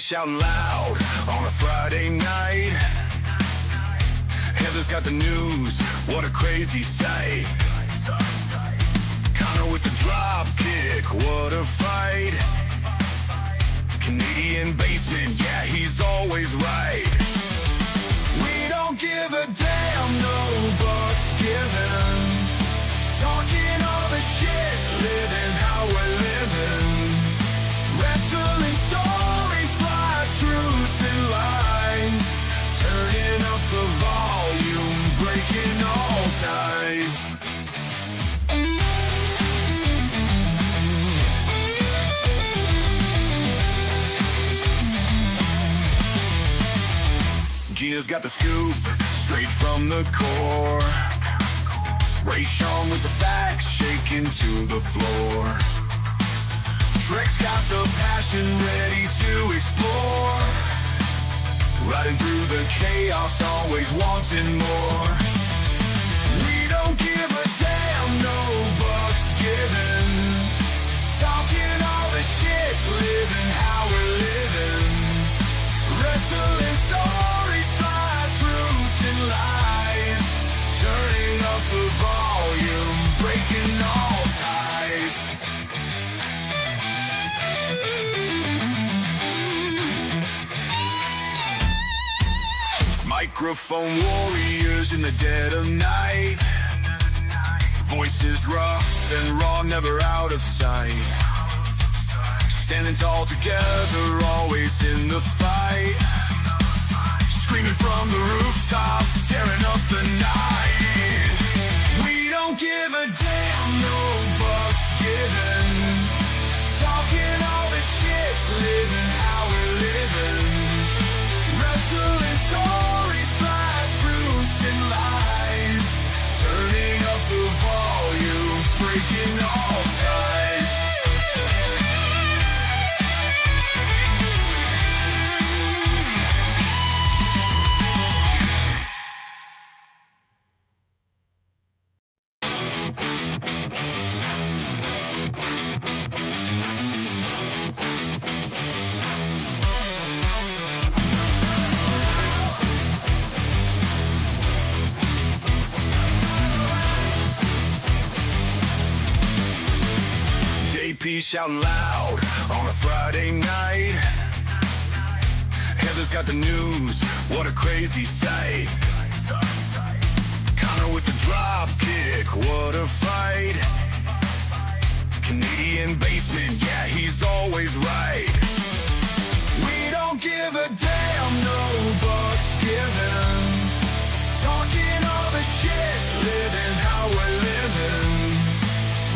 shouting loud on a Friday night. Heather's got the news, what a crazy sight. Connor with the drop kick, what a fight. Canadian basement, yeah, he's always right. We don't give a damn, no bucks given. Talking all the shit, living how we're living. Wrestling stories, fly truths and lines. Turning up the volume, breaking all ties. Gina's got the scoop, straight from the core. Ray Sean with the facts, shaking to the floor. Trek's got the passion, ready to explore. Riding through the chaos, always wanting more. We don't give a damn, no bucks given. Talking all the shit, living how we're living. Wrestling stories, fly truths and lies. Turning up the volume, breaking all ties. Microphone warriors in the dead of night. Voices rough and raw, never out of sight. Standing tall together, always in the fight. Screaming from the rooftops, tearing up the night. We don't give a damn, no bucks given. Talking all the shit, living how we're living. Wrestling stories, fly truths and lies. Turning up the volume, breaking all ties. JP shouting loud on a Friday night. Heather's got the news, what a crazy sight. Connor with the drop kick, what a fight. Canadian basement, yeah, he's always right. We don't give a damn, no bucks given. Talking all the shit, living how we're living.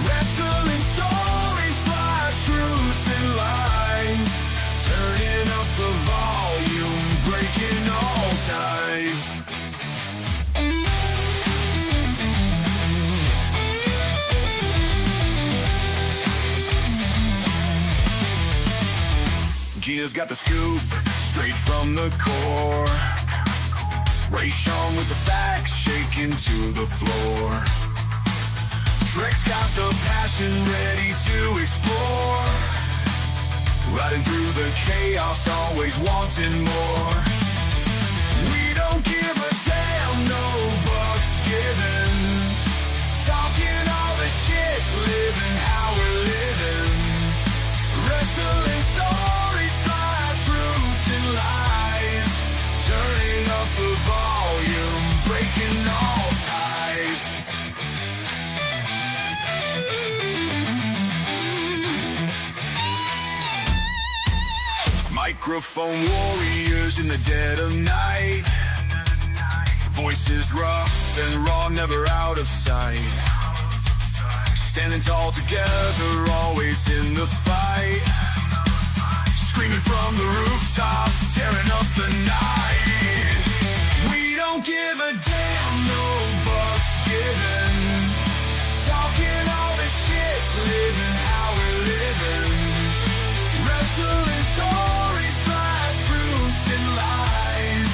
Wrestling stories, fly truths and lines. Turning up the volume, breaking all ties. Gina's got the scoop, straight from the core. Ray Sean with the facts, shaking to the floor. Trek's got the passion, ready to explore. Riding through the chaos, always wanting more. We don't give a damn, no bucks given. Talking all the shit, living how we're living. Wrestling stories, fly truths and lies. Turning up the volume, breaking all ties. Microphone warriors in the dead of night. Voices rough and raw, never out of sight. Standing tall together, always in the fight. Screaming from the rooftops, tearing up the night. We don't give a damn, no bucks given. Talking all the shit, living how we're living. Wrestling stories, fly truths and lies.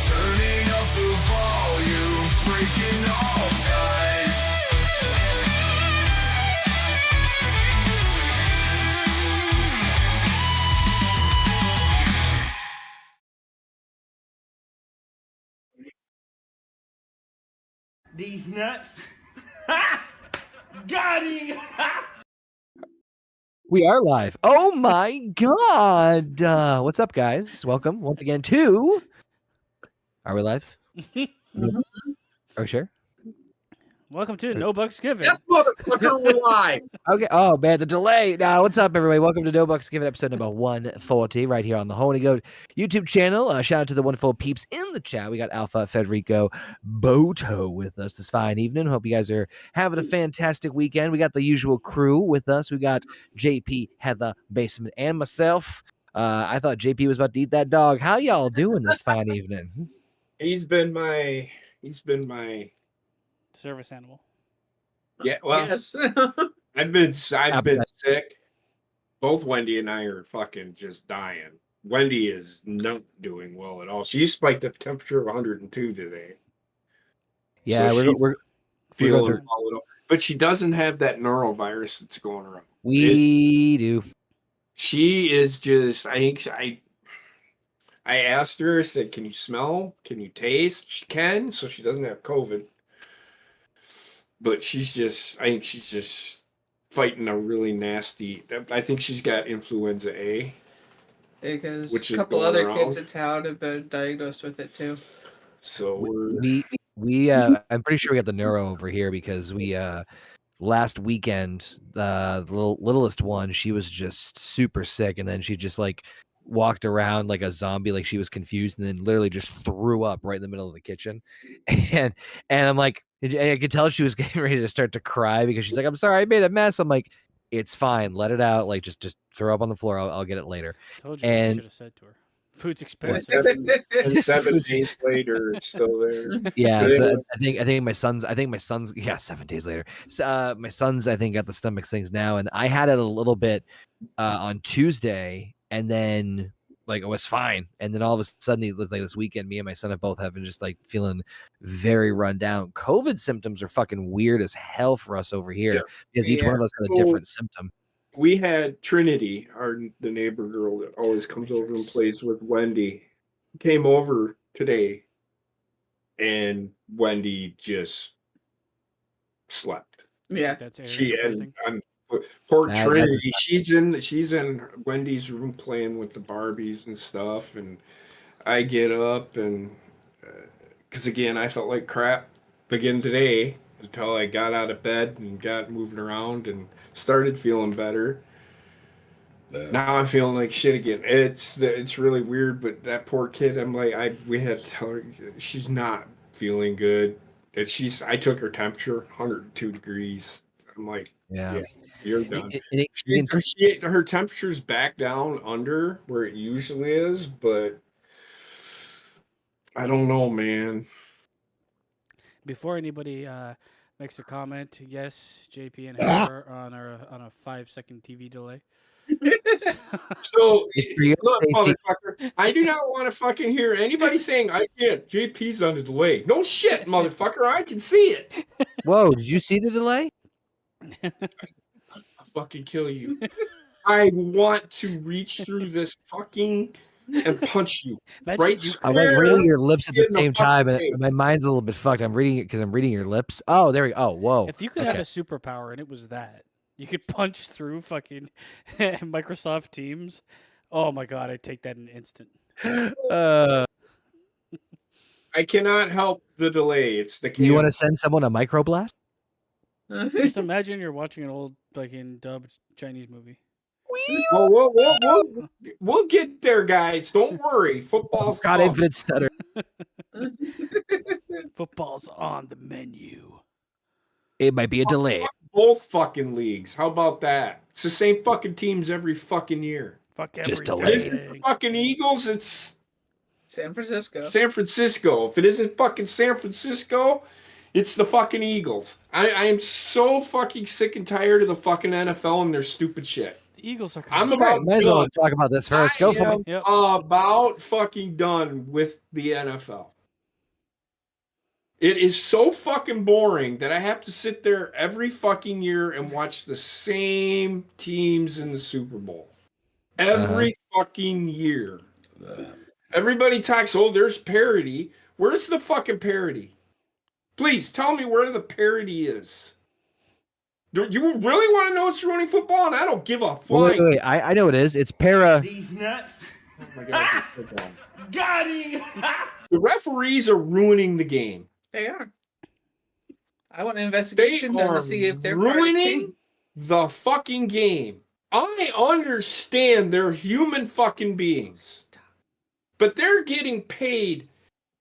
Turning up the volume, breaking all ties. these nuts. Got him. We are live. Oh my God. What's up, guys? Welcome once again to. Are we live? Mhm. Are we sure? Welcome to No Bucks Given. Yes, motherfucker, we're live. Okay. Oh, man, the delay. Now, what's up, everybody? Welcome to No Bucks Given, episode number 140, right here on the Horny Goat YouTube channel. Shout out to the wonderful peeps in the chat. We got Alpha, Federico, Boto with us this fine evening. Hope you guys are having a fantastic weekend. We got the usual crew with us. We got JP, Heather, Basement, and myself. I thought JP was about to eat that dog. How y'all doing this fine evening? He's been my Service animal. yeah. Well, Yes. I've been sick. Both Wendy and I are fucking just dying. Wendy is not doing well at all. She spiked up temperature of 102 today. Yeah, So we're she's feeling through- volatile, but she doesn't have that norovirus that's going around. we do. She is just. I asked her. I said, "Can you smell? Can you taste?" She can, so she doesn't have COVID. But she's just. I think she's just fighting a really nasty. I think she's got influenza A. Because Which a is couple going other around. kids in town have been diagnosed with it too. So we're. We I'm pretty sure we got the neuro over here because we last weekend the littlest one, she was just super sick, and then she just like walked around like a zombie, like she was confused, and then literally just threw up right in the middle of the kitchen. And I'm like, I could tell she was getting ready to start to cry because she's like, I'm sorry, I made a mess. I'm like, it's fine, let it out, like just throw up on the floor, I'll get it later. Told you what And- I should have said to her. Food's expensive. 7 days later, it's still there. Yeah, But so anyway. I think my son's yeah, 7 days later. So, my son's I think got the stomach things now, and I had it a little bit on Tuesday, and then like it was fine, and then all of a sudden it looked like this weekend me and my son have both been just like feeling very run down. COVID symptoms are fucking weird as hell for us over here Yes. because each one of us had a So- different symptom. We had Trinity, the neighbor girl that always comes over and Matrix. plays with Wendy, came over today, and Wendy just slept. Yeah. That's area She and breathing. poor That's- Trinity. She's in Wendy's room playing with the Barbies and stuff, and I get up and because again I felt like crap again today until I got out of bed and got moving around and started feeling better. Now I'm feeling like shit again. It's really weird, but that poor kid. I'm like we had to tell her she's not feeling good. I took her temperature 102 degrees. I'm like, Yeah. you're done. It- Her temperature's back down under where it usually is, but I don't know, man. Before anybody makes a comment, yes, JP and Heather are on a 5-second TV delay. So It's for your look, safety. motherfucker, I do not want to fucking hear anybody saying I can't. JP's on the delay. No shit, motherfucker. I can see it. Whoa, did you see the delay? I'll fucking kill you. I want to reach through this fucking and punch you. Imagine Right? you I was reading your lips at the In the same time, fucking and face. my mind's a little bit fucked. I'm reading it because I'm reading your lips. Oh, there we go. Oh, whoa. If you could have Okay. a superpower and it was that, you could punch through fucking Microsoft Teams. Oh my god, I'd take that in an instant. Uh, I cannot help the delay. It's the you want camera. to send someone a microblast? Just imagine you're watching an old fucking dubbed Chinese movie. We'll get there, guys. Don't worry. Football's God, on. infinite stutter. Football's on the menu. It might be a delay. Both fucking leagues. How about that? It's the same fucking teams every fucking year. Fuck Just everything. delay. It isn't the fucking Eagles, it's San Francisco. San Francisco. If it isn't fucking San Francisco, it's the fucking Eagles. I am so fucking sick and tired of the fucking NFL and their stupid shit. The Eagles are I'm coming. about Might as well done. talk about this first. Go for am it. Yep. about fucking done with the NFL. It is so fucking boring that I have to sit there every fucking year and watch the same teams in the Super Bowl. Every fucking year. Everybody talks, oh, there's parity. Where's the fucking parity? Please tell me where the parody is. Do you really want to know what's ruining football? And I don't give a Wait, flying. wait, I know what it is. It's para. These nuts. Oh my God, you're so dumb. Got him. The referees are ruining the game. They are. I want an They investigation done are to see if they're part of the ruining team. the fucking game. I understand they're human fucking beings, but they're getting paid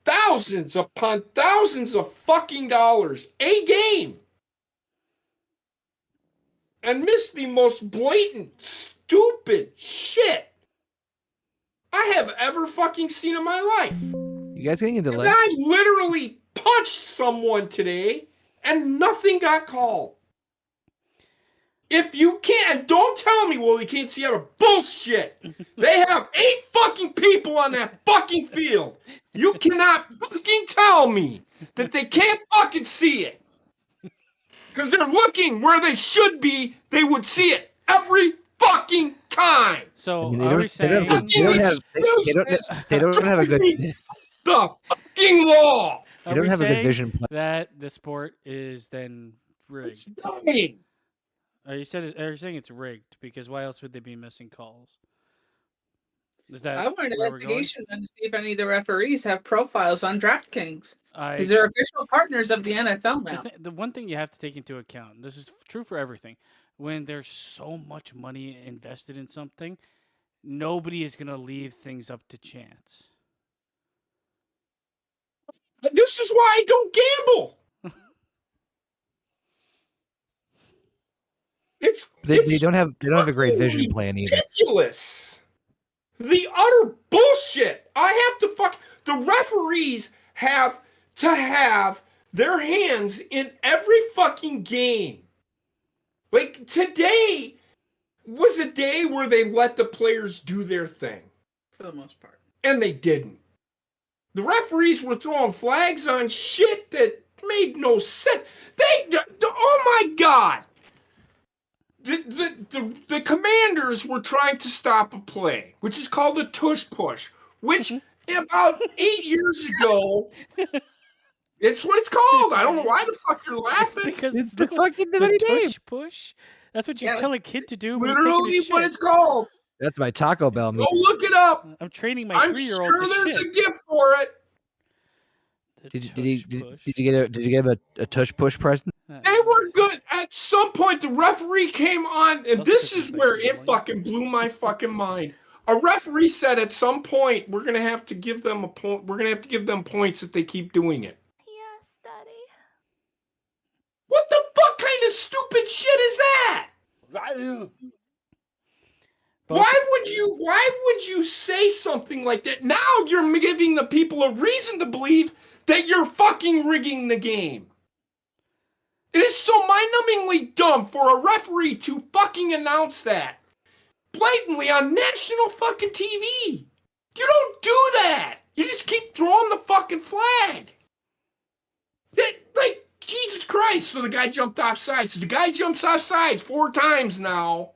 thousands upon thousands of fucking dollars a game and miss the most blatant, stupid shit I have ever fucking seen in my life. You guys getting a And delay? I literally punched someone today and nothing got called. If you can't, don't tell me, well, you can't see out of bullshit. They have 8 fucking people on that fucking field. You cannot fucking tell me that they can't fucking see it. Because they're looking where they should be, they would see it every fucking time. So I mean, are we saying they don't have a good. They The fucking law. are don't we have a good saying vision plan. that the sport is then It's rigged? dying. Are you saying it's rigged? Because why else would they be missing calls? Is that I want an where we're going? investigation done to see if any of the referees have profiles on DraftKings. I Because they're official partners of the NFL now. the one thing you have to take into account, this is true for everything, when there's so much money invested in something, nobody is going to leave things up to chance. This is why I don't gamble. They don't have a great vision fucking plan either. Ridiculous. The utter bullshit. I have to the referees have to have their hands in every fucking game. Like today was a day where they let the players do their thing. For the most part. And they didn't. The referees were throwing flags on shit that made no sense. Oh my God. The commanders were trying to stop a play, which is called a tush push, which about 8 years ago, it's what it's called. I don't know why the fuck you're laughing. Because It's the look what- fucking the dirty game. tush push. That's what you Yeah, tell a kid to do. When he's taking a Literally what shit. it's called. That's my Taco Bell Go meat. look it up. I'm training my I'm 3-year-old sure to there's shit. a gift for it. The Did tush you push. get a tush push present? They were good. At some point, the referee came on, and Also this Christmas is where Day, it Molly. fucking blew my fucking mind. A referee said at some point we're gonna have to give them a point. We're gonna have to give them points if they keep doing it. Yes, Daddy. What the fuck kind of stupid shit is that? Why would you say something like that? Now you're giving the people a reason to believe that you're fucking rigging the game. It is so mind-numbingly dumb for a referee to fucking announce that blatantly on national fucking TV. You don't do that. You just keep throwing the fucking flag. Like, Jesus Christ. So the guy jumped off sides. So the guy jumps off sides 4 times now.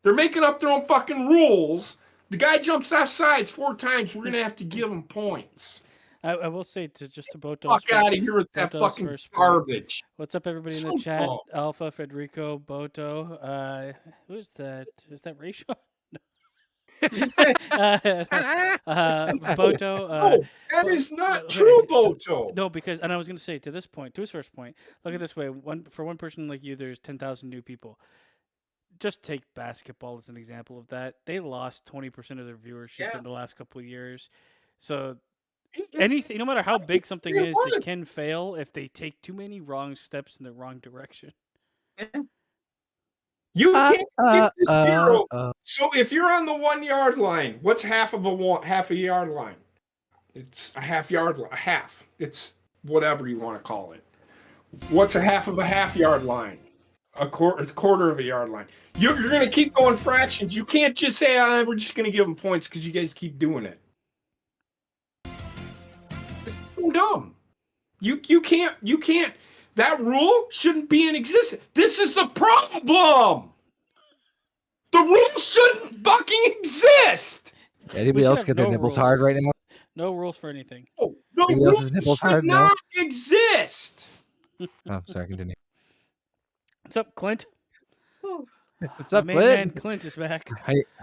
They're making up their own fucking rules. The guy jumps off sides 4 times. We're going to have to give him points. I will say to Boto's Fuck first- out of here with that Boto's fucking first point. garbage. What's up, everybody in So the chat? dumb. Alpha, Federico, Boto. Who's that? Is that Rachel? Boto. No, that is not okay, true, so- Boto. No, because, and I was going to say to his first point, look at this way. For one person like you, there's 10,000 new people. Just take basketball as an example of that. They lost 20% of their viewership Yeah. in the last couple of years. So anything, no matter how big something It is, was. it can fail if they take too many wrong steps in the wrong direction. You can't keep this zero. uh. So if you're on the 1 yard line, what's half a yard line? It's a half yard line. Half. It's whatever you want to call it. What's a half of a half yard line? A quarter of a yard line. You're going to keep going fractions. You can't just say, we're just going to give them points because you guys keep doing it. It's so dumb. You can't. That rule shouldn't be in existence. This is the problem. The rule shouldn't fucking exist. Anybody should else have get their no nipples hard right rules. now? No rules for anything. No The Anybody rules else's nipples should hard? No. not exist. Oh, sorry. Continue. What's up, Clint? What's My up, main Clint? man Clint is back.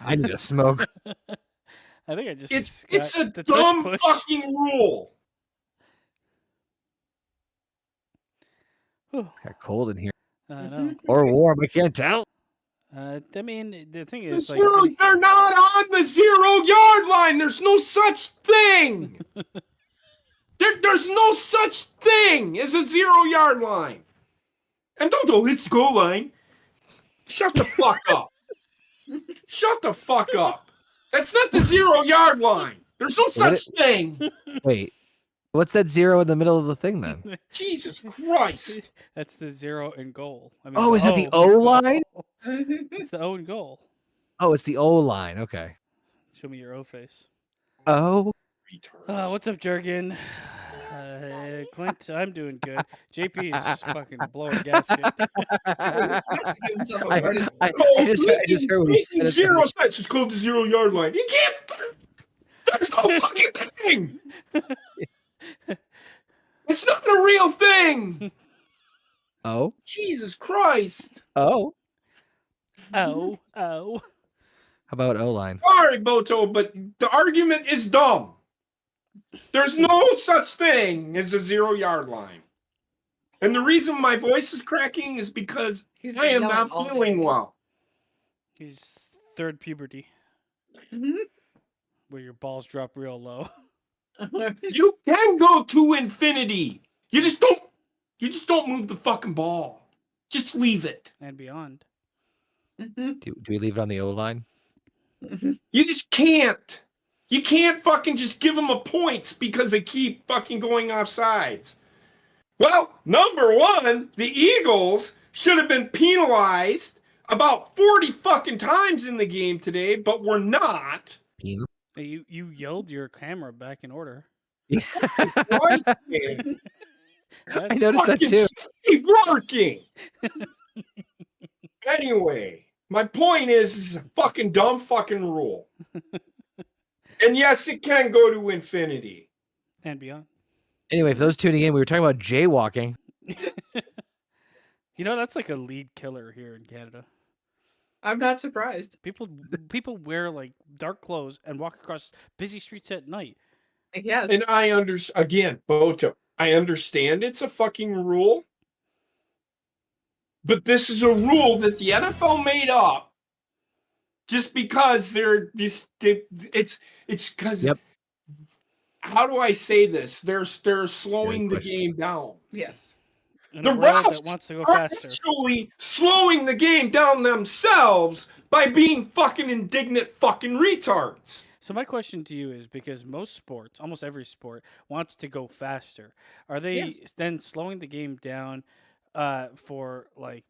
I need to smoke. I think I just It's got a the dumb tush push. fucking rule. Whew. Got cold in here, I know. or warm. I can't tell. I mean, the thing The is, like, zero, they're not on the 0-yard line. There's no such thing. There's no such thing as a 0-yard line. And don't hit the goal line. Shut the fuck up. Shut the fuck up. That's not the 0-yard line. There's no such thing. Wait, what's that 0 in the middle of the thing then? Jesus Christ. that's the 0 in goal. I mean, Oh, is that the O in line? goal. It's the O in goal. Oh, it's the O line. Okay. Show me your O face. Oh, What's up, Jerkin? Clint, I'm doing good. JP is fucking blowing a gasket. I just heard what he said. Zero cents is called the 0-yard line. You can't. There's no fucking thing. It's not a real thing. Oh, Jesus Christ. oh. Oh. How about O line? Sorry, Boto, but the argument is dumb. There's no such thing as a 0-yard line. And the reason my voice is cracking is because He's I been am yelling not all feeling day. well. He's third puberty, Mhm. where your balls drop real low. You can go to infinity. You just don't move the fucking ball. Just leave it. And beyond. Do we leave it on the O line? You just can't. You can't fucking just give them a points because they keep fucking going off sides. Well, number one, the Eagles should have been penalized about 40 fucking times in the game today, but were not. Peen? Hey, you yelled your camera back in order. Christ, man. I noticed that Fucking too. stay working. Anyway, my point is, it's a fucking dumb fucking rule. And yes, it can go to infinity. And beyond. Anyway, for those tuning in, we were talking about jaywalking. You know, that's like a lead killer here in Canada. I'm not surprised. People wear like dark clothes and walk across busy streets at night. Yeah. And I again, Boto, I understand it's a fucking rule. But this is a rule that the NFL made up just because they're just it's because Yep. How do I say this? They're slowing the game down. Yes. In The a world refs that wants to go are faster. actually slowing the game down themselves by being fucking indignant fucking retards. So my question to you is, because most sports, almost every sport, wants to go faster, are they Yes. then slowing the game down for like?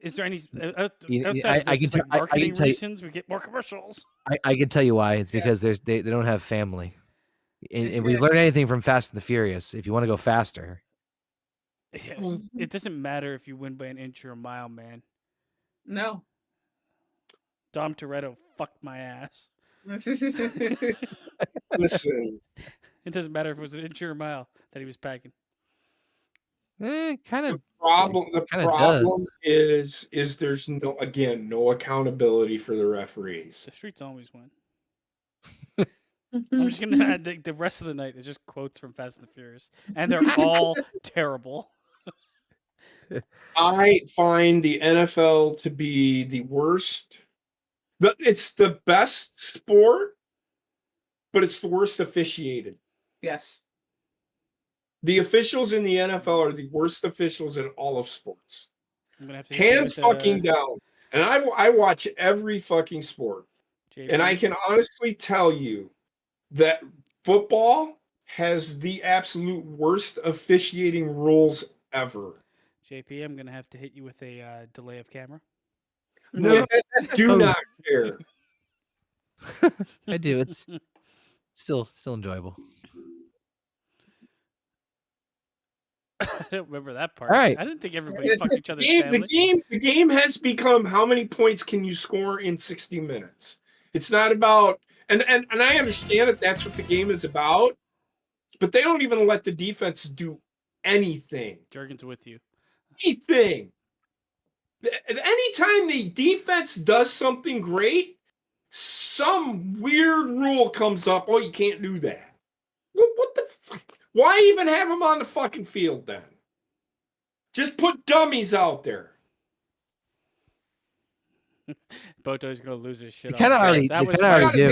Is there any outside I of this, can like tell- I marketing can tell you- reasons we get more commercials? I can tell you why. It's because they don't have family. And if we've learned anything from Fast and the Furious, if you want to go faster, Yeah, it doesn't matter if you win by an inch or a mile, man. No. Dom Toretto fucked my ass. Listen, It doesn't matter if it was an inch or a mile that he was packing. kind the of. problem kinda does. is there's no accountability for the referees. The streets always win. I'm just gonna add the rest of the night is just quotes from Fast and the Furious, and they're all terrible. I find the NFL to be the worst. It's the best sport, but it's the worst officiated. Yes. The officials in the NFL are the worst officials in all of sports. I'm gonna have to hit you Hands with, fucking down. And I watch every fucking sport. JP. And I can honestly tell you that football has the absolute worst officiating rules ever. JP, I'm gonna have to hit you with a delay of camera. No, do not care. I do. It's still enjoyable. I don't remember that part. All right. I didn't think everybody fucked each other's The family. game has become how many points can you score in 60 minutes? It's not about and I understand that that's what the game is about. but they don't even let the defense do anything. Jurgen's with you. Anything. Anytime the defense does something great, some weird rule comes up. Oh, you can't do that. What the fuck? Why even have them on the fucking field then? Just put dummies out there. Boto's gonna lose his shit. You kinda on already- that you was kinda my, already do.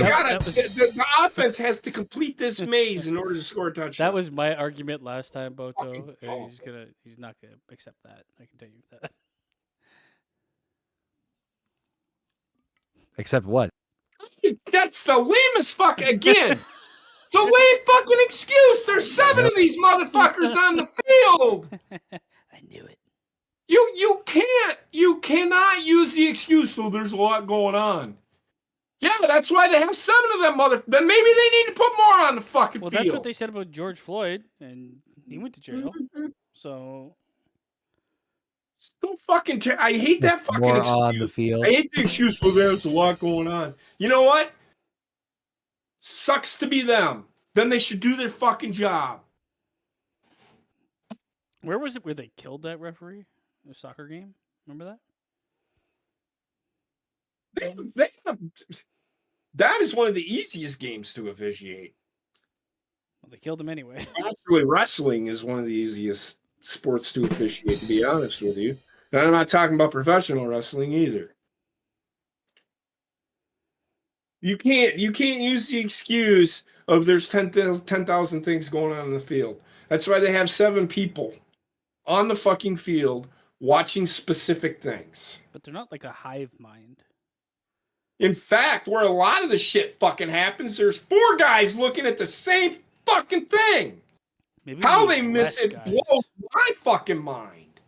The offense has to complete this maze in order to score a touchdown. that was my argument last time, Boto. Fucking He's not gonna accept that. I can tell you that. Except what? That's the lamest fuck again. It's a lame fucking excuse. There's 7 of these motherfuckers on the field. I knew it. You cannot use the excuse, well, there's a lot going on. Yeah, that's why they have 7 of them then maybe they need to put more on the fucking Well, field. that's what they said about George Floyd, and he went to jail. So So fucking I hate that fucking More excuse. on the field. I hate the excuse, well, there's a lot going on. You know what? Sucks to be them. Then they should do their fucking job. where was it where they killed that referee? The soccer game? Remember that? That is one of the easiest games to officiate. Well, they killed him anyway. Actually, wrestling is one of the easiest sports to officiate, to be honest with you. And I'm not talking about professional wrestling either. You can't use the excuse of there's 10,000 things going on in the field. That's why they have 7 people on the fucking field watching specific things. But they're not like a hive mind. In fact, where a lot of the shit fucking happens, there's 4 guys looking at the same fucking thing. Maybe How we they need miss less it guys. blows my fucking mind.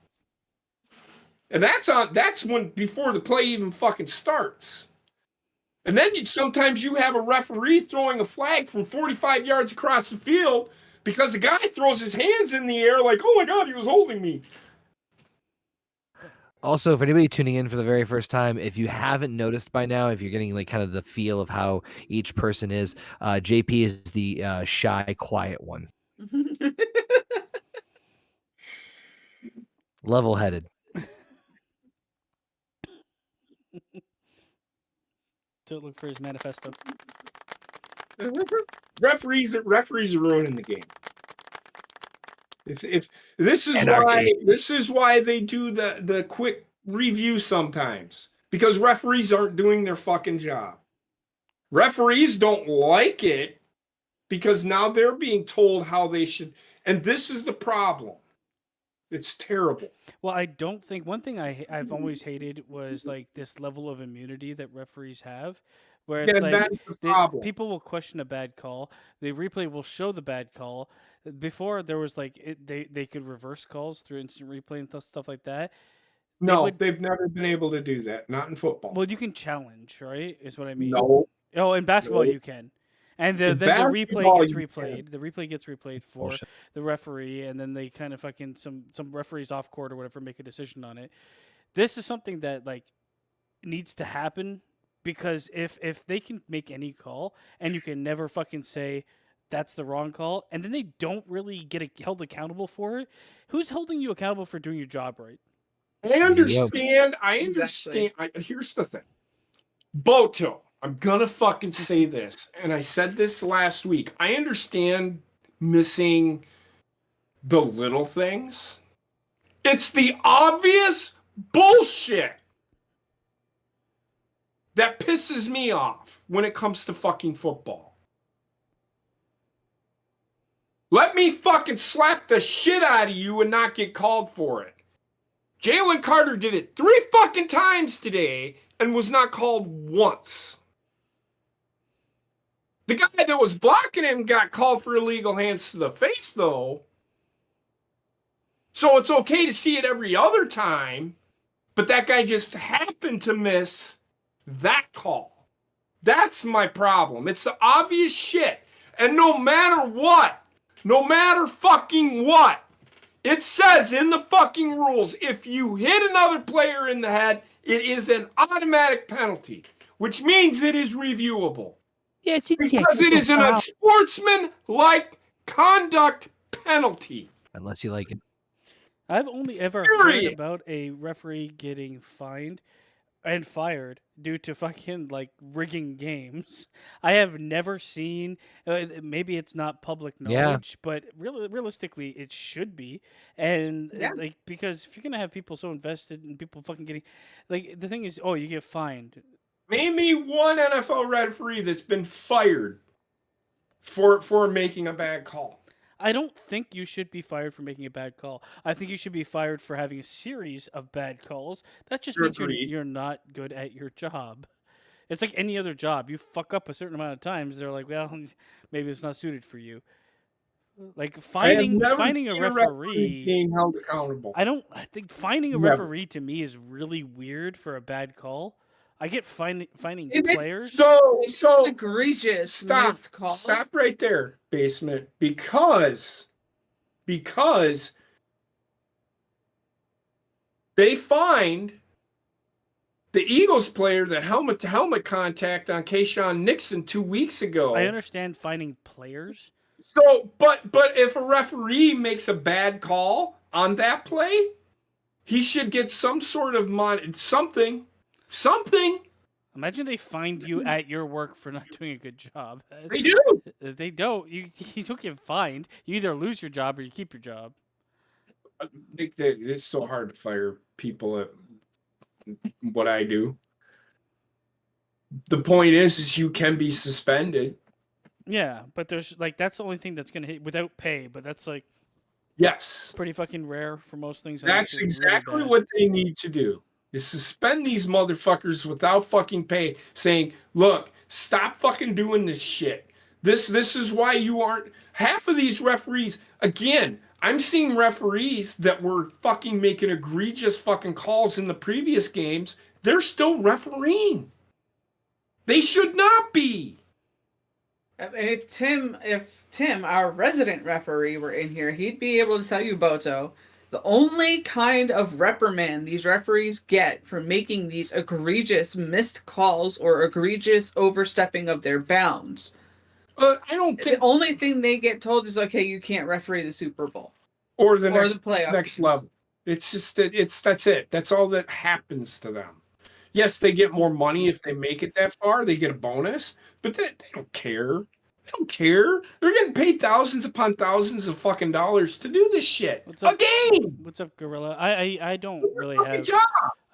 And that's when before the play even fucking starts. And then sometimes you have a referee throwing a flag from 45 yards across the field because the guy throws his hands in the air like, oh my God, he was holding me. Also, for anybody tuning in for the very first time, if you haven't noticed by now, if you're getting like kind of the feel of how each person is, JP is the shy, quiet one, level-headed. To look for his manifesto. Referees are ruining the game. If this is why they do the quick review sometimes, because referees aren't doing their fucking job. Referees don't like it because now they're being told how they should, and this is the problem. It's terrible. Well, I don't think one thing I've always hated was like this level of immunity that referees have, where it's like that's the problem. people will question a bad call, the replay will show the bad call. Before there was like they could reverse calls through instant replay and stuff like that. They've never been able to do that. Not in football. Well, you can challenge, right? Is what I mean. No. Oh, in basketball No. you can. And In then the replay basketball, gets you replayed. can. The replay gets replayed for Bullshit. the referee, and then they kind of fucking some referees off court or whatever make a decision on it. This is something that like needs to happen, because if they can make any call and you can never fucking say that's the wrong call, and then they don't really get held accountable for it, who's holding you accountable for doing your job right? I understand. Exactly. Here's the thing. Boto, I'm gonna fucking say this, and I said this last week. I understand missing the little things. It's the obvious bullshit that pisses me off when it comes to fucking football. Let me fucking slap the shit out of you and not get called for it. Jalen Carter did it 3 fucking times today and was not called once. The guy that was blocking him got called for illegal hands to the face, though. So it's okay to see it every other time, but that guy just happened to miss that call. That's my problem. It's the obvious shit. And no matter what, no matter fucking what, it says in the fucking rules, if you hit another player in the head, it is an automatic penalty, which means it is reviewable. Yes, Because it is an unsportsmanlike conduct penalty. Unless you like it. I've only ever heard Period. about a referee getting fined and fired due to fucking like rigging games. I have never seen. Maybe it's not public Yeah. knowledge, but realistically, it should be. And Yeah. like because if you're gonna have people so invested and people fucking getting, like the thing is, oh, you get fined. Name me one NFL referee that's been fired for making a bad call. I don't think you should be fired for making a bad call. I think you should be fired for having a series of bad calls. That just means Agreed. you're not good at your job. It's like any other job. You fuck up a certain amount of times, they're like, well, maybe it's not suited for you. Like finding a referee being held accountable. I think finding a Never. referee to me is really weird for a bad call. I get finding If it's players. So Egregious Stop. missed call. Stop right there, basement, because they find the Eagles player that helmet to helmet contact on Kayshawn Nixon 2 weeks ago. I understand finding players. So, but if a referee makes a bad call on that play, he should get some sort of something. Imagine they find you at your work for not doing a good job. They do. They don't. You don't get fined. You either lose your job or you keep your job. It's so hard to fire people at what I do. The point is you can be suspended. Yeah, but there's like that's the only thing that's gonna hit without pay. But that's like Yes. pretty fucking rare for most things. That's unless they're exactly really bad. what they need to do. Is suspend these motherfuckers without fucking pay, saying, look, stop fucking doing this shit. This is why you aren't half of these referees. Again, I'm seeing referees that were fucking making egregious fucking calls in the previous games. They're still refereeing. They should not be. And if Tim, our resident referee, were in here, he'd be able to tell you, Boto, the only kind of reprimand these referees get for making these egregious missed calls or egregious overstepping of their bounds. I don't think. The only thing they get told is, okay, you can't referee the Super Bowl Or the or the playoffs. next level. It's just that that's it. That's all that happens to them. Yes, they get more money if they make it that far. They get a bonus, but they don't care. They don't care. They're getting paid thousands upon thousands of fucking dollars to do this shit. What's up? A game. What's up, Gorilla? I don't really Fucking have. job.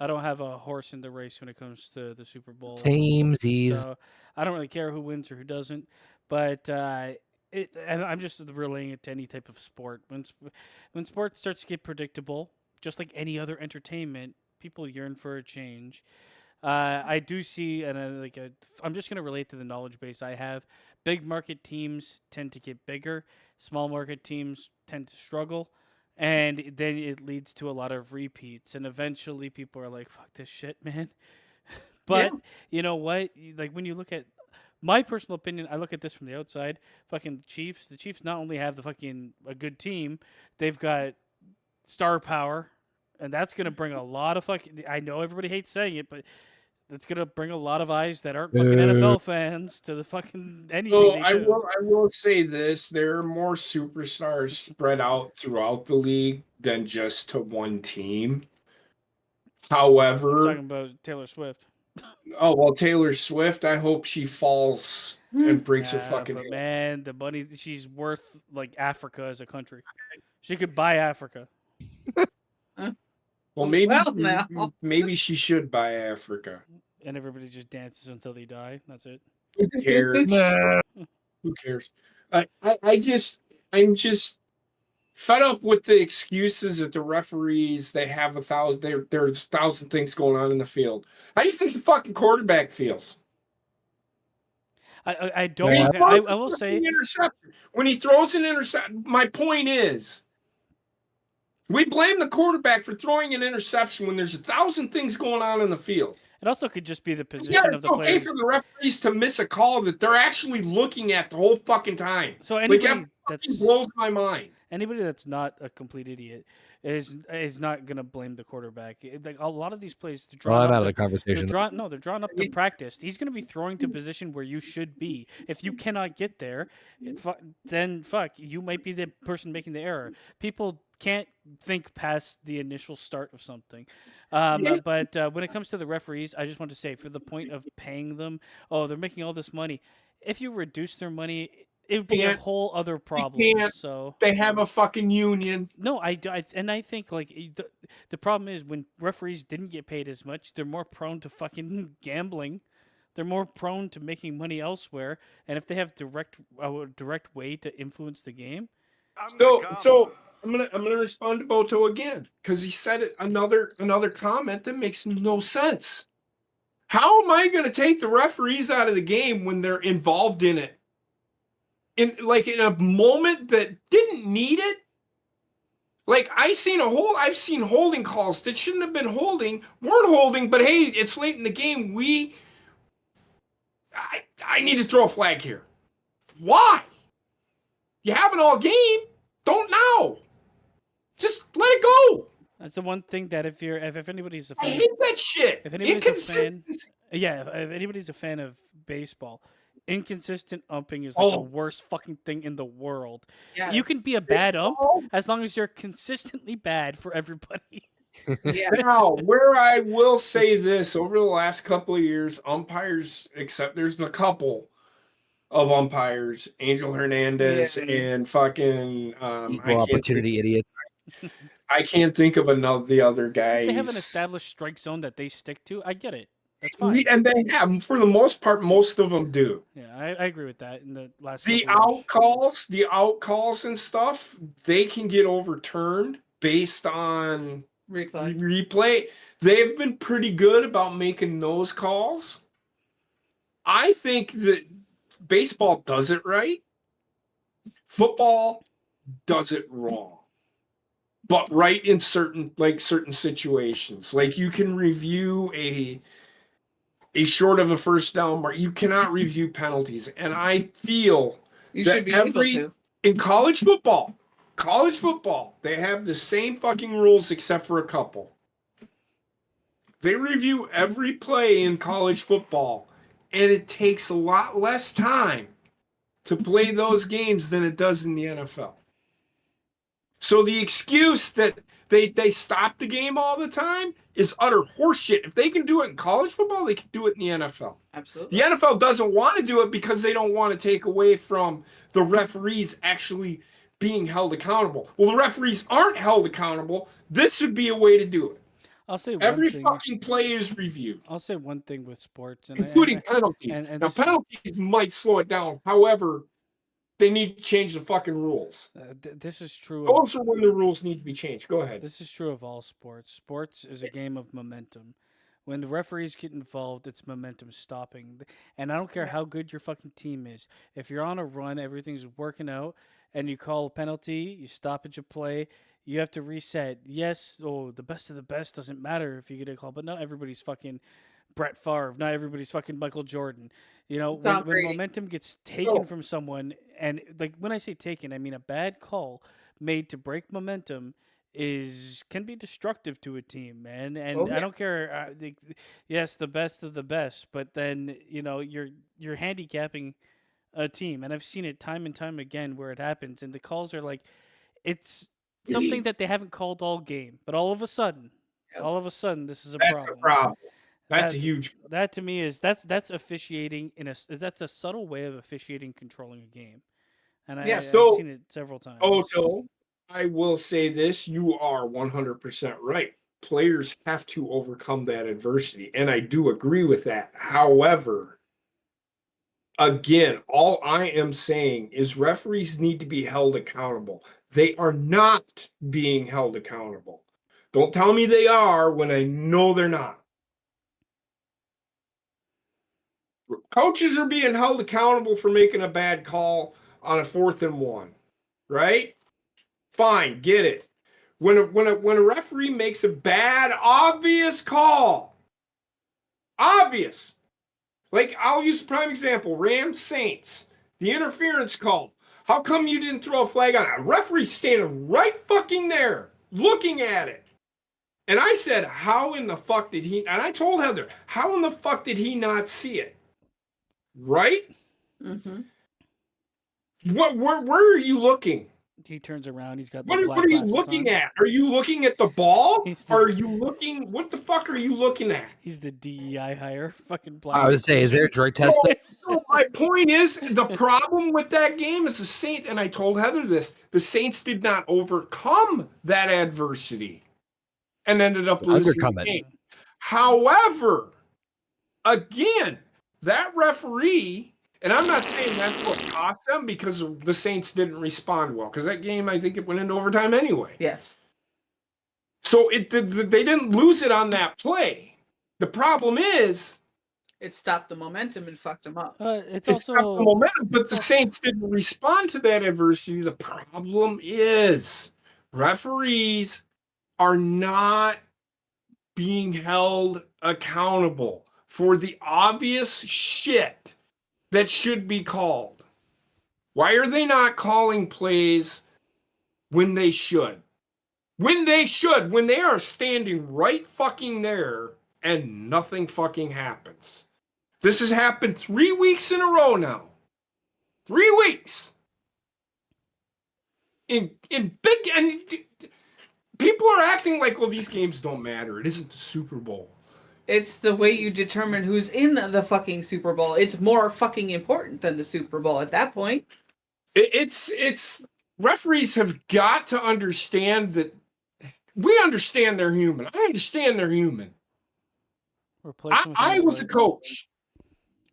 I don't have a horse in the race when it comes to the Super Bowl. Samesies. So I don't really care who wins or who doesn't. But and I'm just relating it to any type of sport. When sports starts to get predictable, just like any other entertainment, people yearn for a change. I do see, and I'm just going to relate to the knowledge base I have. Big market teams tend to get bigger. Small market teams tend to struggle. And then it leads to a lot of repeats. And eventually people are like, fuck this shit, man. But you know what? Like when you look at my personal opinion, I look at this from the outside. Fucking Chiefs. The Chiefs not only have a good team, they've got star power. And that's going to bring a lot of I know everybody hates saying it, but it's going to bring a lot of eyes that aren't fucking NFL fans to the fucking anything So they I do. will say this: there are more superstars spread out throughout the league than just to one team. I'm However, talking about Taylor Swift. Taylor Swift. I hope she falls and breaks her fucking but hip. man, the money she's worth like Africa as a country. She could buy Africa. Well, maybe now. maybe she should buy Africa. And everybody just dances until they die. That's it. Who cares? Who cares? I'm just fed up with the excuses that the referees they have there's 1,000 things going on in the field. How do you think the fucking quarterback feels? I don't. Yeah. Okay, I will say When he throws an interception, my point is, we blame the quarterback for throwing an interception when there's 1,000 things going on in the field. it also could just be the position Yeah, of it's the okay players. for the referees to miss a call that they're actually looking at the whole fucking time. So Like, anybody that fucking that's blows my mind. anybody that's not a complete idiot is not gonna blame the quarterback. Like a lot of these plays, they're Well, drawn I'm up out of to, the conversation. they're drawn up to practice. He's gonna be throwing to position where you should be. If you cannot get there, then fuck, you might be the person making the error. People can't think past the initial start of something. But when it comes to the referees, I just want to say, for the point of paying them, oh, they're making all this money. If you reduce their money, it would be a Can't- whole other problem. can't. So They have a fucking union. no, and I think like the problem is when referees didn't get paid as much, they're more prone to fucking gambling. They're more prone to making money elsewhere, and if they have a direct way to influence the game, So I'm gonna respond to Boto again because he said it another comment that makes no sense. How am I gonna take the referees out of the game when they're involved in it? In a moment that didn't need it? Like I've seen holding calls that shouldn't have been holding, weren't holding, but hey, it's late in the game. I need to throw a flag here. Why? You have it all game. Don't now. Just let it go. that's the one thing that if anybody's a I fan, hate that shit. if anybody's a fan, Inconsistency. yeah, if anybody's a fan of baseball, inconsistent umping is like the Oh. worst fucking thing in the world. Yeah. You can be a bad ump as long as you're consistently bad for everybody. Yeah. Now, where I will say this, over the last couple of years, umpires, except there's been a couple of umpires, Angel Hernandez Yeah. and fucking Equal opportunity idiot. I can't think of the other guys. If they have an established strike zone that they stick to, I get it. That's fine. And they have, for the most part, most of them do. Yeah, I agree with that. In the last The couple years. the out calls and stuff, they can get overturned based on replay. They've been pretty good about making those calls. I think that baseball does it right. Football does it wrong. But right in certain situations. Like you can review a short of a first down mark. You cannot review penalties. And I feel You that should be able to. in college football, they have the same fucking rules except for a couple. They review every play in college football, and it takes a lot less time to play those games than it does in the NFL. So the excuse that they stop the game all the time is utter horseshit. If they can do it in college football, they can do it in the NFL. Absolutely. The NFL doesn't want to do it because they don't want to take away from the referees actually being held accountable. Well, the referees aren't held accountable. This would be a way to do it. I'll say Every one thing. fucking play is reviewed, I'll say one thing with sports, including penalties. and Now, this- penalties might slow it down. However, they need to change the fucking rules. this is true. Those are when the rules need to be changed. Go ahead. This is true of all sports. Sports is a game of momentum. When the referees get involved, it's momentum stopping. And I don't care how good your fucking team is. If you're on a run, everything's working out, and you call a penalty, you stop at your play, you have to reset. Yes, the best of the best doesn't matter if you get a call, but not everybody's fucking Brett Favre. Not everybody's fucking Michael Jordan. You know, when momentum gets taken from someone, and like when I say taken, I mean a bad call made to break momentum can be destructive to a team, man. And I don't care. Yes, the best of the best, but then you're handicapping a team, and I've seen it time and time again where it happens, and the calls are like it's something that they haven't called all game, but all of a sudden, this is a That's problem. a problem. That's a huge. That to me is that's officiating that's a subtle way of officiating controlling a game, and I've seen it several times. Oto, I will say this: you are 100% right. Players have to overcome that adversity, and I do agree with that. However, again, all I am saying is referees need to be held accountable. They are not being held accountable. Don't tell me they are when I know they're not. Coaches are being held accountable for making a bad call on a 4th and 1, right? Fine, get it. When a referee makes a bad, obvious call, obvious. Like I'll use a prime example: Rams Saints, the interference call. How come you didn't throw a flag on it? A referee standing right fucking there. looking at it. And I said, how in the fuck did he, and I told Heather, how in the fuck did he not see it? Right? Mm-hmm. Where are you looking? He turns around. He's got the What black are you glasses looking on. at? Are you looking at the ball? He's the- Are you looking, what the fuck are you looking at? He's the DEI hire. Fucking black. I would say, is there a drug test? So my point is, the problem with that game is the Saints, and I told Heather this, the Saints did not overcome that adversity and ended up losing the Undercome it. game. However, again, that referee, and I'm not saying that's what cost them because the Saints didn't respond well, because that game, I think it went into overtime anyway. Yes. So they didn't lose it on that play. The problem is, It stopped the momentum and fucked them up. It's it's got also the momentum, but the Saints didn't respond to that adversity. The problem is referees are not being held accountable for the obvious shit that should be called. Why are they not calling plays when they should? When they should, when they are standing right fucking there and nothing fucking happens. This has happened 3 weeks in a row now. 3 weeks. In big, and people are acting like, well, these games don't matter. It isn't the Super Bowl. It's the way you determine who's in the fucking Super Bowl. It's more fucking important than the Super Bowl at that point. It's referees have got to understand that we understand they're human. I understand they're human. I was a coach,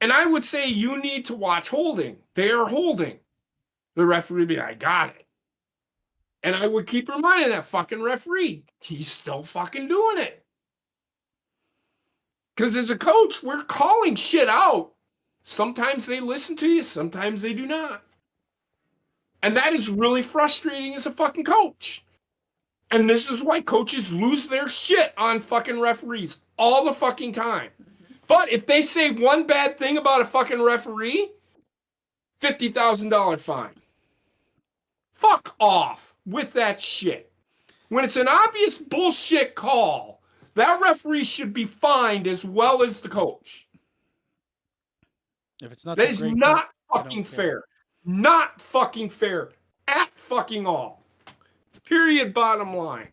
and I would say you need to watch holding. They are holding. The referee would be, I got it. And I would keep reminding that fucking referee, he's still fucking doing it. Because as a coach, we're calling shit out. Sometimes they listen to you, sometimes they do not. And that is really frustrating as a fucking coach. And this is why coaches lose their shit on fucking referees all the fucking time. But if they say one bad thing about a fucking referee, $50,000 fine. Fuck off with that shit. When it's an obvious bullshit call, that referee should be fined as well as the coach. If it's not, That is not fucking fair. Not fucking fair at fucking all. Period. Bottom line.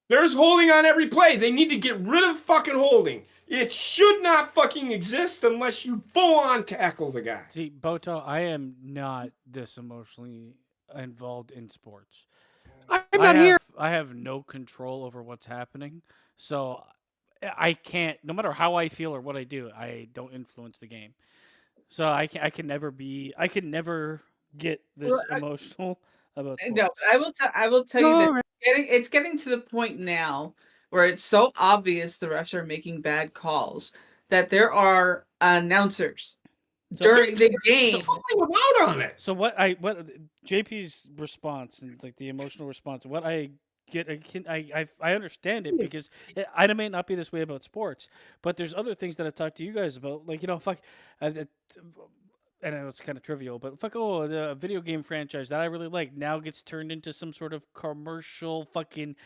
There's holding on every play. They need to get rid of fucking holding. It should not fucking exist unless you full on tackle the guy. See, Boto, I am not this emotionally involved in sports. I'm not here. I have no control over what's happening, so I can't. No matter how I feel or what I do, I don't influence the game. So I can never get this emotional about sports. No, I will tell you that it's getting to the point now where it's so obvious the refs are making bad calls that there are announcers during the game. Calling out on it. So what JP's response and like the emotional response, what I get, I understand it because I may not be this way about sports, but there's other things that I've talked to you guys about, like and I know it's kind of trivial, but the video game franchise that I really like now gets turned into some sort of commercial fucking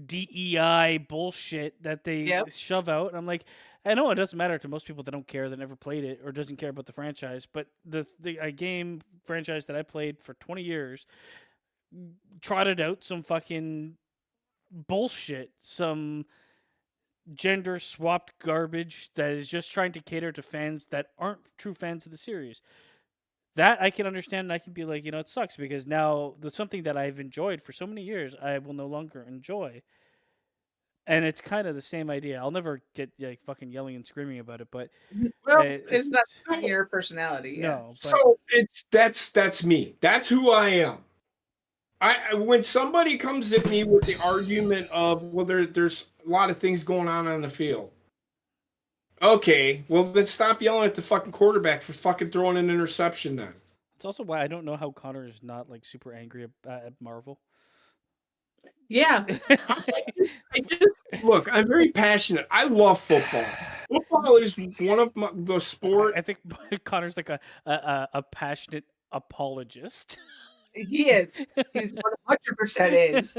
DEI bullshit that they shove out. And I'm like, I know it doesn't matter to most people that don't care, that never played it or doesn't care about the franchise, but the game franchise that I played for 20 years trotted out some fucking bullshit, some gender swapped garbage that is just trying to cater to fans that aren't true fans of the series. That I can understand, and I can be like, it sucks because now there's something that I've enjoyed for so many years I will no longer enjoy. And it's kind of the same idea. I'll never get like fucking yelling and screaming about it, but It's not your personality. Yeah. No. But, So that's me. That's who I am. When somebody comes at me with the argument of, well, there's a lot of things going on the field. Okay, well then stop yelling at the fucking quarterback for fucking throwing an interception then. it's also why I don't know how Connor is not like super angry at Marvel. Yeah. Look, I'm very passionate. I love football. Football is one of the sport. I think Connor's like a passionate apologist. He is. He's 100% is.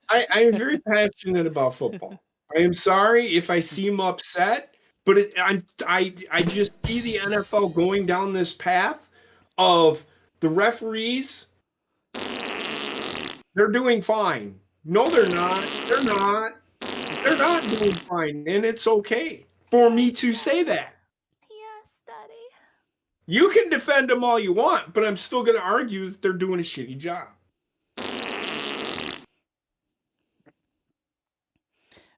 I am very passionate about football. I am sorry if I seem upset, but I just see the NFL going down this path of the referees. They're doing fine. No, they're not. They're not. They're not doing fine, and it's okay for me to say that. Yes, Daddy. You can defend them all you want, but I'm still going to argue that they're doing a shitty job.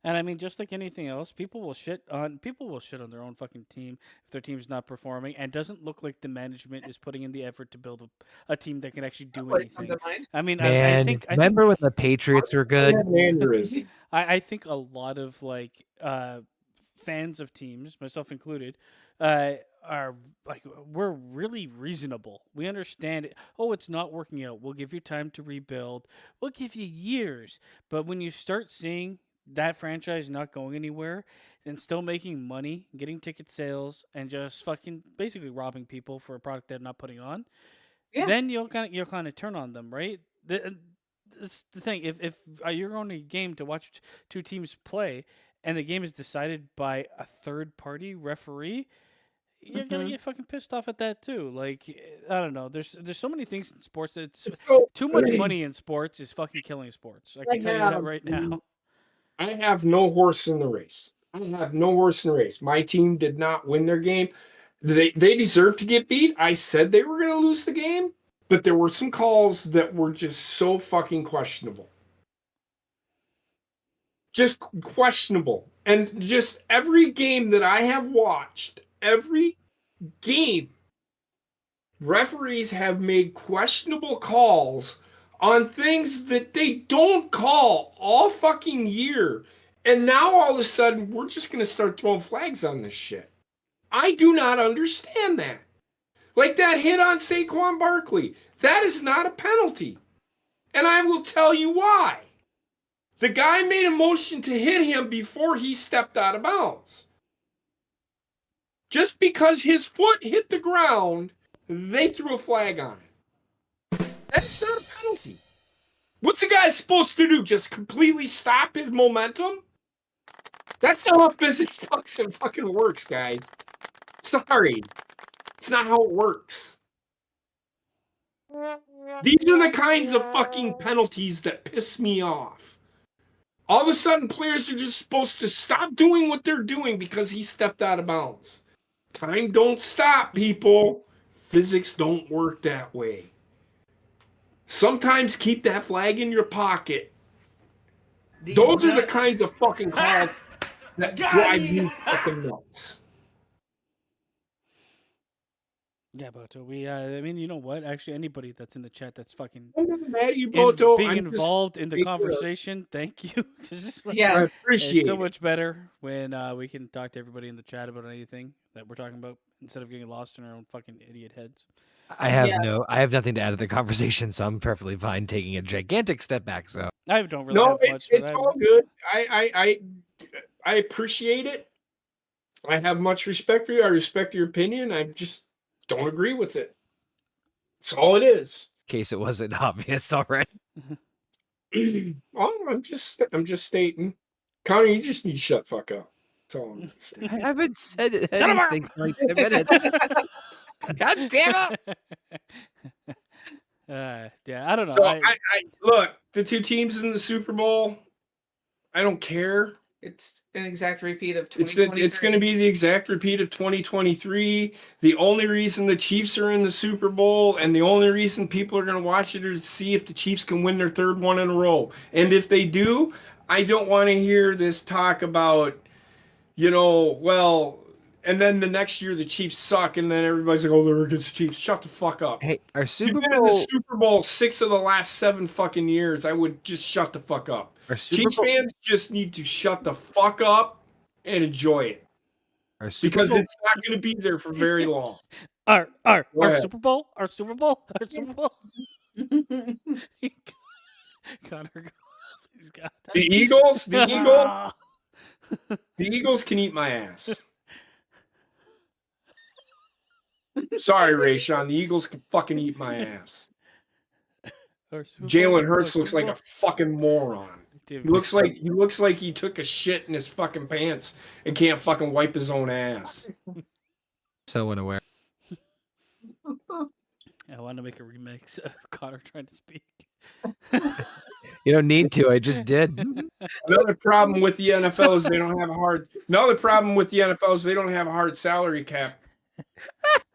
And I mean, just like anything else, people will shit on their own fucking team if their team's not performing and doesn't look like the management is putting in the effort to build a team that can actually do What comes anything. to mind? I mean, Man, I think remember when the Patriots were good? I think a lot of like fans of teams, myself included, are like, we're really reasonable. We understand it. Oh, it's not working out. We'll give you time to rebuild. We'll give you years. But when you start seeing that franchise not going anywhere and still making money, getting ticket sales, and just fucking basically robbing people for a product they're not putting on, Yeah. then you'll kind of turn on them, right? This the thing. If you're going to a game to watch two teams play, and the game is decided by a third party referee, you're gonna get fucking pissed off at that too. Like, I don't know. There's so many things in sports that too much money in sports is fucking killing sports. I can tell you that right now. I have no horse in the race. I have no horse in the race. My team did not win their game. They deserve to get beat. I said they were going to lose the game, but there were some calls that were just so fucking questionable. Just questionable. And just every game that I have watched, every game, referees have made questionable calls on things that they don't call all fucking year. And now all of a sudden, we're just going to start throwing flags on this shit. I do not understand that. Like that hit on Saquon Barkley. That is not a penalty. And I will tell you why. The guy made a motion to hit him before he stepped out of bounds. Just because his foot hit the ground, they threw a flag on it. That's not a penalty. What's the guy supposed to do? Just completely stop his momentum? That's not how physics fucking works, guys. Sorry. It's not how it works. These are the kinds of fucking penalties that piss me off. All of a sudden, players are just supposed to stop doing what they're doing because he stepped out of bounds. Time don't stop, people. Physics don't work that way. Sometimes keep that flag in your pocket. Those are the kinds of fucking calls that drive you fucking nuts. Yeah, Boto. I mean, you know what? Actually, anybody that's in the chat that's fucking I'm not mad at you, Boto. being I'm involved in the just- conversation, thank you. 'Cause it's like, Yeah. I it's appreciate so it. much better when we can talk to everybody in the chat about anything that we're talking about instead of getting lost in our own fucking idiot heads. I have Yeah. I have nothing to add to the conversation, so I'm perfectly fine taking a gigantic step back. So I don't really No, have much. it's all good. I appreciate it. I have much respect for you. I respect your opinion. I just don't agree with it. That's all it is. in case it wasn't obvious already. Oh, I'm just stating. Connor, you just need to shut the fuck up. That's all I'm gonna say. I haven't said Shut up! anything for like 10 minutes. God damn it! Yeah, I don't know. So I look, the two teams in the Super Bowl, I don't care. It's an exact repeat of It's 2023. going to be the exact repeat of 2023. The only reason the Chiefs are in the Super Bowl and the only reason people are going to watch it is to see if the Chiefs can win their third one in a row. And if they do, I don't want to hear this talk about, and then the next year the Chiefs suck and then everybody's like, oh, they're against the Chiefs. Shut the fuck up. Hey, our You've Super been in the Bowl, Super Bowl 6 of the last 7 fucking years. I would just shut the fuck up. our Super Chiefs Bowl, fans just need to shut the fuck up and enjoy it our Super because Bowl, it's not going to be there for very long. Our Go ahead. Super Bowl, our Super Bowl. Connor, he's got The Eagles, the Eagles can eat my ass. Sorry, Rayshawn, the Eagles can fucking eat my ass. Or Super Bowl- Jalen oh, Hurts looks Super like a Bowl. fucking moron. Dude, He looks like he took a shit in his fucking pants and can't fucking wipe his own ass. So unaware. I want to make a remix of Connor trying to speak. You don't need to. I just did. Another problem with the NFL is they don't have a hard. Another problem with the NFL is they don't have a hard salary cap.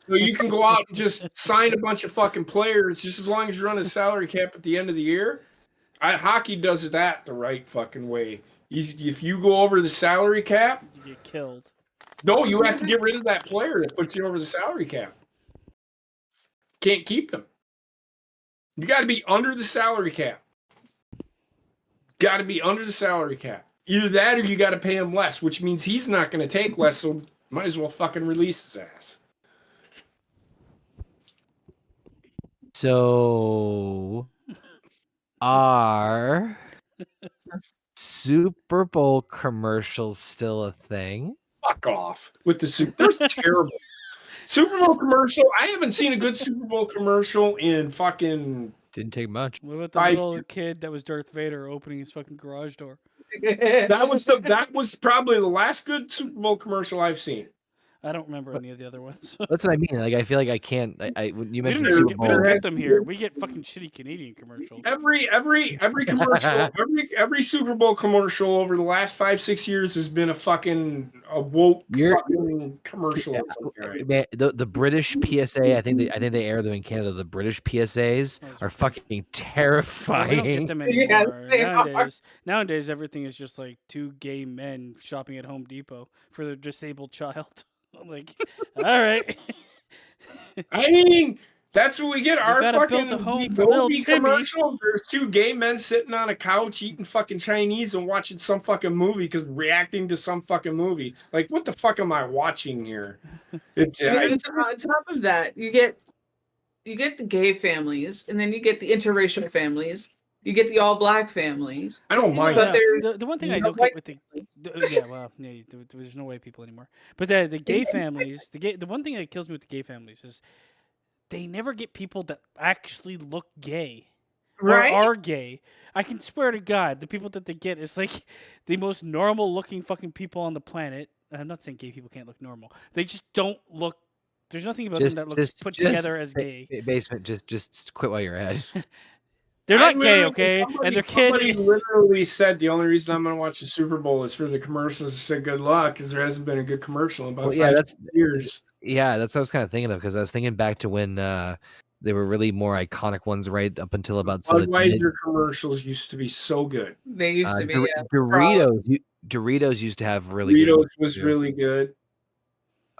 So you can go out and just sign a bunch of fucking players just as long as you're on a salary cap at the end of the year. Hockey does that the right fucking way. If you go over the salary cap, You get killed. no, you have to get rid of that player that puts you over the salary cap. Can't keep them. You got to be under the salary cap. Got to be under the salary cap. Either that or you got to pay him less, which means he's not going to take less, so might as well fucking release his ass. So, are Super Bowl commercials still a thing? Fuck off with the Super. There's terrible Super Bowl commercial. I haven't seen a good Super Bowl commercial in fucking. Didn't take much. What about the little kid that was Darth Vader opening his fucking garage door? That was probably the last good Super Bowl commercial I've seen. I don't remember any of the other ones. That's what I mean. Like, I feel like I can't. When you we mentioned don't Super get, Bowl, we don't get them here. We get fucking shitty Canadian commercials. Every commercial, every Super Bowl commercial over the last 5-6 years has been a woke fucking commercial. Yeah, of some kind. man, the British PSA, I think they air them in Canada. The British PSAs are fucking We don't terrifying. get them Yes, anymore. they are. Nowadays, everything is just like two gay men shopping at Home Depot for their disabled child. I'm like, all right. I mean, that's what we get. Our gotta build fucking a home for little Goldie Timmy. commercial. There's two gay men sitting on a couch eating fucking Chinese and watching some fucking movie because reacting to some fucking movie. Like, what the fuck am I watching here? On top of that, you get the gay families, and then you get the interracial families. You get the all-black families. I don't mind. But The one thing I don't get with there's no white people anymore. But the gay families, the one thing that kills me with the gay families is they never get people that actually look gay. Right? Or are gay. I can swear to God, the people that they get is like the most normal looking fucking people on the planet. I'm not saying gay people can't look normal. They just don't look. There's nothing about them that looks put together as gay. Basement, just quit while you're ahead. They're not gay, okay? And their Somebody kid. literally said the only reason I'm going to watch the Super Bowl is for the commercials to say good luck because there hasn't been a good commercial in about 5 years. Yeah, that's what I was kind of thinking of because I was thinking back to when they were really more iconic ones right up until about Budweiser commercials used to be so good. They used to be. Doritos used to have really good Doritos ones, was too. really good.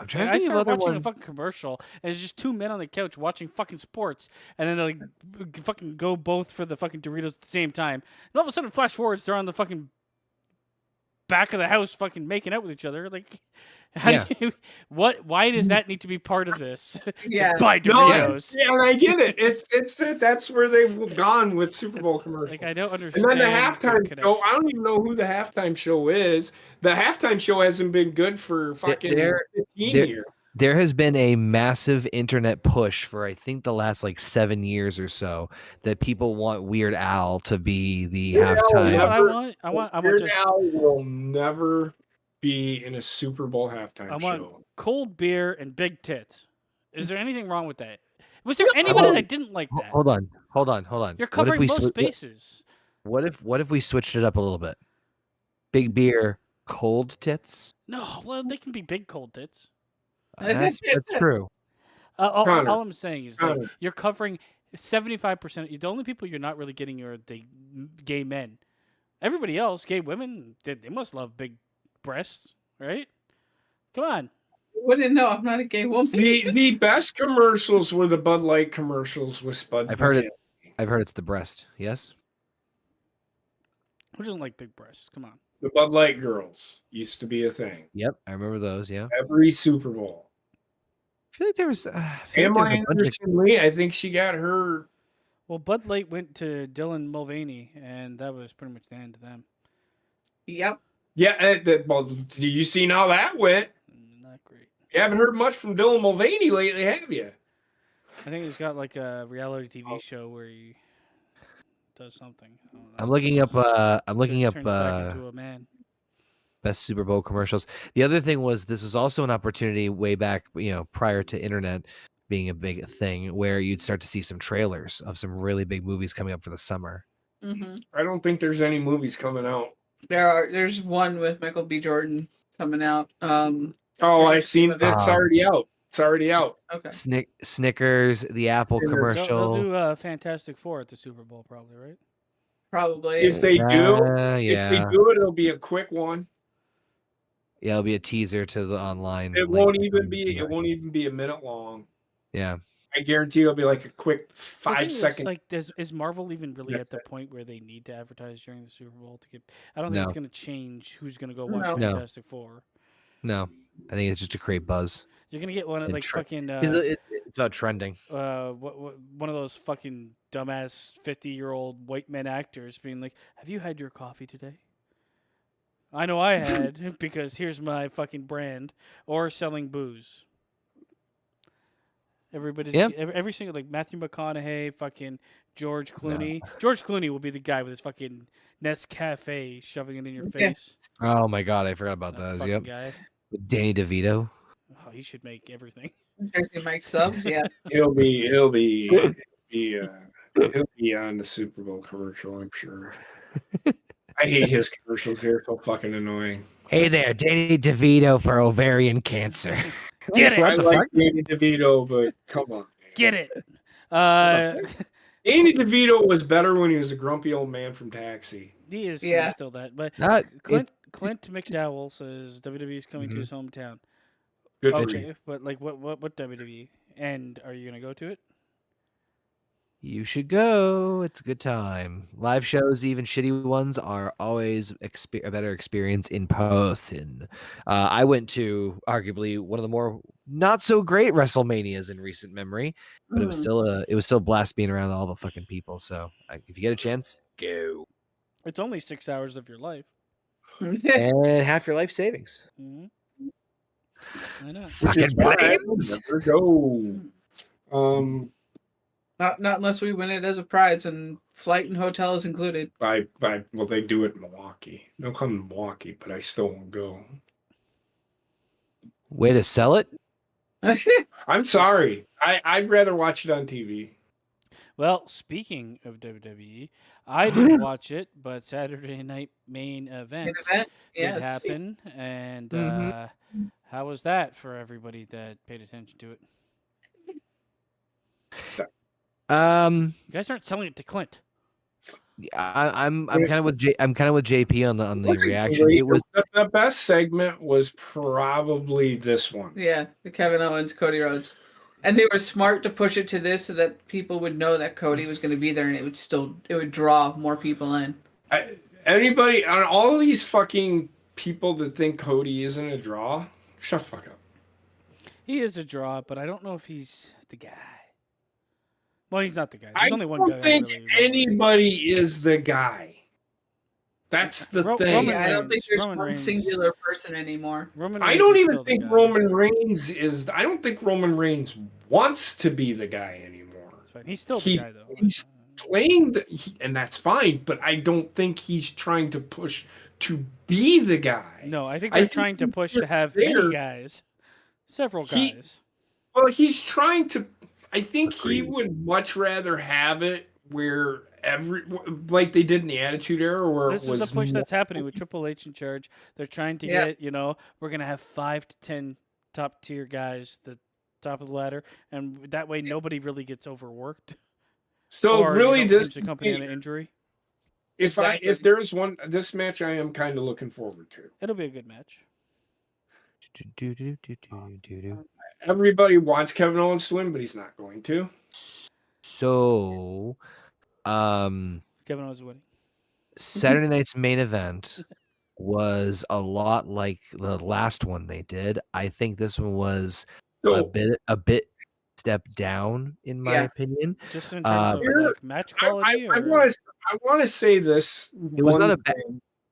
I'm trying to I think of started other watching a ones. fucking commercial, and it's just two men on the couch watching fucking sports, and then they like fucking go both for the fucking Doritos at the same time. And all of a sudden, flash forwards, they're on the fucking back of the house, fucking making out with each other. Like, how do you, what? Why does that need to be part of this? Yeah. Buy No, Doritos. yeah, and I get it. It's that's where they've gone with Super Bowl commercials. Like, I don't And understand. then the halftime show, connection. I don't even know who the halftime show is. The halftime show hasn't been good for fucking 15 years. There has been a massive internet push for I think the last like 7 years or so that people want Weird Al to be the halftime. You know what I want Weird just Al will never be in a Super Bowl halftime I want show. cold beer and big tits. Is there anything wrong with that? Was there anybody that didn't like that? Hold on. You're covering most bases. What if we switched it up a little bit? Big beer, cold tits. No, well, they can be big cold tits. That's true. All Connor, I'm saying is that Connor. you're covering 75%. The only people you're not really getting are the gay men. Everybody else, gay women, they must love big breasts, right? Come on. Wouldn't know. I'm not a gay woman. The best commercials were the Bud Light commercials with Spuds. I've heard it. McKenzie. I've heard it's the breast. Yes. Who doesn't like big breasts? Come on. The Bud Light girls used to be a thing. Yep. I remember those. Yeah. Every Super Bowl. I feel like there was. I feel like Pamela there was a bunch of- Anderson Lee, I think she got her. Well, Bud Light went to Dylan Mulvaney, and that was pretty much the end of them. Yep. Yeah, well, do you see how that went? Not great. You haven't heard much from Dylan Mulvaney lately, have you? I think he's got like a reality TV show where he. does something. I don't know. I'm looking up. I'm looking up Turns back into a man. best Super Bowl commercials. The other thing was this is also an opportunity way back, prior to internet being a big thing, where you'd start to see some trailers of some really big movies coming up for the summer. Mm-hmm. I don't think there's any movies coming out. There's one with Michael B. Jordan coming out. Oh, I seen it. It's already out. It's already out. Okay. Snickers, the Apple Snickers. commercial. They'll do Fantastic Four at the Super Bowl, probably, right? Probably. If they do, yeah, it'll be a quick one. Yeah, it'll be a teaser to the online. It won't even be a minute long. Yeah. I guarantee it'll be like a quick The thing 5 is, second. like, is Marvel even really That's at the it. point where they need to advertise during the Super Bowl to get? I don't think No. it's going to change who's going to go watch No. Fantastic Four. No, I think it's just to create buzz. You're going to get one of And like fucking It's about trending. one of those fucking dumbass 50-year-old white men actors being like, "Have you had your coffee today?" I know I had because here's my fucking brand, or selling booze. Everybody's every single like Matthew McConaughey, fucking George Clooney. George Clooney will be the guy with his fucking Nescafe shoving it in your face. Oh my god, I forgot about That those. fucking Yep. guy. With Danny DeVito. Oh, he should make everything. Jersey Mike subs, yeah. He'll be on the Super Bowl commercial, I'm sure. I hate his commercials. They're so fucking annoying. Hey there, Danny DeVito for ovarian cancer. Get it? I like Danny DeVito, but come on. Get it? Danny DeVito was better when he was a grumpy old man from Taxi. He is kinda still that, but Not, Clint McDowell says WWE's coming to his hometown. Good for Okay, you. but like what WWE? And are you gonna go to it? You should go. It's a good time. Live shows, even shitty ones, are always a better experience in person. I went to arguably one of the more not so great WrestleManias in recent memory, but it was still a blast being around all the fucking people. So if you get a chance, go. It's only 6 hours of your life. And half your life savings. Mm-hmm. I know. Fucking brains. Never go. Not unless we win it as a prize, and flight and hotel is included. Well, they do it in Milwaukee. They'll come to Milwaukee, but I still won't go. Way to sell it. I'm sorry. I'd rather watch it on TV. Well, speaking of WWE, I didn't watch it, but Saturday night main event did happen, and how was that for everybody that paid attention to it? You guys aren't selling it to Clint. I'm kind of with JP on the reaction. Great. It was The best segment was probably this one. Yeah, the Kevin Owens, Cody Rhodes. And they were smart to push it to this so that people would know that Cody was going to be there, and it would draw more people in. Anybody on all these fucking people that think Cody isn't a draw, shut the fuck up. He is a draw, but I don't know if he's the guy. Well, he's not the guy. I There's only one don't guy. think anybody is the guy. That's the thing. Roman I don't think there's Roman one Reigns. singular person anymore. I don't even think Roman Reigns is. I don't think Roman Reigns wants to be the guy anymore. That's fine. He's still the guy, though. He's playing, and that's fine. But I don't think he's trying to push to be the guy. No, I think they're trying to push to have many guys, several guys. Well, he's trying to. I think he would much rather have it where like they did in the Attitude Era, where This it was is the push that's happening with Triple H in charge. They're trying to get, we're gonna have 5 to 10 top tier guys, the top of the ladder, and that way nobody really gets overworked. So or, really, this the company on an injury. If there is one, this match I am kind of looking forward to. It'll be a good match. Everybody wants Kevin Owens to win, but he's not going to. So, Kevin Owens winning. Saturday night's main event was a lot like the last one they did. I think this one was a bit step down in my opinion. Just in terms of like match quality. I want to say this. It was not a bad.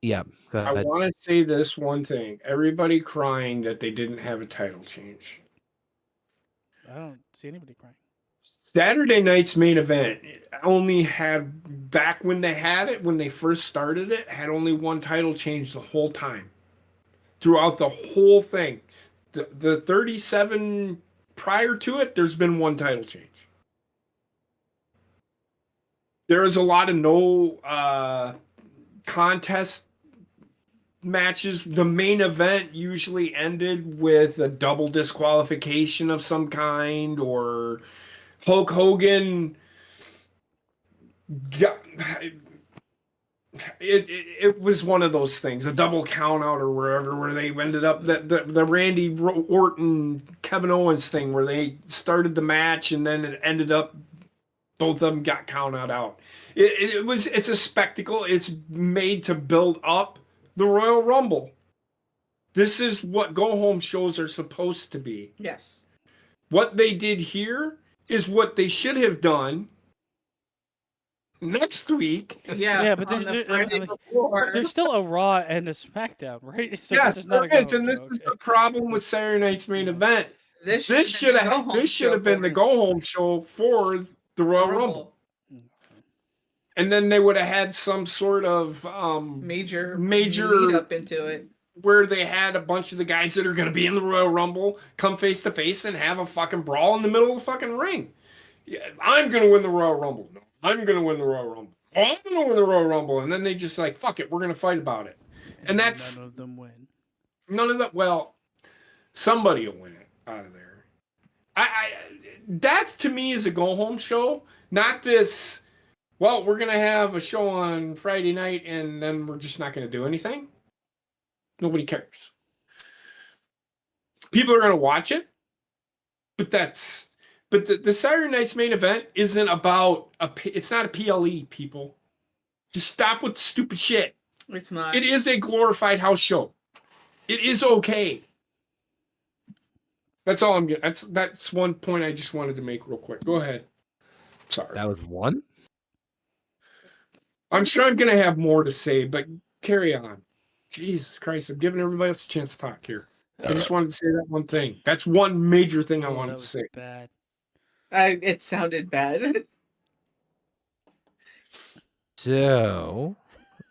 Yeah, go ahead. I want to say this one thing. Everybody crying that they didn't have a title change. I don't see anybody crying. Saturday night's main event only had, back when they had it, when they first started it, had only one title change the whole time. Throughout the whole thing. The 37 prior to it, there's been one title change. There is a lot of no contest matches. The main event usually ended with a double disqualification of some kind, or Hulk Hogan got, it was one of those things, a double count out or wherever, where they ended up the Randy Orton Kevin Owens thing, where they started the match and then it ended up both of them got counted out. It's a spectacle. It's made to build up the Royal Rumble. This is what go home shows are supposed to be. Yes. What they did here is what they should have done next week. Yeah, but on the Friday like, before. there's still a Raw and a SmackDown, right? So Yes, this is not a there is, go-home and this show. is the problem with Saturday night's main event. This should have been the go home show for the Royal Rumble. And then they would have had some sort of major lead up into it, where they had a bunch of the guys that are going to be in the Royal Rumble come face to face and have a fucking brawl in the middle of the fucking ring. Yeah, I'm going to win the Royal Rumble. No, I'm going to win the Royal Rumble. Oh, I'm going to win the Royal Rumble. And then they just like, fuck it, we're going to fight about it. And that's... None of them win. None of that... Well, somebody will win it out of there. That, to me, is a go-home show. Not this... Well, we're going to have a show on Friday night and then we're just not going to do anything. Nobody cares. People are going to watch it, but the Saturday night's main event isn't about it's not a PLE, people. Just stop with the stupid shit. It's not. It is a glorified house show. It is okay. That's all I'm getting. That's one point I just wanted to make real quick. Go ahead. Sorry. That was one? I'm sure I'm going to have more to say, but carry on. Jesus Christ, I'm giving everybody else a chance to talk here. I just wanted to say that one thing. That's one major thing I wanted to say. Bad. It sounded bad. So,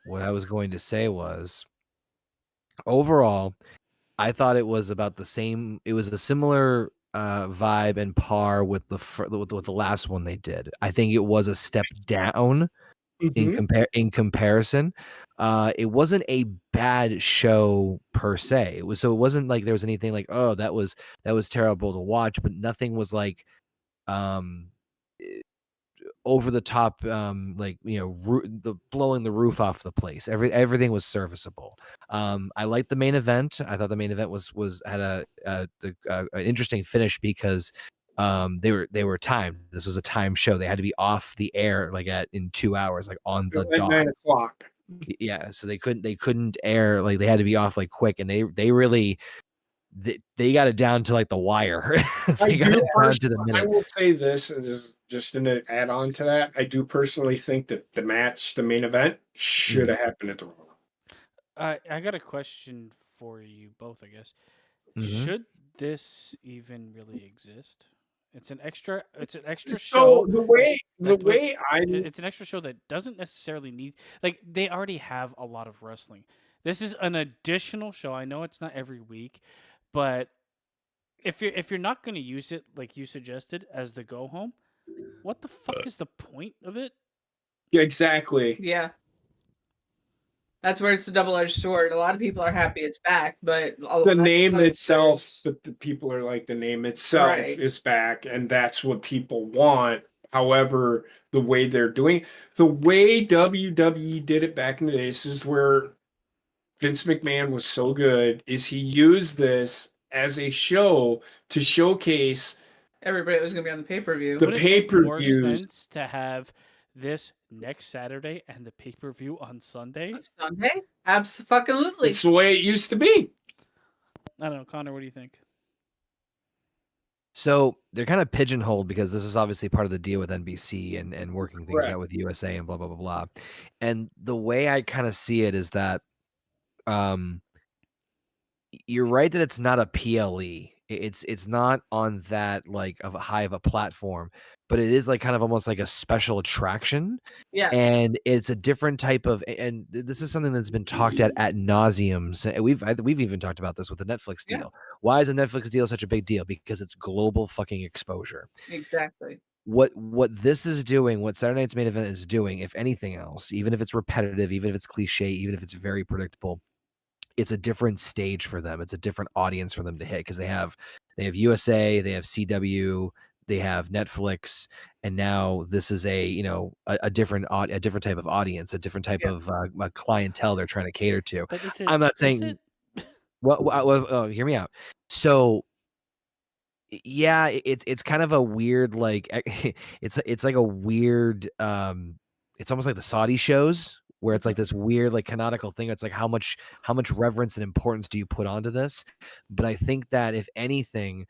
what I was going to say was, overall, I thought it was about the same. It was a similar vibe and par with the last one they did. I think it was a step down in comparison. It wasn't a bad show per se. It wasn't like there was anything like, oh, that was terrible to watch, but nothing was like over the top, like, you know, the blowing the roof off the place. Everything was serviceable. I liked the main event. I thought the main event had an interesting finish because they were timed. This was a time show. They had to be off the air like in 2 hours, like on the dot. 9 o'clock. Yeah, so they couldn't air, like they had to be off like quick, and they really they got it down to like the wire. They got it down to the minute. I will say this, and just to add on to that, I do personally think that the main event, should have happened at the Raw. I got a question for you both, I guess. Should this even really exist? It's an extra show. So the way it's an extra show that doesn't necessarily need, like, they already have a lot of wrestling. This is an additional show. I know it's not every week, but if you're not going to use it like you suggested as the go home, what the fuck is the point of it? Yeah, exactly. Yeah. That's where it's a double-edged sword. A lot of people are happy it's back, but the name itself, but the people are like, the name itself Right. is back, and that's what people want. However, the way they're doing, the way WWE did it back in the day, this is where Vince McMahon was so good, is he used this as a show to showcase everybody that was going to be on the pay-per-view. the Would it make more pay-per-views. sense to have this next Saturday and the pay-per-view on Sunday? Sunday? Absolutely. It's the way it used to be. I don't know, Connor, what do you think? So they're kind of pigeonholed because this is obviously part of the deal with NBC and working things Correct. out with USA and blah blah blah blah. And the way I kind of see it is that you're right that it's not a PLE. It's not on that like of a high of a platform, but it is like kind of almost like a special attraction. Yes. And it's a different type of, and this is something that's been talked at nauseum. We've even talked about this with the Netflix deal. Why is a Netflix deal such a big deal? Because it's global fucking exposure. Exactly. What this is doing, what Saturday Night's Main Event is doing, if anything else, even if it's repetitive, even if it's cliche, even if it's very predictable, it's a different stage for them. It's a different audience for them to hit because they have USA, they have CW, they have Netflix, and now this is a different type of audience, a different type of clientele they're trying to cater to. But I'm not saying. Well, hear me out. So, yeah, it's kind of a weird like it's like a weird it's almost like the Saudi shows where it's like this weird like canonical thing. It's like how much reverence and importance do you put onto this? But I think that if anything,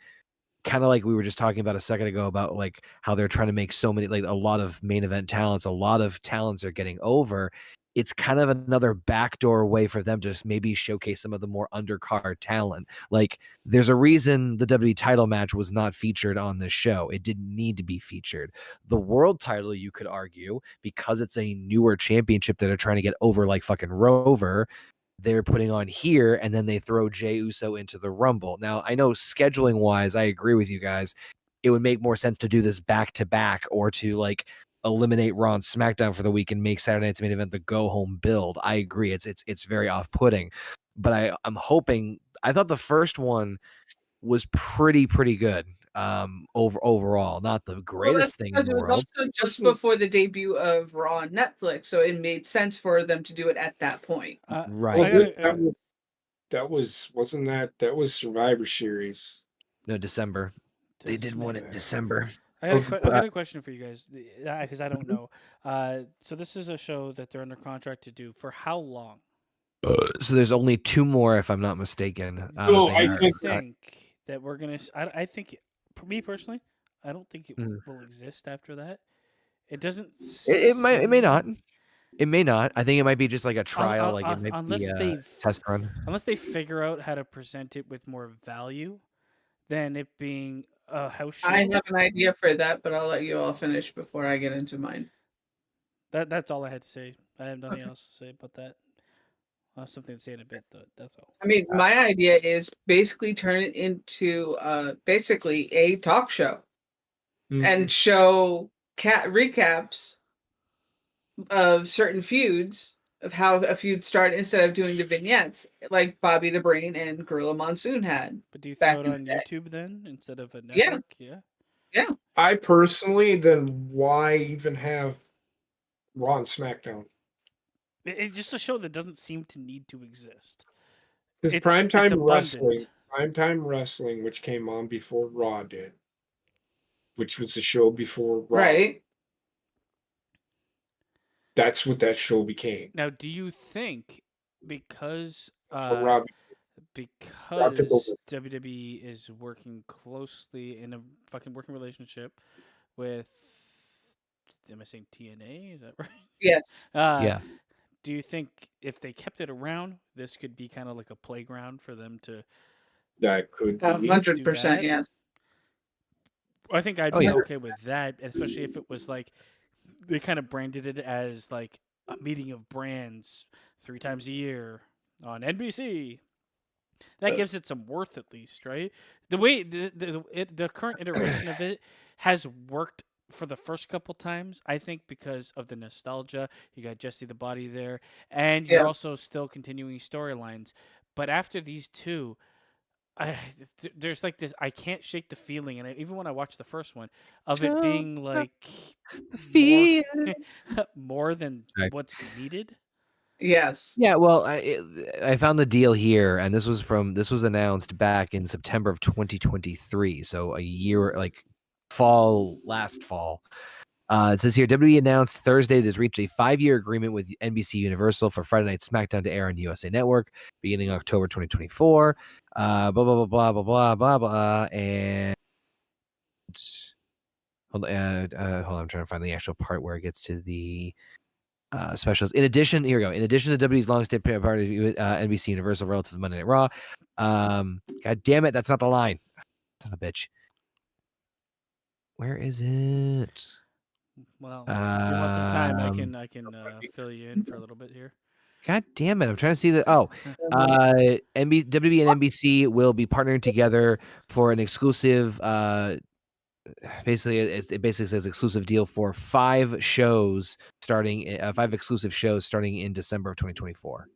kind of like we were just talking about a second ago about like how they're trying to make so many, like a lot of main event talents, a lot of talents are getting over. It's kind of another backdoor way for them to maybe showcase some of the more undercard talent. Like there's a reason the WWE title match was not featured on this show. It didn't need to be featured. The world title, you could argue, because it's a newer championship that are trying to get over like fucking Rover, they're putting on here, and then they throw Jey Uso into the Rumble. Now, I know scheduling wise, I agree with you guys. It would make more sense to do this back to back or to like eliminate Raw and SmackDown for the week and make Saturday Night's Main Event the go home build. I agree. It's very off putting, but I'm hoping. I thought the first one was pretty good. Overall, not the greatest thing in the It was world. also just before the debut of Raw on Netflix, so it made sense for them to do it at that point. Right. That was Survivor Series. No, December. They did one in December. I got a question for you guys because I don't know. So this is a show that they're under contract to do for how long? So there's only 2 more, if I'm not mistaken. So I think that we're gonna. I think, for me personally, I don't think it will exist after that. It doesn't. It may not. It may not. I think it might be just like a trial, like it might unless be a test run. Unless they figure out how to present it with more value than it being a house show. I have an idea for that, but I'll let you all finish before I get into mine. That's all I had to say. I have nothing else to say about that. I'll have something to say in a bit, though. That's all. I mean, my idea is basically turn it into basically a talk show and show recaps of certain feuds, of how a feud started instead of doing the vignettes like Bobby the Brain and Gorilla Monsoon had. But do you throw it on YouTube then instead of a network? Yeah. I personally, then why even have Raw and SmackDown? It's just a show that doesn't seem to need to exist. Because primetime wrestling, which came on before Raw did, which was a show before Raw. Right. That's what that show became. Now, do you think because WWE is working closely in a fucking working relationship with, am I saying TNA? Is that right? Yes. Yeah. Do you think if they kept it around, this could be kind of like a playground for them to? That could be 100%. Yes. I think I'd be okay with that, especially if it was like they kind of branded it as like a meeting of brands 3 times a year on NBC. That gives it some worth, at least, right? The way the current iteration of it has worked for the first couple times, I think, because of the nostalgia. You got Jesse the Body there, and you're also still continuing storylines. But after these 2, there's like this. I can't shake the feeling, and even when I watched the first one, of it being like more than what's needed. Yes. Yeah. Well, I found the deal here, and this was announced back in September of 2023, so a year, like last fall. It says here, WWE announced Thursday it has reached a 5-year agreement with NBC Universal for Friday Night SmackDown to air on USA Network beginning October 2024. Blah blah blah blah blah blah blah blah. And hold on, I'm trying to find the actual part where it gets to the specials. In addition, here we go. In addition to WWE's long-standing part of NBC Universal relative to Monday Night Raw. God damn it, that's not the line. Son of a bitch. Where is it? Well, if you want some time, I Um, can fill you in for a little bit here. God damn it! I'm trying to see the. Oh, WB and NBC will be partnering together for an exclusive. Basically, it basically says exclusive deal for 5 shows starting 5 exclusive shows starting in December of 2024.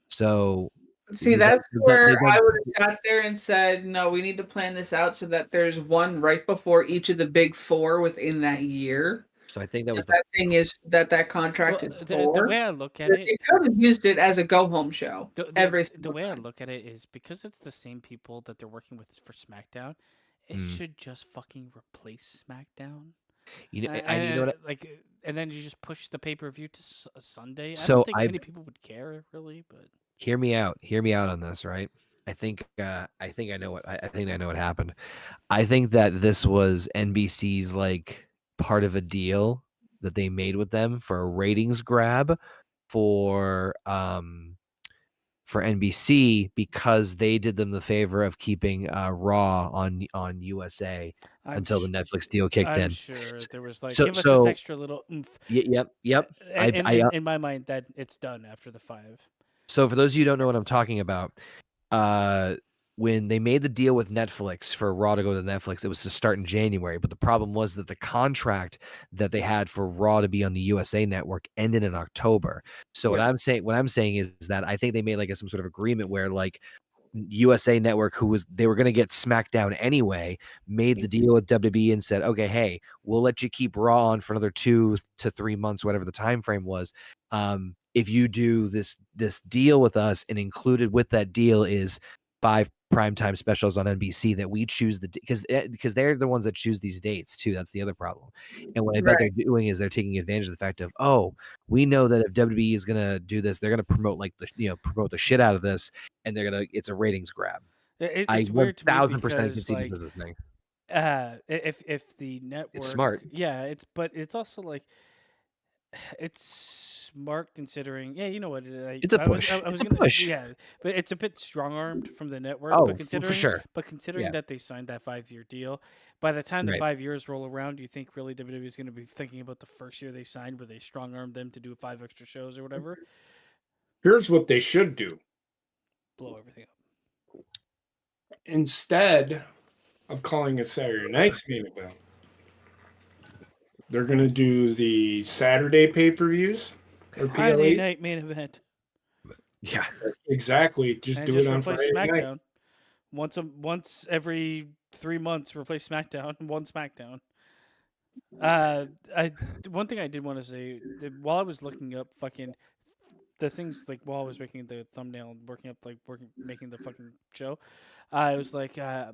So See, they've done- that's they've done- where they've done- I would have sat there and said, no, we need to plan this out so that there's one right before each of the big 4 within that year. So I think that was That thing is that contract Well, is the for. way I look at it, They could have used it as a go-home show every the single way I time. look at it is because it's the same people that they're working with for SmackDown. It Mm. should just fucking replace SmackDown. you know And, you know what like, and then you just push the pay-per-view to Sunday. I So don't think I've- many people would care really, but hear me out on this, right? I think I know what I think I know what happened. I think that this was NBC's like part of a deal that they made with them for a ratings grab for NBC because they did them the favor of keeping Raw on USA I'm until the sh- Netflix deal kicked I'm in. sure there was like, So- give us so- this extra little oomph. Yep. In my mind, that it's done after the 5. So for those of you who don't know what I'm talking about, when they made the deal with Netflix for Raw to go to Netflix, it was to start in January. But the problem was that the contract that they had for Raw to be on the USA Network ended in October. So what I'm saying is that I think they made like some sort of agreement where like USA Network, they were going to get SmackDown anyway, made the deal with WWE and said, okay, hey, we'll let you keep Raw on for another 2 to 3 months, whatever the time frame was. If you do this deal with us, and included with that deal is 5 primetime specials on NBC that we choose because they're the ones that choose these dates too. That's the other problem. And what I bet they're doing is they're taking advantage of the fact of, oh, we know that if WWE is gonna do this, they're gonna promote promote the shit out of this, and it's a ratings grab. It's weird to me 1000% because can see like, this as a thing. if the network, smart. yeah, but it's also like, it's smart considering, yeah, you know what, It's a push. I was It's a gonna, push. yeah, but it's a bit strong-armed from the network. Oh, but considering, for sure. Yeah. that they signed that 5-year deal, by the time the Right. 5 years roll around, do you think really WWE is going to be thinking about the first year they signed, where they strong-armed them to do 5 extra shows or whatever, Here's what they should do. blow everything up? Instead of calling it Saturday night's main event, they're going to do the Saturday pay-per-views or Friday PLE. night main event, Yeah. Exactly. Just and do just it on replace Friday night. SmackDown. Once every 3 months, replace SmackDown. One SmackDown. One thing I did want to say, while I was looking up fucking the things, like while I was making the thumbnail and making the fucking show, I was like, I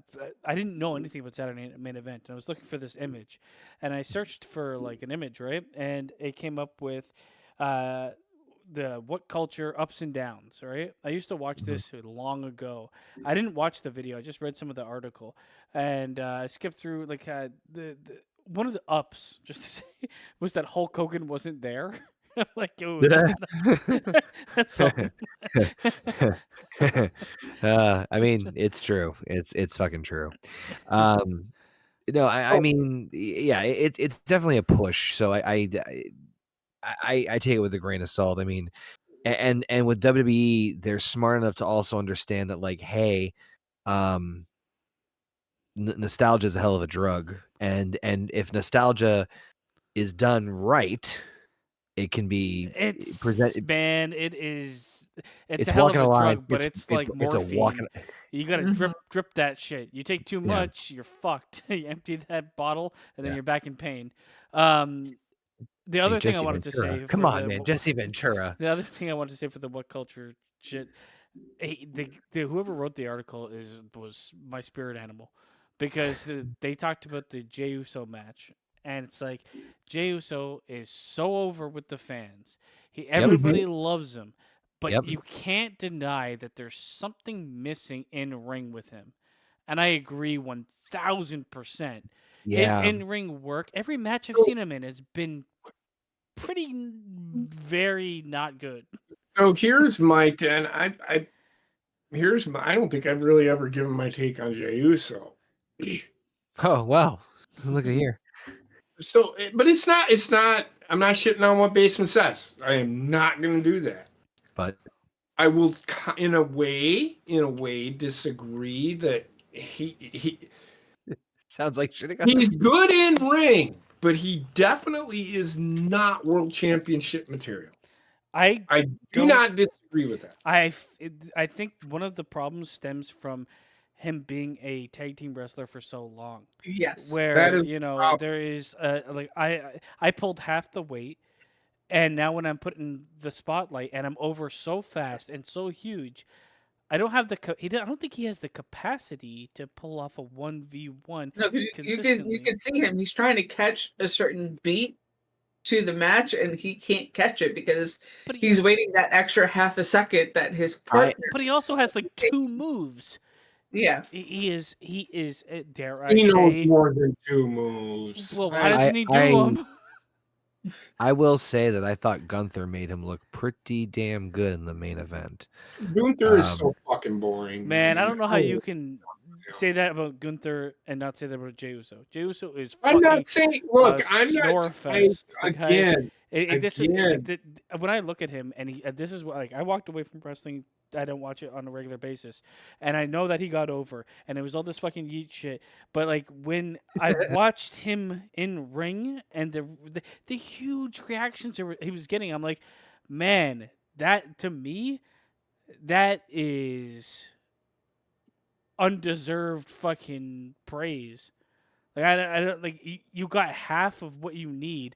didn't know anything about Saturday Night Main Event, and I was looking for this image, and I searched for like an image, right, and it came up with the What Culture Ups and Downs, right? I used to watch this long ago. I didn't watch the video. I just read some of the article, and I skipped through like the one of the ups, just to say, was that Hulk Hogan wasn't there. Like, oh, that's something. I mean, it's true. It's fucking true. No, I mean, yeah, it's definitely a push. So I take it with a grain of salt. I mean, and with WWE, they're smart enough to also understand that, like, hey, nostalgia is a hell of a drug, and if nostalgia is done right, it can be presented. Man, it is. It's It's a hell of walking a a line. drug, but it's like it's a morphine. walking. You gotta Mhm. drip that shit. You take too Yeah. much, you're fucked. You empty that bottle, and then Yeah. you're back in pain. The other thing I Jesse wanted to Ventura. say, Come for on, the, man, Jesse Ventura. The other thing I wanted to say for the What Culture shit, the whoever wrote the article was my spirit animal, because they talked about the Jey Uso match, and it's like Jey Uso is so over with the fans. Everybody loves him, but Yep. you can't deny that there's something missing in ring with him, and I agree 1000%. Yeah. His in-ring work, every match I've seen him in has been pretty very not good. So here's my and I don't think I've really ever given my take on Jey Uso. Oh well. Look at here. So, but it's not. It's not. I'm not shitting on what Basement says. I am not going to do that. But I will, in a way, disagree that he sounds like shitting. he's good in ring, but he definitely is not world championship material. I do don't- not disagree with that. I think one of the problems stems from him being a tag team wrestler for so long. Yes. Where That is there is like I pulled half the weight, and now when I'm put in the spotlight and I'm over so fast and so huge, I don't have I don't think he has the capacity to pull off a 1v1 No, you consistently. can see him. He's trying to catch a certain beat to the match, and he can't catch it because But he's waiting that extra half a second that his partner. But he also has like 2 moves. Yeah. He is dare I He knows say. more than 2 moves. Well, why doesn't he do them? I will say that I thought Gunther made him look pretty damn good in the main event. Gunther is so fucking boring. Man, I don't know how you can say that about Gunther and not say that about Jey Uso. Jey Uso is I'm fucking not saying. Look, I'm snore not fest. again. When I look at him, and this is what, like, I walked away from wrestling. I don't watch it on a regular basis, and I know that he got over, and it was all this fucking yeet shit. But like when I watched him in ring and the huge reactions he was getting, I'm like, man, that to me, that is undeserved fucking praise. Like I don't like you got half of what you need.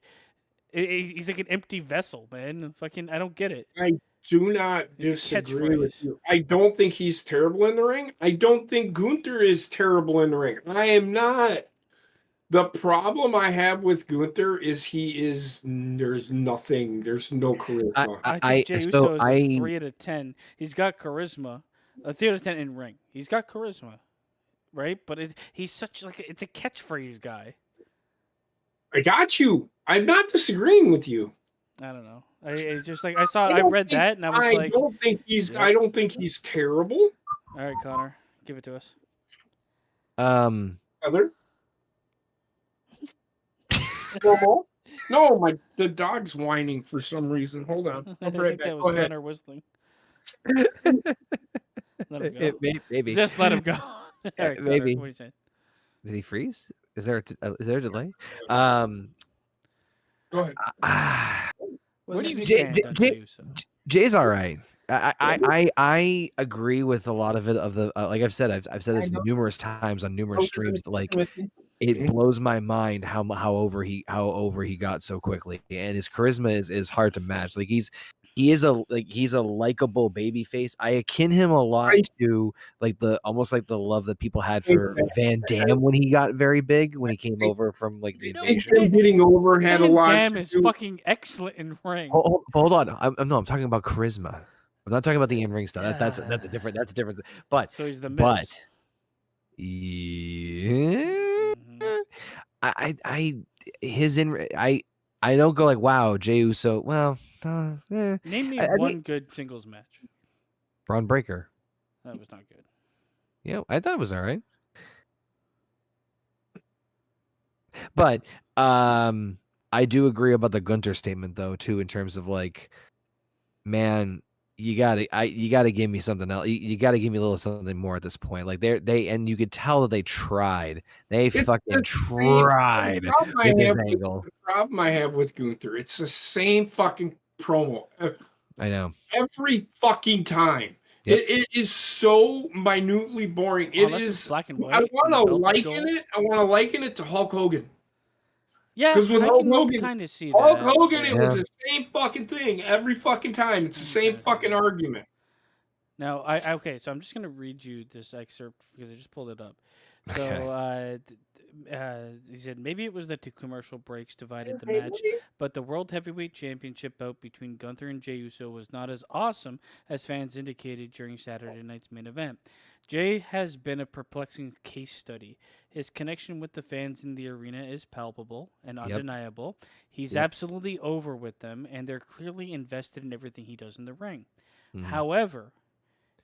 He's like an empty vessel, man. Fucking, I don't get it. I do not It's a disagree with catchphrase. you. I don't think he's terrible in the ring. I don't think Gunther is terrible in the ring. I am not. The problem I have with Gunther is there's nothing. There's no charisma. I think Jey Uso is a 3 out of 10. He's got charisma. A 3 out of 10 in ring. He's got charisma, right? But he's such like it's a catchphrase guy. I got you. I'm not disagreeing with you. I don't know. It's just like I read that and I was like, don't think he's. Yeah. I don't think he's terrible. all right, Connor, give it to us. Other. No, the dog's whining for some reason. Hold on. I I'll be think right back. that Go was ahead. Connor whistling. Let him go. Maybe. Just let him go. All right, Connor, Maybe. What are you saying? Did he freeze? Is there a delay? Go ahead. Where do you Jey- stand on Jey- Jey Uso? Jay's all right. I agree with a lot of it. Like I've said, I've said this numerous times on numerous streams. That, like, it blows my mind how over he got so quickly, and his charisma is hard to match. Like he's a likable baby face. I akin him a lot to like almost like the love that people had for Van Dam when he got very big, when he came over from like the invasion. Him getting over had a Van lot Dam to is do. fucking excellent in ring. Hold on. I'm talking about charisma. I'm not talking about the in-ring stuff. That's a different. But So he's the Miz. but yeah, I don't go like, wow, Jey Uso. Well, Name me I one think- good singles match. Braun Breaker. That was not good. Yeah, I thought it was all right. But I do agree about the Gunter statement though too, in terms of like, man, you gotta give me something else. You gotta give me a little something more at this point. Like and you could tell that they tried. They fucking tried The problem with this angle. the problem I have with Gunther, it's the same fucking promo I know. every fucking time. Yep. It is so minutely boring. Unless it's black and white. I and want the to belt is liken gold. it. I want to liken it to Hulk Hogan. Yeah, 'Cause with I Hulk can Hogan- kind of see Hulk that. Hogan, it was Yeah. the same fucking thing every fucking time. It's the same Okay. fucking argument. Now, okay, so I'm just gonna read you this excerpt because I just pulled it up. So, he said maybe it was the 2 commercial breaks divided the match, but the World Heavyweight Championship bout between Gunther and Jey Uso was not as awesome as fans indicated during Saturday night's main event. Jey has been a perplexing case study. His connection with the fans in the arena is palpable and undeniable. He's absolutely over with them, and they're clearly invested in everything he does in the ring. Mhm. However,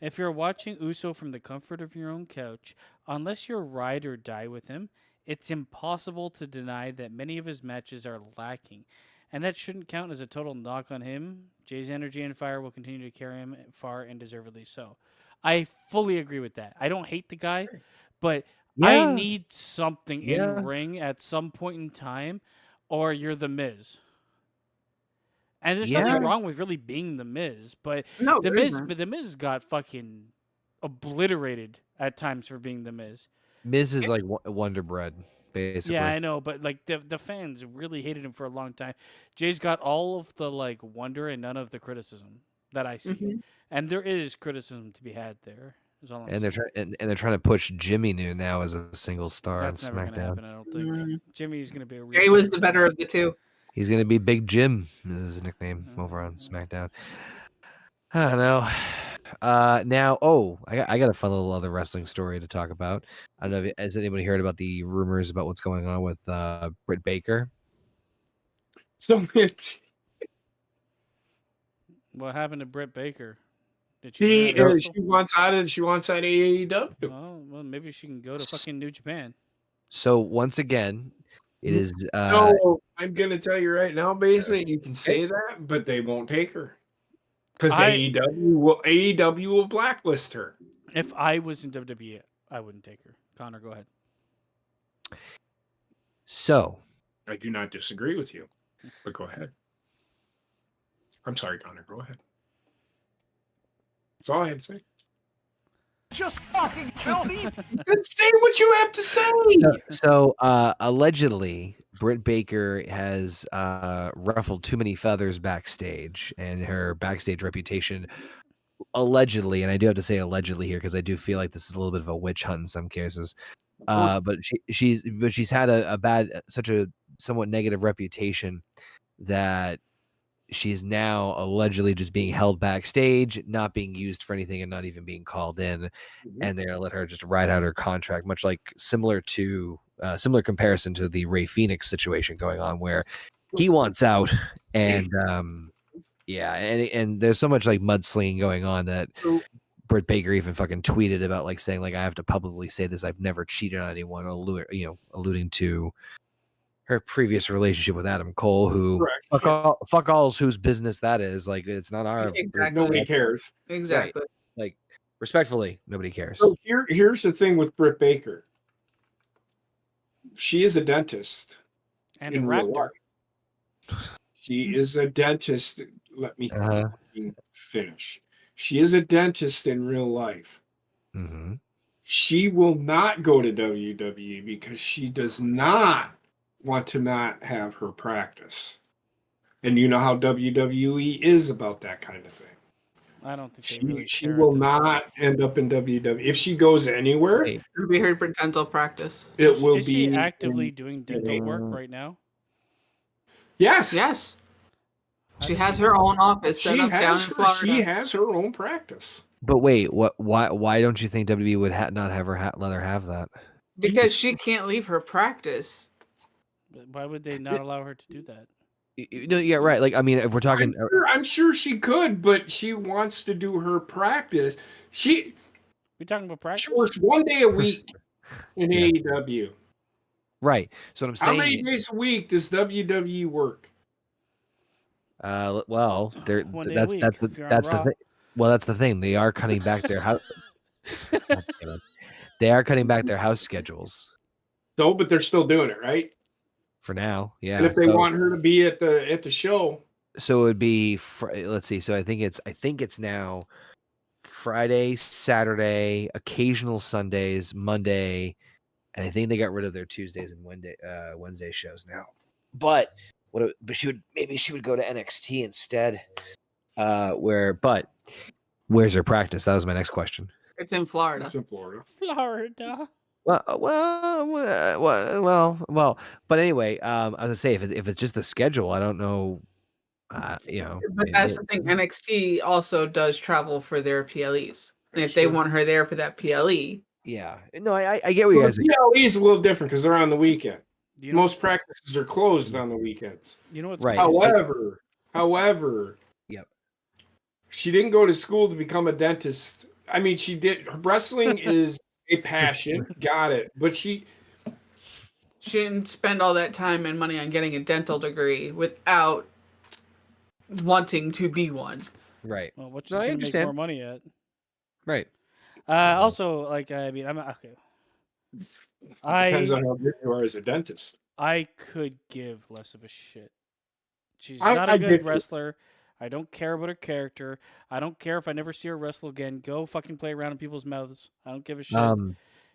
if you're watching Uso from the comfort of your own couch, unless you're ride or die with him, it's impossible to deny that many of his matches are lacking, and that shouldn't count as a total knock on him. Jay's energy and fire will continue to carry him far, and deservedly so. I fully agree with that. I don't hate the guy, but I Yeah. need something Yeah. in ring at some point in time, or you're the Miz. And there's nothing Yeah. wrong with really being the Miz, but No, the there Miz, isn't. but the Miz got fucking obliterated at times for being the Miz. Miz is like Wonder Bread, basically. Yeah, I know, but like the fans really hated him for a long time. Jay's got all of the like wonder and none of the criticism that I see, Mhm. and there is criticism to be had there. Is all I'm And they're saying. trying and they're trying to push Jimmy New now as a single star That's on never gonna SmackDown. happen. I don't think. Mm. Jimmy's gonna be a real. Jay was big the better star. of the two. He's gonna be Big Jim, is his nickname over on SmackDown. I don't know. Now, I got a fun little other wrestling story to talk about. I don't know. Has anybody heard about the rumors about what's going on with Britt Baker? So What happened to Britt Baker? Did she she? wrestle? she wants out of AEW. Oh, well, maybe she can go to fucking New Japan. So once again, it is No, I'm gonna tell you right now, basement. You can say that, but they won't take her because AEW will blacklist her. If I was in WWE, I wouldn't take her. Connor, go ahead. so I do not disagree with you, but go ahead. I'm sorry, Connor. Go ahead. That's all I had to say. Just fucking kill me. Say what you have to say. So allegedly, Britt Baker has ruffled too many feathers backstage, and her backstage reputation, allegedly, and I do have to say allegedly here because I do feel like this is a little bit of a witch hunt in some cases. But she's had such a somewhat negative reputation that she's now allegedly just being held backstage, not being used for anything, and not even being called in. And they're gonna let her just ride out her contract, much like similar comparison to the Ray Phoenix situation going on, where he wants out, and and there's so much like mudslinging going on that Britt Baker even fucking tweeted about, like saying like I have to publicly say this, I've never cheated on anyone, alluding to her previous relationship with Adam Cole, who Correct. fuck all's whose business that is. Like it's not our Exactly. Nobody cares. Exactly. Like respectfully, nobody cares. So here's the thing with Britt Baker. She is a dentist And in a real raptor. life. She is a dentist. Let me Uh-huh. finish. She is a dentist in real life. Mm-hmm. She will not go to WWE because she does not want to not have her practice. And you know how WWE is about that kind of thing. I don't think they really She care will at this not end up in WWE. If she goes anywhere, Right. It'll be her dental practice. it will Is be she actively in- doing dental work right now? Yes. Yes. How She does has she her do own office set She up down has in her, Florida. she has her own practice. But wait, why don't you think WWE would not have her let her have that? Because she can't leave her practice. it? Why would they not allow her to do that? No, yeah, right. Like I mean, if we're talking, I'm sure she could, but she wants to do her practice. She We talking about practice? works 1 day a week in Yeah. AEW. right. So what I'm How saying, many days a week does WWE work? well, One day a that's week, that's the if you're on that's the Raw. thing. Well, that's the thing. They are cutting back their house. They are cutting back their house schedules No, but they're still doing it, right? for now. Yeah. And if they so, want her to be at the show, so it would be. Let's see. So I think it's now Friday, Saturday, occasional Sundays, Monday, and I think they got rid of their Tuesdays and Wednesday shows now. But she would go to NXT instead. Where's her practice? That was my next question. It's in Florida. it's in Florida. Florida. Well. But anyway, I was gonna say if it's just the schedule, I don't know. But that's the thing. NXT also does travel for their PLEs. And if they Sure. want her there for that PLE, Yeah, no, I get what you Well, guys. PLE is a little different because they're on the weekend. You know, Most practices are closed on the weekends. you know what's Right. crazy? However, Yep. she didn't go to school to become a dentist. I mean, she did. Wrestling is a passion, got it. But She didn't spend all that time and money on getting a dental degree without wanting to be one. Right. Well, which No, is I going to make understand. more money at. Right. Also, like, I mean, I'm okay. Depends I on how good you are as a dentist. I could give less of a shit. She's I not a get good you. wrestler. I don't care about her character. I don't care if I never see her wrestle again. Go fucking play around in people's mouths. I don't give a shit.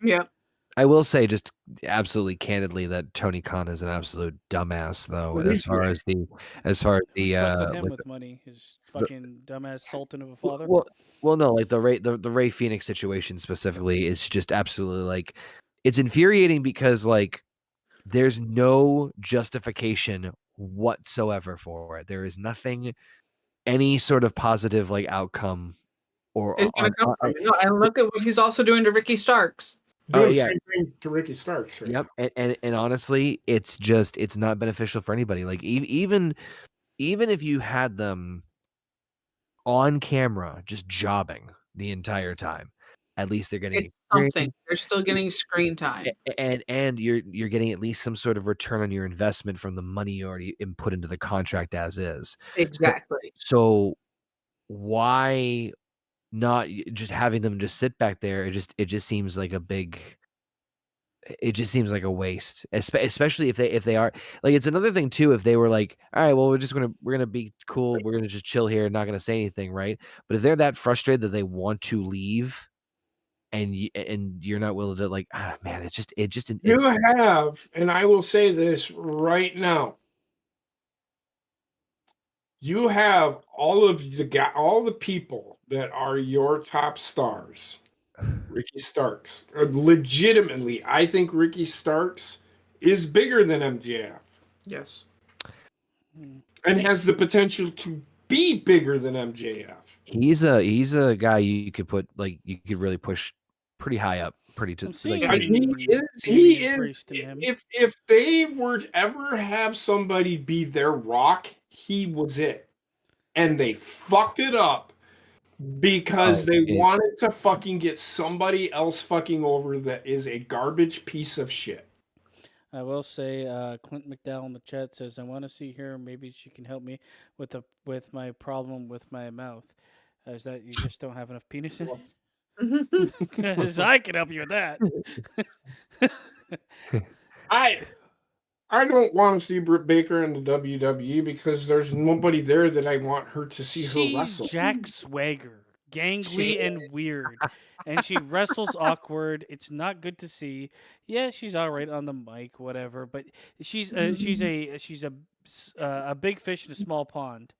Yep. I will say just absolutely candidly that Tony Khan is an absolute dumbass, though. Well, As far as the Trusted him like with money. His fucking dumbass sultan of a father. well, no, like the Ray Phoenix situation specifically is just absolutely like it's infuriating because like there's no justification whatsoever for it. There is nothing, any sort of positive like outcome or It's going to come from it. No, and look at what he's also doing to Ricky Starks. Doing the yeah. same thing to Ricky Starks, right? Yep, and honestly, it's not beneficial for anybody. Like even if you had them on camera just jobbing the entire time, at least they're getting It's something. experience, They're still getting screen time. and you're getting at least some sort of return on your investment from the money you already input into the contract as is. Exactly. So why not just having them just sit back there? It just seems like a big. It just seems like a waste, especially if they are like. It's another thing too if they were like, all right, well, we're gonna be cool, we're gonna just chill here, not gonna say anything, right? But if they're that frustrated that they want to leave, and you're not willing to like, man, You have, and I will say this right now. You have all the people that are your top stars. Ricky Starks. Legitimately, I think Ricky Starks is bigger than MJF Yes. and has the potential to be bigger than MJF. He's a guy you could put like you could really push pretty high up, pretty to I'm seeing like. He Damian is. Priest in him. If they were to ever have somebody be their Rock, he was it, and they fucked it up because they wanted to fucking get somebody else fucking over that is a garbage piece of shit. I will say, Clint McDowell in the chat says, "I want to see her. Maybe she can help me with my problem with my mouth. Is that you just don't have enough penis in it? Because I can help you with that." I don't want to see Britt Baker in the WWE because there's nobody there that I want her to see her wrestle. She's Jack Swagger, gangly and weird, and she wrestles awkward. It's not good to see. Yeah, she's all right on the mic, whatever, but she's a big fish in a small pond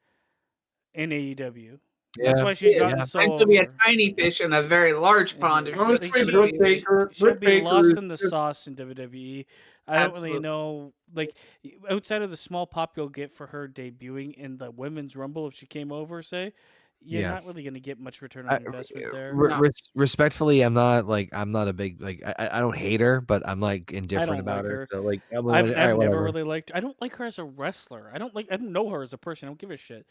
in AEW. That's why she's gotten so She'll be a over. tiny fish in a very large pond. Yeah. Honestly, Like, she'll be Baker lost is in the just- sauce in WWE. I don't really Absolutely. know. Like, outside of the small pop you'll get for her debuting in the Women's Rumble if she came over, say, you're not really going to get much return on investment there. Respectfully, I'm not a big like I don't hate her, but I'm like indifferent about her. So like I've never really liked. I don't like her as a wrestler. I don't know her as a person. I don't give a shit.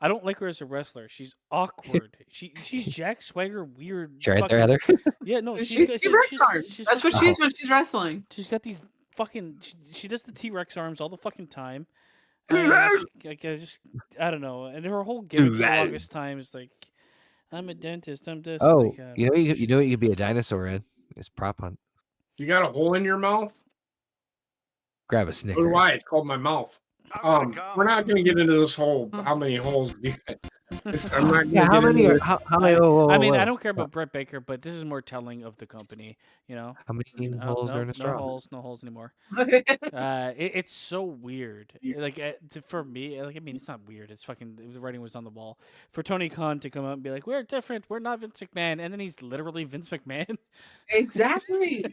I don't like her as a wrestler. She's awkward. She's Jack Swagger weird. Right there, Heather. Yeah, no, She's T-Rex arms. That's what she is when she's wrestling. She's got these fucking. She does the T-Rex arms all the fucking time. I don't know. And her whole gimmick for the longest time is like, I'm a dentist. I'm this. Oh, like, you know what you could be a dinosaur in? It's prop hunt. You got a hole in your mouth? Grab a So Snicker. do I. It's called my mouth. We're not going to get into this whole how many holes. I'm not. Yeah, how many? How many? I mean, I don't care about Brett Baker, but this is more telling of the company. You know, how many holes are in a straw? No holes anymore. It's so weird. Like for me, like I mean, it's not weird. It's fucking. The writing was on the wall. For Tony Khan to come out and be like, "We're different. We're not Vince McMahon," and then he's literally Vince McMahon. Exactly.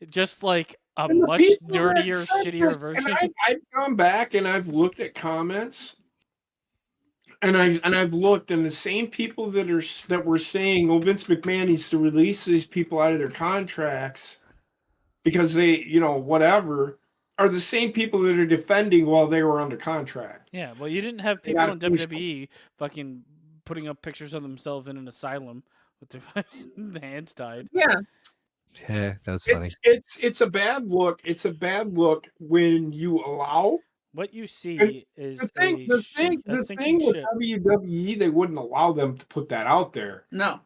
Just like a much nerdier, shittier version. I've gone back and I've looked at comments, and I've looked, and the same people that were saying, "Oh, Vince McMahon needs to release these people out of their contracts because they, whatever," are the same people that are defending while they were under contract. Yeah, well, you didn't have people in WWE fucking putting up pictures of themselves in an asylum with their hands tied. Yeah. Yeah, that was funny. It's a bad look. It's a bad look when you allow. What you see And is The thing, a, the sh- thing, a the sinking thing with ship. WWE, they wouldn't allow them to put that out there. No.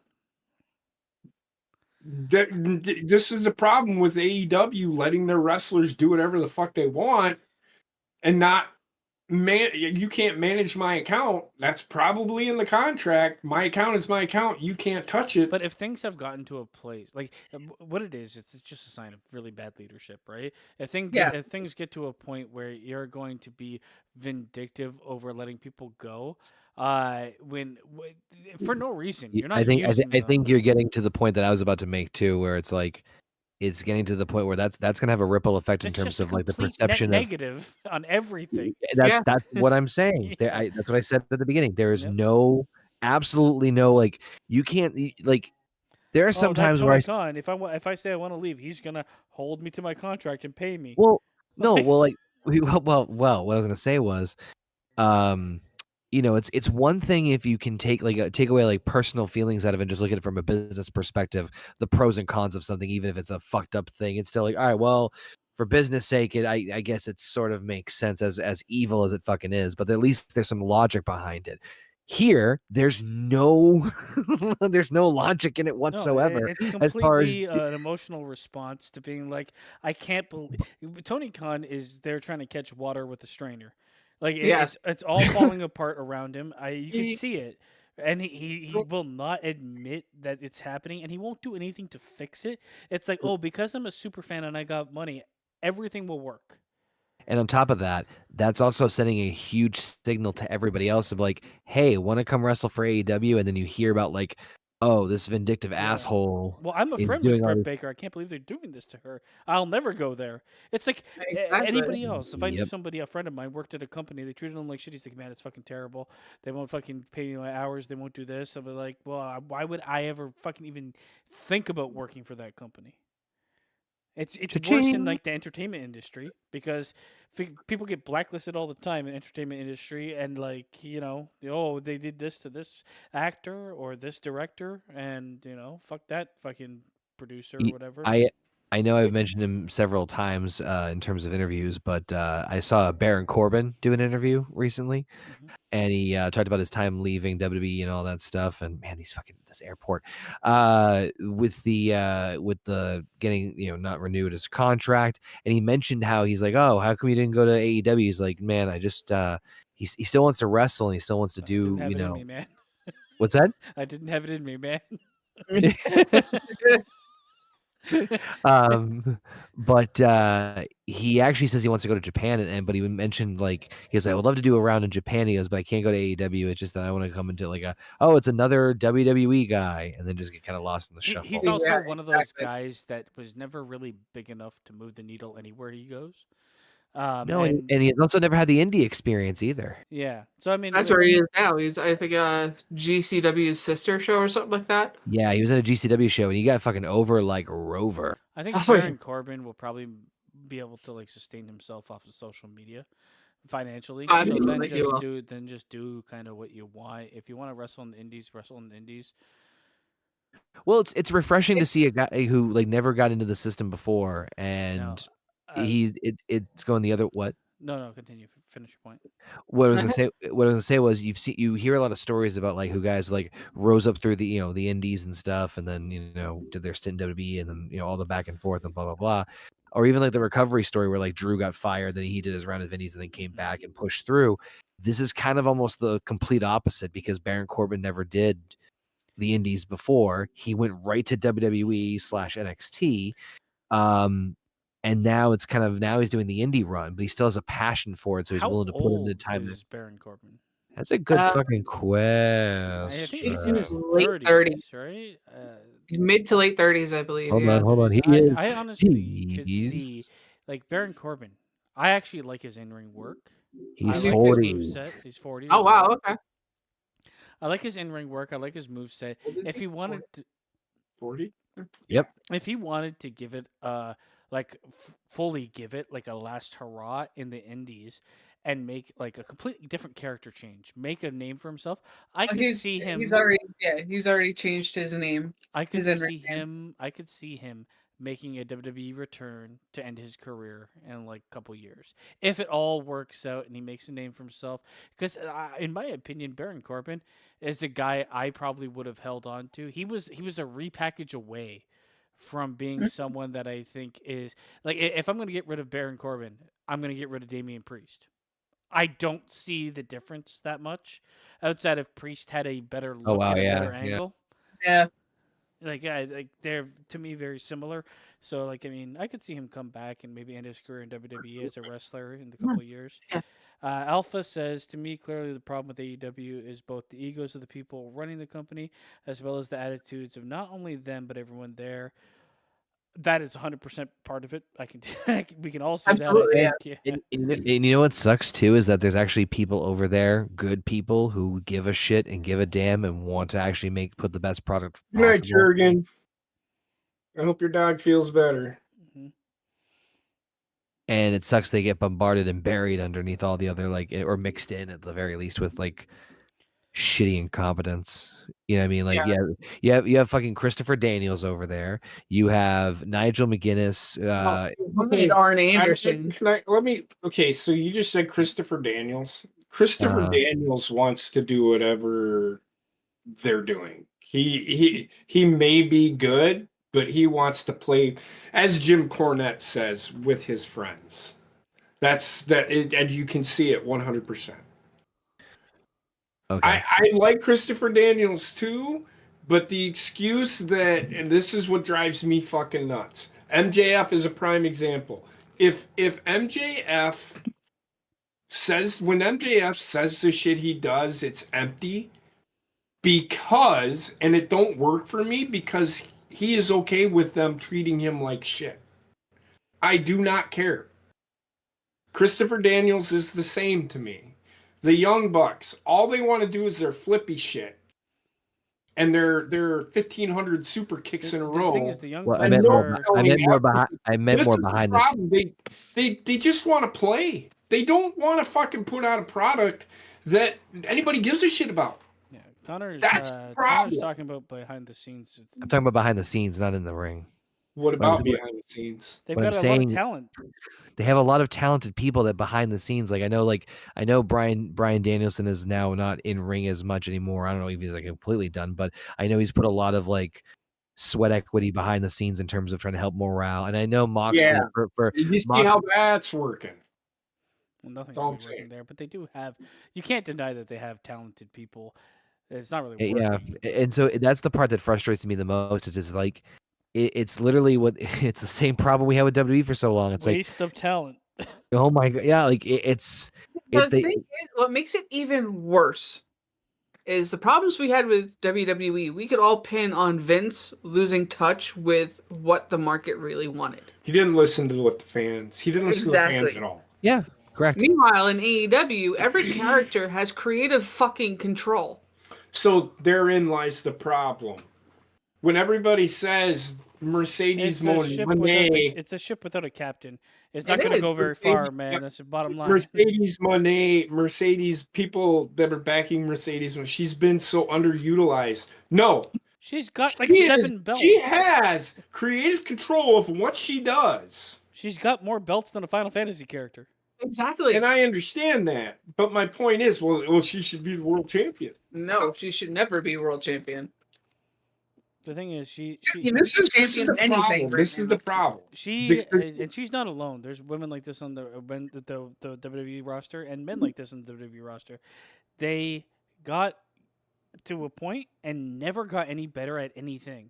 This is the problem with AEW letting their wrestlers do whatever the fuck they want and not you can't manage my account. That's probably in the contract. My account is my account. You can't touch it. But if things have gotten to a place like what it is, it's just a sign of really bad leadership, right? Yeah. If things get to a point where you're going to be vindictive over letting people go, for no reason, you're not I think using I them. think you're getting to the point that I was about to make too, where it's like it's getting to the point where that's gonna have a ripple effect in It's terms just a of like the complete perception of negative on everything. that's what I'm saying. Yeah. That's what I said at the beginning. There is Yep. absolutely no like you can't like there are Oh, some that times where Tony Khan, if I say I want to leave, he's gonna hold me to my contract and pay me. no, Like- well like well what I was gonna say was it's one thing if you can take away like personal feelings out of it and just look at it from a business perspective, the pros and cons of something, even if it's a fucked up thing. It's still like, all right, well, for business sake, I guess it sort of makes sense as evil as it fucking is, but at least there's some logic behind it. Here, there's no there's no logic in it No, whatsoever. it's As far as completely an emotional response to being like, I can't believe Tony Khan is there trying to catch water with a strainer. Like Yes. it's all falling apart around him. You can He- see it, and he will not admit that it's happening, and he won't do anything to fix it. It's like, oh, because I'm a super fan and I got money, everything will work. And on top of that, that's also sending a huge signal to everybody else of like, hey, want to come wrestle for AEW? And then you hear about like, oh, this vindictive asshole Well, I'm a is friend with doing all Britt this. Baker. I can't believe they're doing this to her. I'll never go there. It's like Exactly. anybody else. If I knew Yep. somebody, a friend of mine, worked at a company, they treated them like shit. He's like, man, it's fucking terrible. They won't fucking pay me my hours. They won't do this. I'll be like, well, why would I ever fucking even think about working for that company? It's worse in Cha-ching. like the entertainment industry because people get blacklisted all the time in entertainment industry, and like oh, they did this to this actor or this director, and fuck that fucking producer or Ye- whatever. I know I've mentioned him several times in terms of interviews, but I saw Baron Corbin do an interview recently, Mhm. and he talked about his time leaving WWE and all that stuff. And man, he's fucking this airport with the getting not renewed his contract. And he mentioned how he's like, oh, how come you didn't go to AEW? He's like, man, I just he still wants to wrestle and he still wants to I didn't do have it in me, man. what's that? I didn't have it in me, man. But he actually says he wants to go to Japan, but he mentioned like he's like, I would love to do a round in Japan. He goes, but I can't go to AEW. It's just that I want to come into like it's another WWE guy, and then just get kind of lost in the shuffle. He's also Yeah, one of those exactly. guys that was never really big enough to move the needle anywhere he goes. No, and he's also never had the indie experience either. Yeah, so I mean, That's where he is now. He's, I think, GCW's sister show or something like that. Yeah, he was in a GCW show, and he got fucking over like Rover. I think Oh, yeah. Baron Corbin will probably be able to like sustain himself off of social media financially. I So feel then like he will. just do kind of what you want. If you want to wrestle in the indies, wrestle in the indies. Well, it's refreshing to see a guy who like never got into the system before, and it's going the other what. No, continue. Finish your point. What I was gonna say was you hear a lot of stories about like who guys like rose up through the the indies and stuff, and then did their stint in WWE, and then all the back and forth and blah blah blah, or even like the recovery story where like Drew got fired, then he did his round of indies and then came back and pushed through. This is kind of almost the complete opposite because Baron Corbin never did the indies before. He went right to WWE/NXT. And now it's now he's doing the indie run, but he still has a passion for it, so he's How willing to put in the old time. is Baron Corbin? That's a good fucking I think question. he's in his late 30s, right? Mid to late 30s, I believe. Hold yeah. on. He I, is. I honestly could he's- see like Baron Corbin. I actually like his in-ring work. He's I like 40. His moveset. He's 40. Oh years wow, old. okay. I like his in-ring work. I like his moveset. If he wanted to, 40? if he wanted to give it fully give it like a last hurrah in the indies and make like a completely different character change, make a name for himself, I could see him. He's already changed his name. I could his in-ring see name. him. I could see him making a WWE return to end his career in like a couple years. If it all works out and he makes a name for himself, because in my opinion, Baron Corbin is a guy I probably would have held on to. He was a repackage away from being someone that I think is like if I'm going to get rid of Baron Corbin, I'm going to get rid of Damian Priest. I don't see the difference that much outside of Priest had a better look wow, and a yeah, better yeah. angle. Yeah. Like they're to me very similar. So like I mean, I could see him come back and maybe end his career in WWE as a wrestler in a couple of years. Yeah. Alpha says to me clearly the problem with AEW is both the egos of the people running the company as well as the attitudes of not only them but everyone there. That is 100% part of it. We can all say Absolutely, that. I think. Yeah. And you know what sucks too is that there's actually people over there, good people who give a shit and give a damn and want to actually put the best product Good night, possible. Jurgen. I hope your dog feels better. Mhm. And it sucks they get bombarded and buried underneath all the other or mixed in at the very least with shitty incompetence. You know what I mean? Like you have fucking Christopher Daniels over there. You have Nigel McGuinness. Okay, Arn Anderson. Okay, so you just said Christopher Daniels. Christopher Daniels wants to do whatever they're doing. He may be good, but he wants to play, as Jim Cornette says, with his friends. And you can see it 100%. Okay. I like Christopher Daniels too, but the excuse and this is what drives me fucking nuts. MJF is a prime example. If MJF when MJF says the shit he does, it's empty and it don't work for me because he is okay with them treating him like shit. I do not care. Christopher Daniels is the same to me. The Young Bucks, all they want to do is their flippy shit. And their 1,500 super kicks in a row. The thing is, the Young Well, I Bucks meant more This behind is this. the problem. They just want to play. They don't want to fucking put out a product that anybody gives a shit about. Yeah, Connor's That's the problem. Connor's talking about behind the scenes. I'm talking about behind the scenes, not in the ring. What about behind the scenes? They've What got I'm a lot saying- of talent. They have a lot of talented people that behind the scenes. I know Brian Danielson is now not in ring as much anymore. I don't know if he's completely done, but I know he's put a lot of sweat equity behind the scenes in terms of trying to help morale. And I know Moxley for You see how that's working. Well, nothing's all I'm really working saying. there, but they do have. You can't deny that they have talented people. It's not really Yeah, working. and so that's the part that frustrates me the most. It's just it's literally it's the same problem we had with WWE for so long. It's Waste of talent. oh my god, yeah, it's The thing is, what makes it even worse is the problems we had with WWE. We could all pin on Vince losing touch with what the market really wanted. He didn't listen to what the fans. He didn't listen to the fans Exactly. at all. yeah, correct. Meanwhile, in AEW, every character has creative fucking control. So therein lies the problem. When everybody says Mercedes Moné, It's a ship without a captain. It's It not going to is. go very Mercedes- far, man. That's the bottom line. Mercedes Moné, Mercedes people that are backing Mercedes, she's been so underutilized. No, She's got like she 7 belts. She has creative control of what she does. She's got more belts than a Final Fantasy character. Exactly. And I understand that. But my point is, well, she should be the world champion. No, she should never be world champion. The thing is, This is the problem. This is the problem. and she's not alone. There's women like this on the WWE roster and men like this on the WWE roster. They got to a point and never got any better at anything.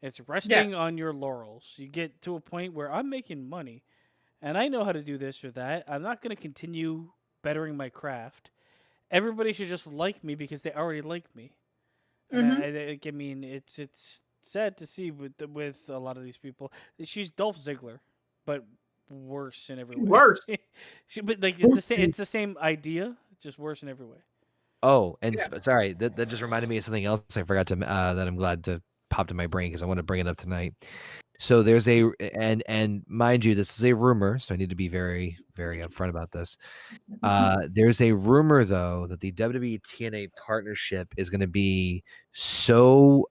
It's resting on your laurels. You get to a point where I'm making money and I know how to do this or that. I'm not going to continue bettering my craft. Everybody should just like me because they already like me. I mean, it's sad to see with a lot of these people. She's Dolph Ziggler, but worse in every way. Worse. But it's the same idea, just worse in every way. Oh, and sorry, that just reminded me of something else I forgot to that I'm glad to popped in my brain because I want to bring it up tonight. So there's and mind you, this is a rumor, so I need to be very, very upfront about this. There's a rumor though that the WWE TNA partnership is going to be so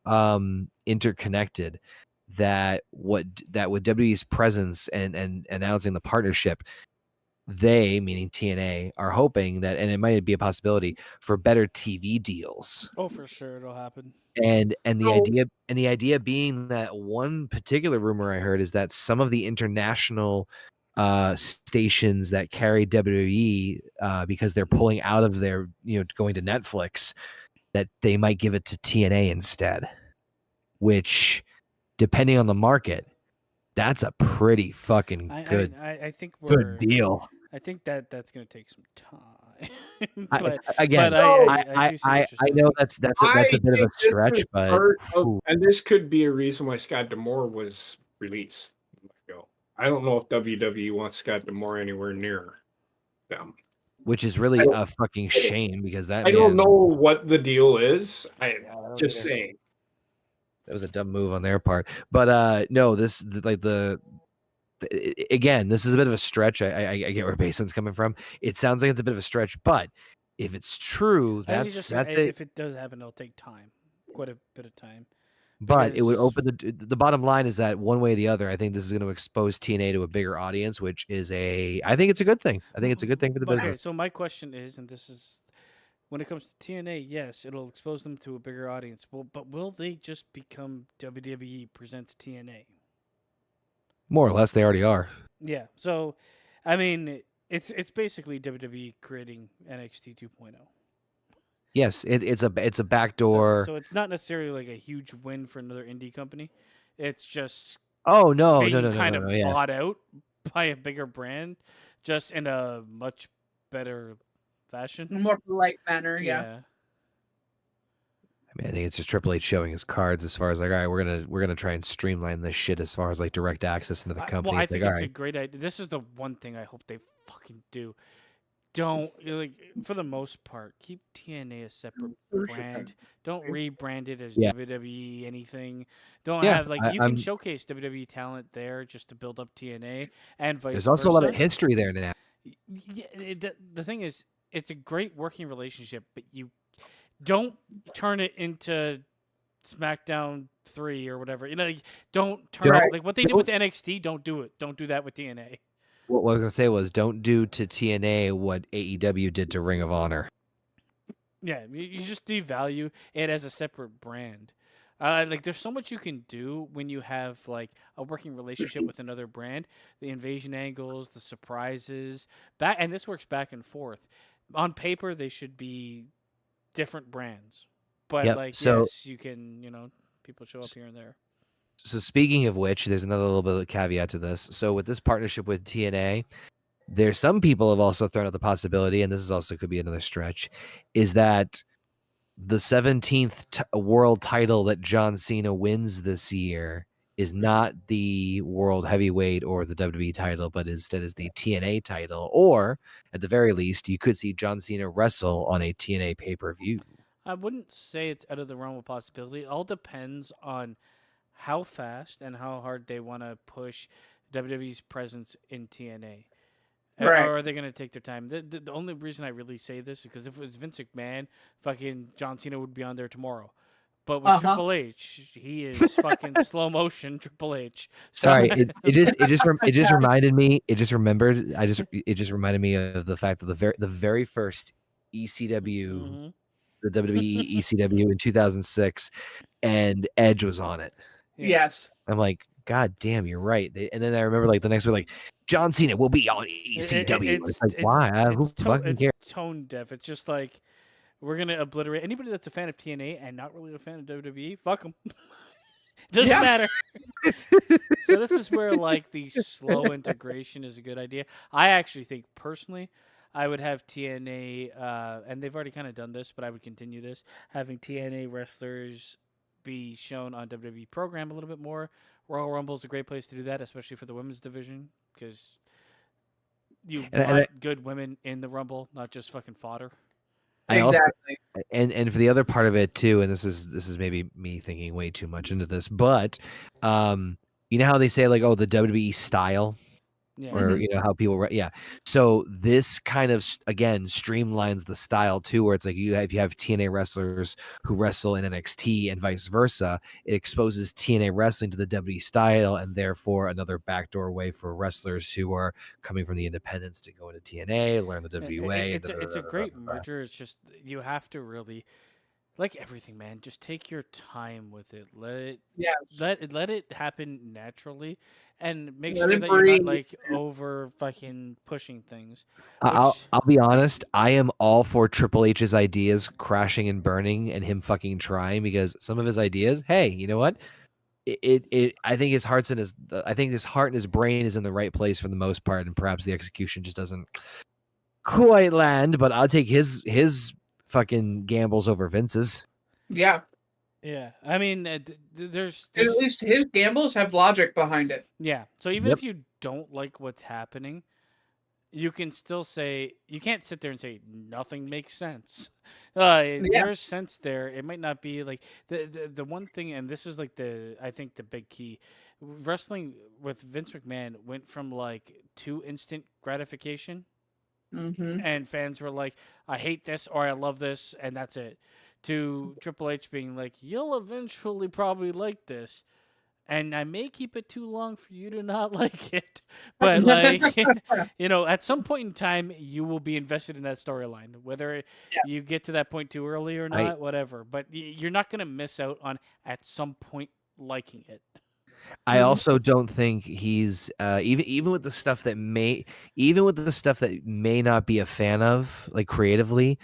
interconnected that with WWE's presence and announcing the partnership, they, meaning TNA, are hoping that, and it might be a possibility for better TV deals. Oh, for sure, it'll happen. And the So- idea being that one particular rumor I heard is that some of the international stations that carry WWE, because they're pulling out of their, going to Netflix, that they might give it to TNA instead, which, depending on the market, that's a pretty fucking good I think we're good deal. I think that's gonna take some time. I but I do see what I you're know saying. that's a bit of a think this stretch, is but part of- ooh, and this could be a reason why Scott D'Amore was released. I don't know if WWE wants Scott D'Amore anywhere near them. which is really I don't- a fucking shame because that I don't man, know what the deal is. I don't Just either. saying. That was a dumb move on their part. But no, again, this is a bit of a stretch. I get where Basin's coming from. It sounds like it's a bit of a stretch, but if it's true, I think that's if it does happen, it'll take time, quite a bit of time. But it would because- open the bottom line is that one way or the other, I think this is going to expose TNA to a bigger audience, which is I think it's a good thing. I think it's a good thing for the Okay, business. so my question is, and this is, when it comes to TNA, yes, it'll expose them to a bigger audience. Well, but will they just become WWE presents TNA? More or less, they already are. Yeah. So, I mean, it's basically WWE creating NXT 2.0. Yes, it's a So- backdoor. So, it's not necessarily like a huge win for another indie company. It's just Oh no, being kind of yeah. bought out by a bigger brand, just in a much better fashion. In a more polite manner, yeah. I mean, I think it's just Triple H showing his cards as far as like, all right, we're gonna try and streamline this shit as far as like direct access into the company. Well, I It's think like, it's all a right, great idea. This is the one thing I hope they fucking do. Don't like, for the most part, keep TNA a separate brand. Don't rebrand it as Yeah. WWE anything. Don't Yeah, have like you can I'm- showcase WWE talent there just to build up TNA and vice there's versa. also a lot of history there now. Yeah, the thing is, it's a great working relationship, but you don't turn it into SmackDown 3 or whatever. Like, don't turn Don't- it like what they did with NXT. Don't do it. Don't do that with TNA. What I was gonna say was, don't do to TNA what AEW did to Ring of Honor. Yeah, you just devalue it as a separate brand. Like, there's so much you can do when you have like a working relationship with another brand. The invasion angles, the surprises, and this works back and forth. On paper, they should be different brands, but Yep, like, so- yes, you can. People show up here and there. So speaking of which, there's another little bit of caveat to this. So with this partnership with TNA, there's some people have also thrown out the possibility, and this is also could be another stretch, is that the 17th world title that John Cena wins this year is not the world heavyweight or the WWE title, but instead is the TNA title. Or at the very least, you could see John Cena wrestle on a TNA pay-per-view. I wouldn't say it's out of the realm of possibility. It all depends on how fast and how hard they want to push WWE's presence in TNA. Right. Or are they going to take their time? The only reason I really say this is because if it was Vince McMahon, fucking John Cena would be on there tomorrow. But with Triple H, he is fucking slow motion Triple H. So, Sorry, it just reminded me. It just reminded me of the fact that the very first ECW, Mhm. the WWE ECW in 2006, and Edge was on it. Yeah. Yes. I'm like, God damn, you're right. And then I remember like the next week, like John Cena will be on ECW. It's like, why? Who fucking cares? It's tone deaf. It's just like, we're gonna obliterate anybody that's a fan of TNA and not really a fan of WWE. Fuck them. Doesn't Yeah. matter. So this is where like the slow integration is a good idea. I actually think personally, I would have TNA, and they've already kind of done this, but I would continue this, having TNA wrestlers be shown on WWE program a little bit more. Royal Rumble is a great place to do that, especially for the women's division, because you want good women in the Rumble, not just fucking fodder. Exactly. And for the other part of it too, and this is maybe me thinking way too much into this, but you know how they say like, oh, the WWE style. Yeah. or how people so this kind of again streamlines the style too, where it's like if you have TNA wrestlers who wrestle in NXT and vice versa, it exposes TNA wrestling to the WWE style, and therefore another backdoor way for wrestlers who are coming from the independents to go into TNA, learn the WA. It's a great merger. It's just you have to really, like everything, man, just take your time with it. Let it happen naturally, and make Let sure it that you're not breathe. like over fucking pushing things. I'll Which I'll be honest. I am all for Triple H's ideas crashing and burning, and him fucking trying, because some of his ideas, hey, you know what? I think his heart and his brain is in the right place for the most part, and perhaps the execution just doesn't quite land. But I'll take his fucking gambles over Vince's. Yeah. yeah, I mean, there's At least his gambles have logic behind it. yeah. So even Yep. if you don't like what's happening, you can still say, you can't sit there and say nothing makes sense. There's sense there. It might not be like the one thing, and this is like I think the big key. Wrestling with Vince McMahon went from like to instant gratification, Mm-hmm. and fans were like, I hate this or I love this, and that's it, to Triple H being like, you'll eventually probably like this, and I may keep it too long for you to not like it, but like at some point in time you will be invested in that storyline, whether you get to that point too early or not, whatever, but you're not going to miss out on at some point liking it. I also don't think he's even with the stuff that may not be a fan of, like creatively.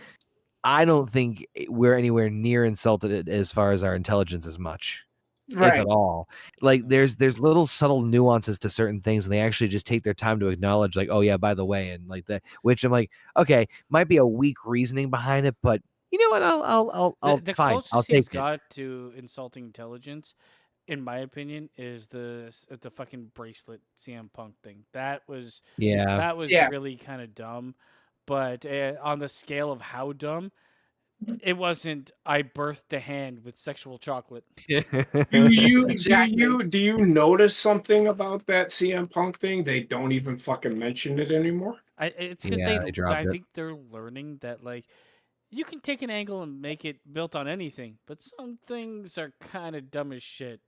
I don't think we're anywhere near insulted as far as our intelligence as much, if Right. at all. Like there's little subtle nuances to certain things, and they actually just take their time to acknowledge, like, oh yeah, by the way, and like that. Which I'm like, okay, might be a weak reasoning behind it, but you know what? I'll The fine. closest I'll he's take it. got to insulting intelligence, in my opinion, is the fucking bracelet CM Punk thing. That was Yeah. really kind of dumb, but on the scale of how dumb, it wasn't. I birthed a hand with sexual chocolate. Exactly. Do you notice something about that CM Punk thing? They don't even fucking mention it anymore. It's because Yeah, they dropped I it. think they're learning that like you can take an angle and make it built on anything, but some things are kind of dumb as shit.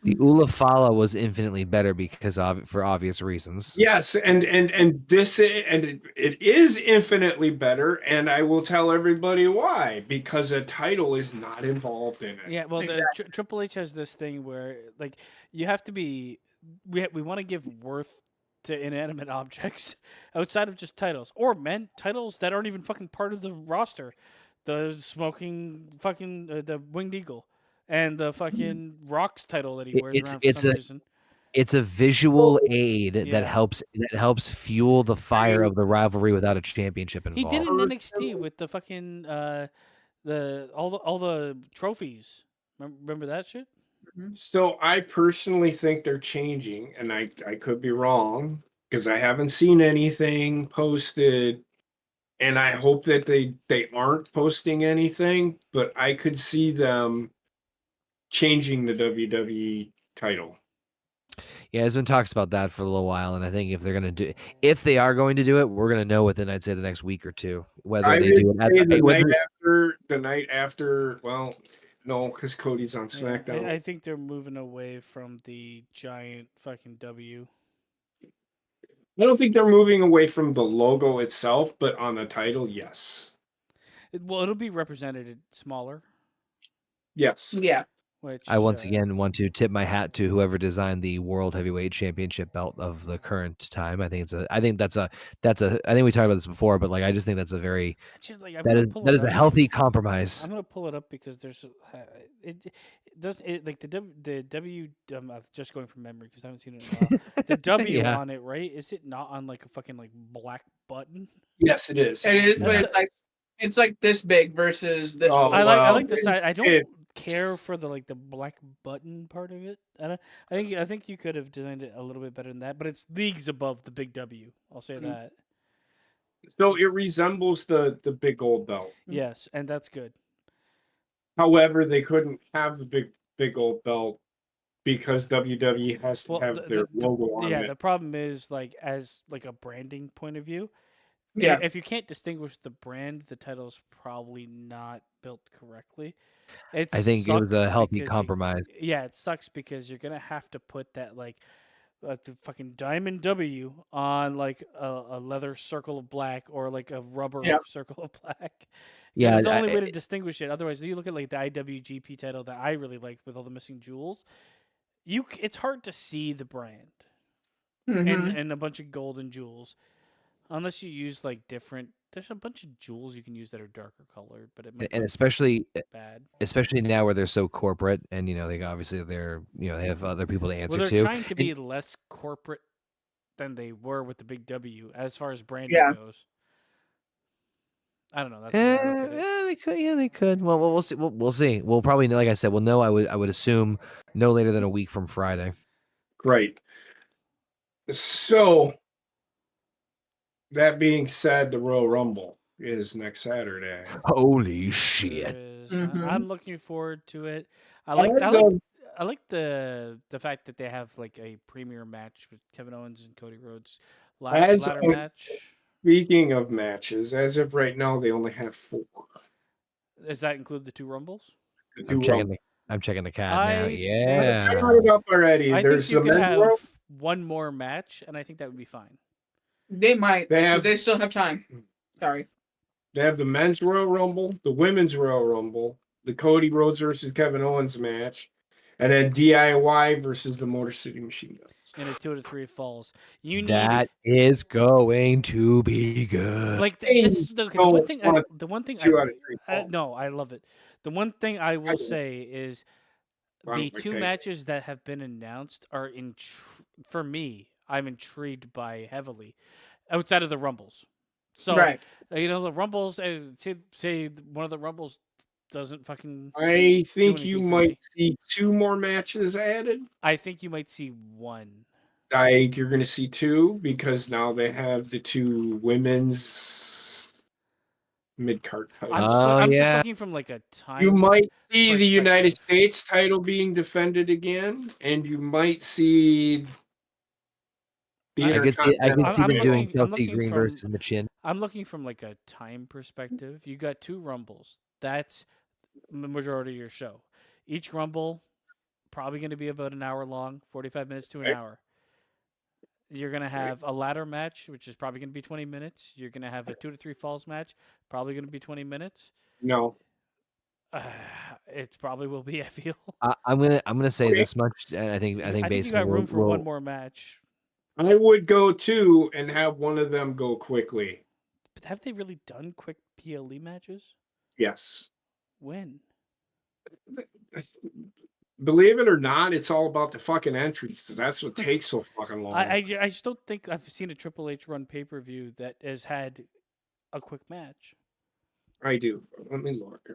The Ula Fala was infinitely better because for obvious reasons. Yes, and it is infinitely better, and I will tell everybody why, because a title is not involved in it. Yeah, well, Exactly. Triple H has this thing where like you have to be. We want to give worth to inanimate objects outside of just titles, or titles that aren't even fucking part of the roster. The smoking fucking the Winged Eagle, and the fucking Rocks title that he wears around for some reason. It's a visual aid Yeah. that helps fuel the fire of the rivalry without a championship He involved. did it in NXT with the fucking all the trophies. Remember that shit? So I personally think they're changing, and I could be wrong because I haven't seen anything posted, and I hope that they aren't posting anything, but I could see them changing the WWE title. Yeah, there's been talks about that for a little while, and I think if they are going to do it, we're gonna know within, I'd say, the next week or two whether I they would do say it. the night after. Well, no, because Cody's on SmackDown. I think they're moving away from the giant fucking W. I don't think they're moving away from the logo itself, but on the title, yes. It'll be represented smaller. Yes. Yeah. Which I once again want to tip my hat to whoever designed the World Heavyweight Championship belt of the current time. I think that's a I think we talked about this before, but like I just think that's a very that is a healthy compromise. I'm gonna pull it up because there's it does it like the W. I'm just going from memory because I haven't seen it in a while. The W on it, right? Is it not on like a fucking like black button? Yes, it is. It is, but it's like this big versus this. I like the side. I don't care for the black button part of it. I think you could have designed it a little bit better than that, but it's leagues above the big W. I'll say that. So it resembles the big gold belt. Yes, and that's good. However, they couldn't have the big gold belt because WWE has to Well, have their logo on yeah, it. the problem is like as like a branding point of view, Yeah. if you can't distinguish the brand, the title's probably not built correctly. It I think it was sucks a healthy because compromise. yeah, it sucks because you're gonna have to put that like the fucking diamond W on like a leather circle of black or like a rubber Yeah. circle of black. Yeah, That's the only way to distinguish it. Otherwise, you look at like the IWGP title that I really liked with all the missing jewels. It's hard to see the brand Mhm. and a bunch of golden jewels unless you use like different. There's a bunch of jewels you can use that are darker colored, but it might and look bad. especially now where they're so corporate, and they obviously they have other people to Well, answer they're to. trying to be less corporate than they were with the big W as far as branding Yeah. goes. I don't know. That's the way I look at it. They could. Yeah, they could. Well, we'll see. We'll see. We'll probably know. Like I said, we'll know. I would assume no later than a week from Friday. Great. So, that being said, the Royal Rumble is next Saturday. Holy There shit! is. Mhm. I'm looking forward to it. I As of like the fact that they have like a premier match with Kevin Owens and Cody Rhodes As ladder of- match. Speaking of matches, as of right now, they only have 4. Does that include the 2 rumbles? The I'm two checking Rumbles. the CAD now. I Yeah. I brought it up already. I There's think you the could men's have Royal. one more match, and I think that would be fine. They might. They 'Cause have- they still have time. Sorry. They have the men's Royal Rumble, the women's Royal Rumble, the Cody Rhodes versus Kevin Owens match, and then DIY versus the Motor City Machine Guns. In a 2 to 3 falls, you need That is going to be good. like Hey, this. The don't one thing. want The one thing. 2 out of 3 falls. No, I love it. The one thing I will do. say is I don't the like 2 tag matches that have been announced are for me. I'm intrigued by heavily outside of the rumbles. So Right. the rumbles. Say one of the rumbles doesn't fucking. I think anything you for might me. see 2 more matches added. I think you might see one. You're going to see 2 because now they have the 2 women's mid-card titles. I'm just yeah. looking from like a time. You might see the United perspective. States title being defended again, and you might see the I I could see Intercontinental them doing I'm Chelsea looking Green from- versus Machin. I'm looking from like a time perspective. You got 2 rumbles. That's the majority of your show. Each rumble probably going to be about an hour long, 45 minutes to an Right. hour. You're going to have a ladder match, which is probably going to be 20 minutes. You're going to have a 2 to 3 falls match, probably going to be 20 minutes. No. It probably will be, I feel. I'm gonna say Okay. this much, and I think I think you basically got room for we'll- one more match. I would go 2 and have one of them go quickly. But have they really done quick PLE matches? Yes. When? Believe it or not, it's all about the fucking entrances. That's what takes so fucking long. I just don't think I've seen a Triple H run pay-per-view that has had a quick match. I do. Let me look.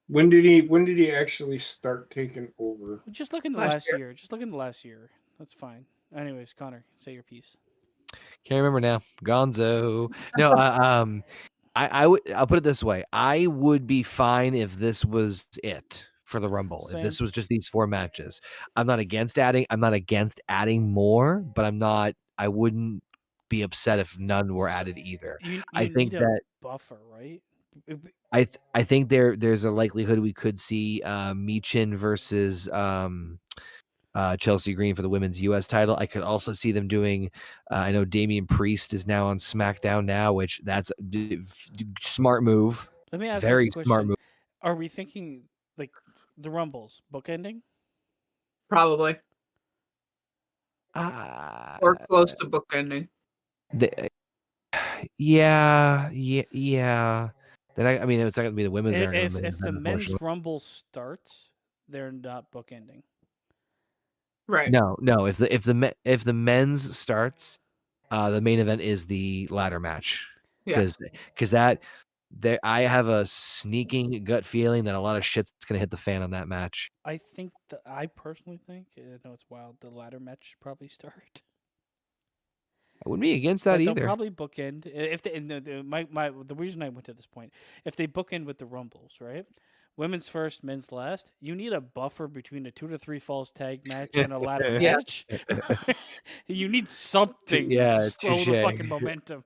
When did he actually start taking over? Just look in the Last last year. Just look in the last year. That's fine. Anyways, Connor, say your piece. Can't remember now. Gonzo. No, I'll put it this way. I would be fine if this was it for the Rumble. Same. If this was just these 4 matches. I'm not against adding more, but I wouldn't be upset if none were added either. You I think need a that buffer, right? I think there's a likelihood we could see Michin versus Chelsea Green for the women's U.S. title. I could also see them doing. I know Damian Priest is now on SmackDown now, which that's smart move. Let me ask Very this question. smart move. Are we thinking like the Rumbles bookending? Probably. Uh, Or close to bookending. yeah. Then I mean, it's not gonna be the women's. aren't gonna If main the event, men's unfortunately. Rumble starts, they're not bookending. Right. No. If the men's starts, the main event is the ladder match. Yeah. Because that there I have a sneaking gut feeling that a lot of shit's gonna hit the fan on that match. I personally think, I know it's wild, the ladder match should probably start. I wouldn't be against that But they'll either. probably bookend if they. And the reason I went to this point, if they bookend with the Rumbles, right? women's first, men's last. You need a buffer between a 2 to 3 falls tag match and a ladder Yeah. match. You need something Yeah, to slow the touche. fucking momentum.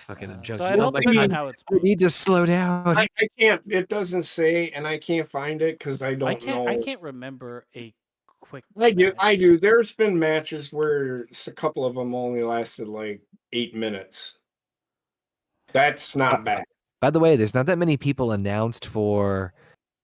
Fucking So junkie. it Oh all my depends on God, how it's I booked. need to slow down. I can't. It doesn't say, and I can't find it because I don't know. I can't remember a quick. I do. I match. do. There's been matches where a couple of them only lasted like 8 minutes. That's not bad. By the way, there's not that many people announced for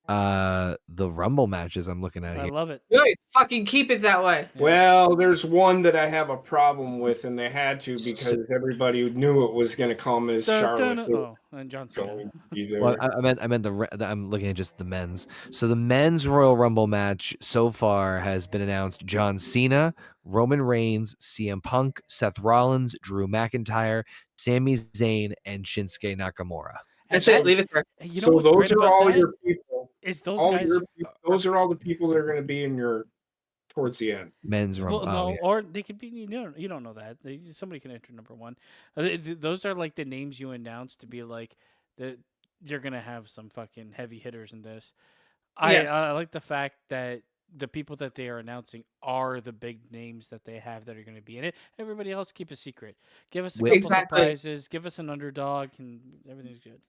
the Rumble matches I'm looking at I here. love it. Good. Fucking keep it that way. Yeah. Well, there's one that I have a problem with, and they had to because everybody knew it was going to come as Charlotte. Oh, and John Cena. Going to be there. Well, I meant I'm looking at just the men's. So the men's Royal Rumble match so far has been announced: John Cena, Roman Reigns, CM Punk, Seth Rollins, Drew McIntyre, Sami Zayn, and Shinsuke Nakamura. That's it. Leave it there. You know So what's those great are about all that? your people. Is those All guys? those are all the people that are going to be in your towards the end. Men's Rumble. Well, no, Oh, yeah. or they could be. You don't know that. Somebody can enter number one. Those are like the names you announce to be like that. You're gonna have some fucking heavy hitters in this. Yes. I like the fact that the people that they are announcing are the big names that they have that are going to be in it. Everybody else keep a secret. Give us a couple Exactly. surprises. Give us an underdog, and everything's good.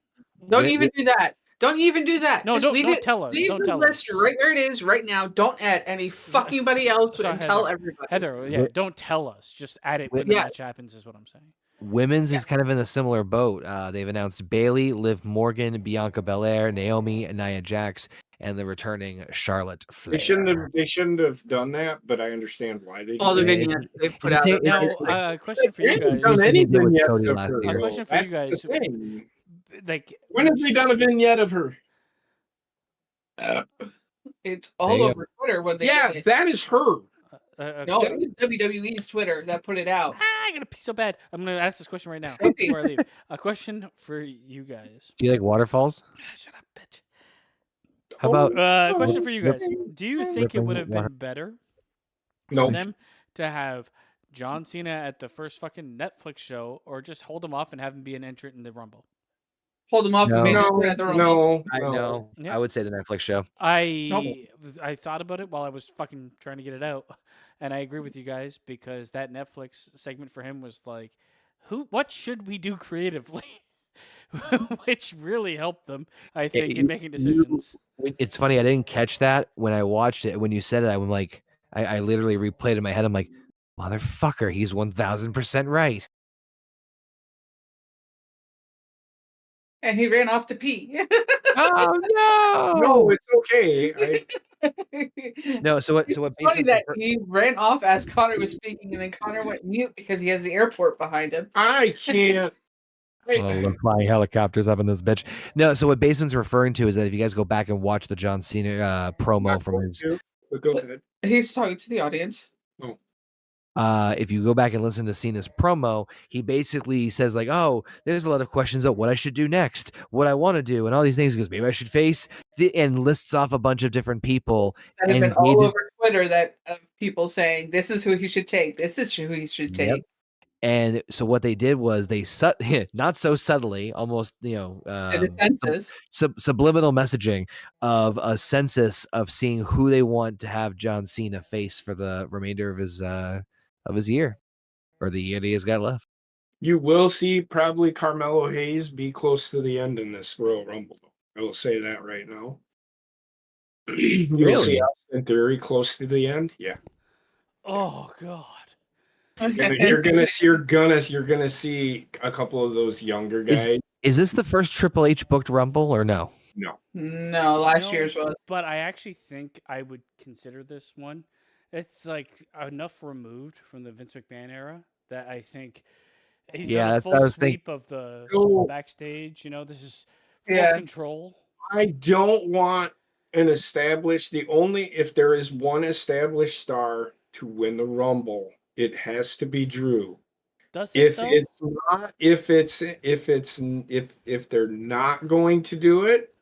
Don't even do that. Don't even do that. No, Just don't- leave don't it. tell us. Leave Don't the tell list us. right where it is right now. Don't add any fucking body else So, and tell Heather, everybody. Heather, yeah, Wh- don't tell us. Just add it when the Yeah. match happens. Is what I'm saying. Women's is kind of in a similar boat. They've announced Bailey, Liv Morgan, Bianca Belair, Naomi, Nia Jax, and the returning Charlotte Flair. They shouldn't have done that, but I understand why they did. All the that. vignettes they've put It's out. a- Now, it's- question for They you haven't guys. done They any did with vignettes Cody of last her. year. A though. question for you That's the guys. thing. Like, When have they done a vignette of her? It's There all you go. over Twitter when they Yeah, did it. that is her. No, it was WWE's Twitter that put it out. I gotta pee so bad. I'm gonna ask this question right now Okay. before I leave. A question for you guys. Do you like waterfalls? Shut up, bitch. How about A question for you guys. Do you think it Ripping would have water- been better No. for them to have John Cena at the first fucking Netflix show, or just hold him off and have him be an entrant in the Rumble? Hold them off No. and made No, it at the Rumble. no, I no. know. Yeah. I would say the Netflix show. I thought about it while I was fucking trying to get it out, and I agree with you guys because that Netflix segment for him was like, what should we do creatively? Which really helped them, I think, in making decisions. It's funny. I didn't catch that when I watched it. When you said it, I'm like, I literally replayed it in my head. I'm like, motherfucker, he's 1000% right. And he ran off to pee. Oh No, it's okay. no. So what? It's funny that he ran off as Connor was speaking, and then Connor went mute because he has the airport behind him. I can't. Oh, we're flying helicopters up in this bitch. No, so what Basement's referring to is that if you guys go back and watch the John Cena promo from his, But go ahead. He's talking to the audience. if you go back and listen to Cena's promo, he basically says like, "Oh, there's a lot of questions of what I should do next, what I want to do, and all these things." He goes, "Maybe I should face," and lists off a bunch of different people. That have And been they all just- over Twitter that of people saying this is who he should take. This is who he should Yep. take. And so what they did was they not so subtly, almost Did a census. subliminal messaging of a census of seeing who they want to have John Cena face for the remainder of his year, or the year that he's got left. You will see probably Carmelo Hayes be close to the end in this Royal Rumble. I will say that right now. You will Really? see Austin Theory close to the end. Yeah, Oh God. you're gonna see a couple of those younger guys. Is this the first Triple H booked Rumble or no? No, No, last No, year's was. But I actually think I would consider this one. It's like enough removed from the Vince McMahon era that I think he's Yeah, got a that's what I full was sweep of the No. backstage. You know, this is full Yeah. control. I don't want an established. If there is one established star to win the Rumble, it has to be Drew. Does it though? If they're not going to do it,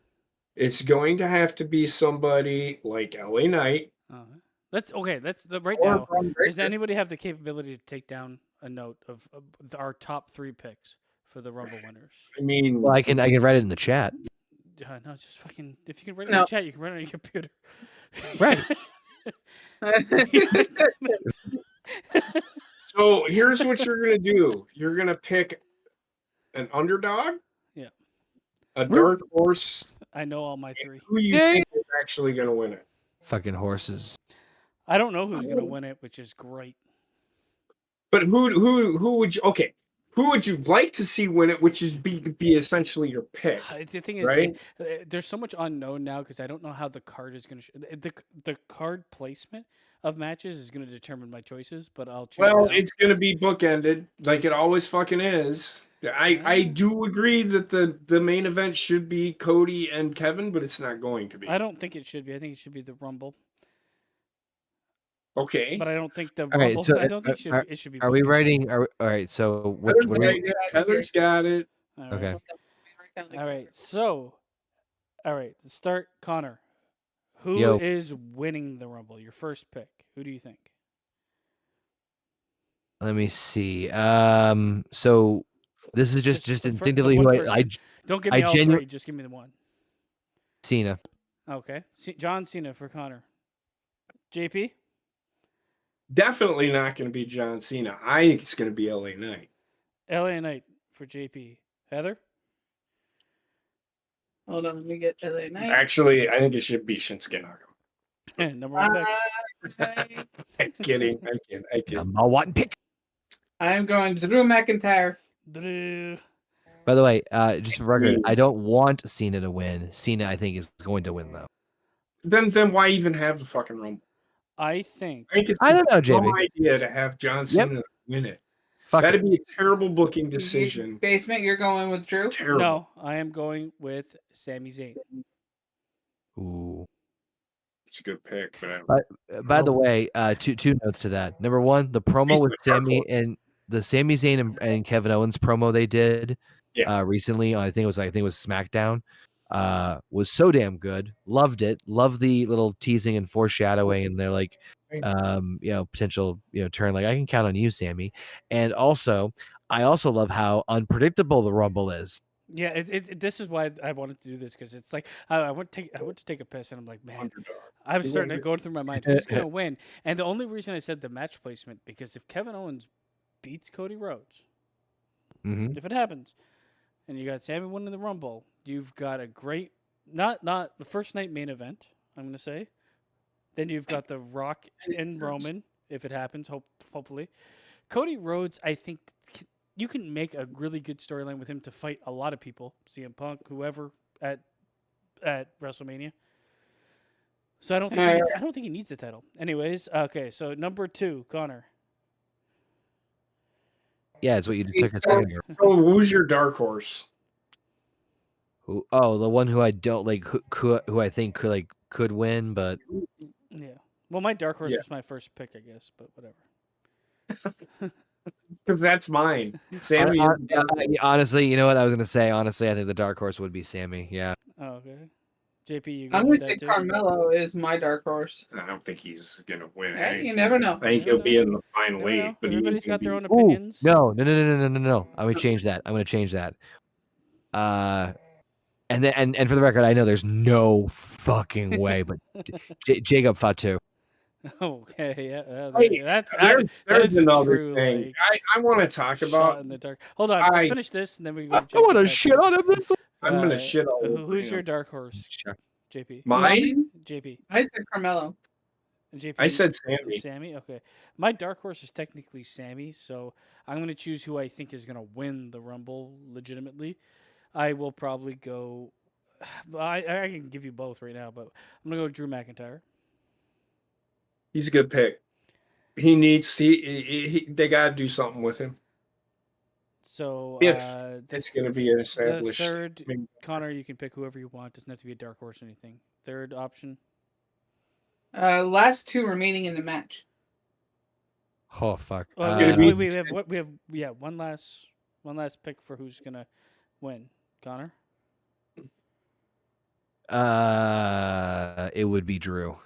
it's going to have to be somebody like LA Knight. That's okay. That's the right or now. Braun Does Breaker. anybody have the capability to take down a note of our top 3 picks for the Rumble winners? I mean, Well, I can write it in the chat. No, just fucking. If you can write it in No. the chat, you can write it on your computer. Right. So here's what you're gonna do. You're gonna pick an underdog, Yeah. a dark horse. I know all my three. Who you Yay. think is actually gonna win it? Fucking horses. I don't know who's gonna win it, which is great. But who would you? Okay, who would you like to see win it? Which is be essentially your pick, The thing is, right? there's so much unknown now because I don't know how the card is gonna. The card placement of matches is gonna determine my choices, but I'll choose. Well, now. it's gonna be bookended, like it always fucking is. I do agree that the main event should be Cody and Kevin, but it's not going to be. I don't think it should be. I think it should be the Rumble, Okay. but I don't think the All right, Rumble. so, I don't think it should be. Are we bookended. writing? All right. So what? Heather's what are got we, it. Heather's got it. All right. okay. All right. So, all right. To start, Connor. Who is Yo. winning the Rumble? Your first pick. Who do you think? Let me see. So this is just the fir- the instinctively one who I person. Don't give me I all three. Just give me the one. Cena. Okay. John Cena for Connor. JP. Definitely not going to be John Cena. I think it's going to be LA Knight. LA Knight for JP. Heather. Hold on, let me get LA Knight. Actually, I think it should be Shinsuke Nakamura. Number one pick. I'm kidding. I'm kidding. Number one pick. I'm going Drew McIntyre. Drew. By the way, just for record, I don't want Cena to win. Cena, I think, is going to win though. Then why even have the fucking Rumble? I think. I think it's I don't know, a dumb JB. idea to have John Cena win it. Fuck That'd it. be a terrible booking decision. Basement, you're going with Drew? Terrible. No, I am going with Sami Zayn. Ooh. It's a good pick, but I don't By the way, two notes to that. Number one, the promo He's with the dark Sammy horse. and the Sami Zayn and Kevin Owens promo they did recently. I think it was SmackDown. Was so damn good. Loved it. Loved the little teasing and foreshadowing, and they're like, potential, turn. Like, I can count on you, Sammy. And also, I also love how unpredictable the Rumble is. Yeah, this is why I wanted to do this because it's like I went to take a piss and I'm like, man, underdog. I'm starting to go through my mind who's gonna win. And the only reason I said the match placement because if Kevin Owens beats Cody Rhodes, if it happens, and you got Sammy winning the Rumble, you've got a great not the first night main event. I'm gonna say, then you've got the Rock and Roman if it happens. Hopefully, Cody Rhodes. I think you can make a really good storyline with him to fight a lot of people, CM Punk, whoever at WrestleMania. So I don't think he needs the title. Anyways, okay. So number 2, Connor. Yeah, it's what you just took a second ago. So who's your dark horse? Oh, the one who I don't like, who I think could win, but Yeah. Well, my dark horse was my first pick, I guess, but whatever. Because that's mine. Sammy. honestly, you know what I was gonna say? Honestly, I think the dark horse would be Sammy. Yeah. Oh, okay. JP, you I'm go going with to that say too? Carmelo is my dark horse. I don't think he's gonna win. Hey, you never know. I think he'll be in the final Never know. 8, but Everybody's got their own Ooh, opinions. no. I'm gonna change that. I'm gonna change that. And for the record, I know there's no fucking way, but Jacob Fatu. Okay, yeah, Hey, that's there's a another true, thing. like, I want to talk shot about. in the dark. Hold on, let's finish this and then we can go. I to Jacob want to Fatu. shit on him. This one. I'm gonna shit all over Who's your him. dark horse, JP? Mine? JP. I said Carmelo. JP. I said Sammy. Sammy. Okay, my dark horse is technically Sammy, so I'm going to choose who I think is going to win the Rumble legitimately. I will probably go. I can give you both right now, but I'm going to go Drew McIntyre. He's a good pick. He needs. They got to do something with him. So If it's going to be an the established. third, Connor, you can pick whoever you want. Doesn't have to be a dark horse or anything. Third option. Last 2 remaining in the match. Oh fuck. We have one last pick for who's gonna win. Connor. It would be Drew.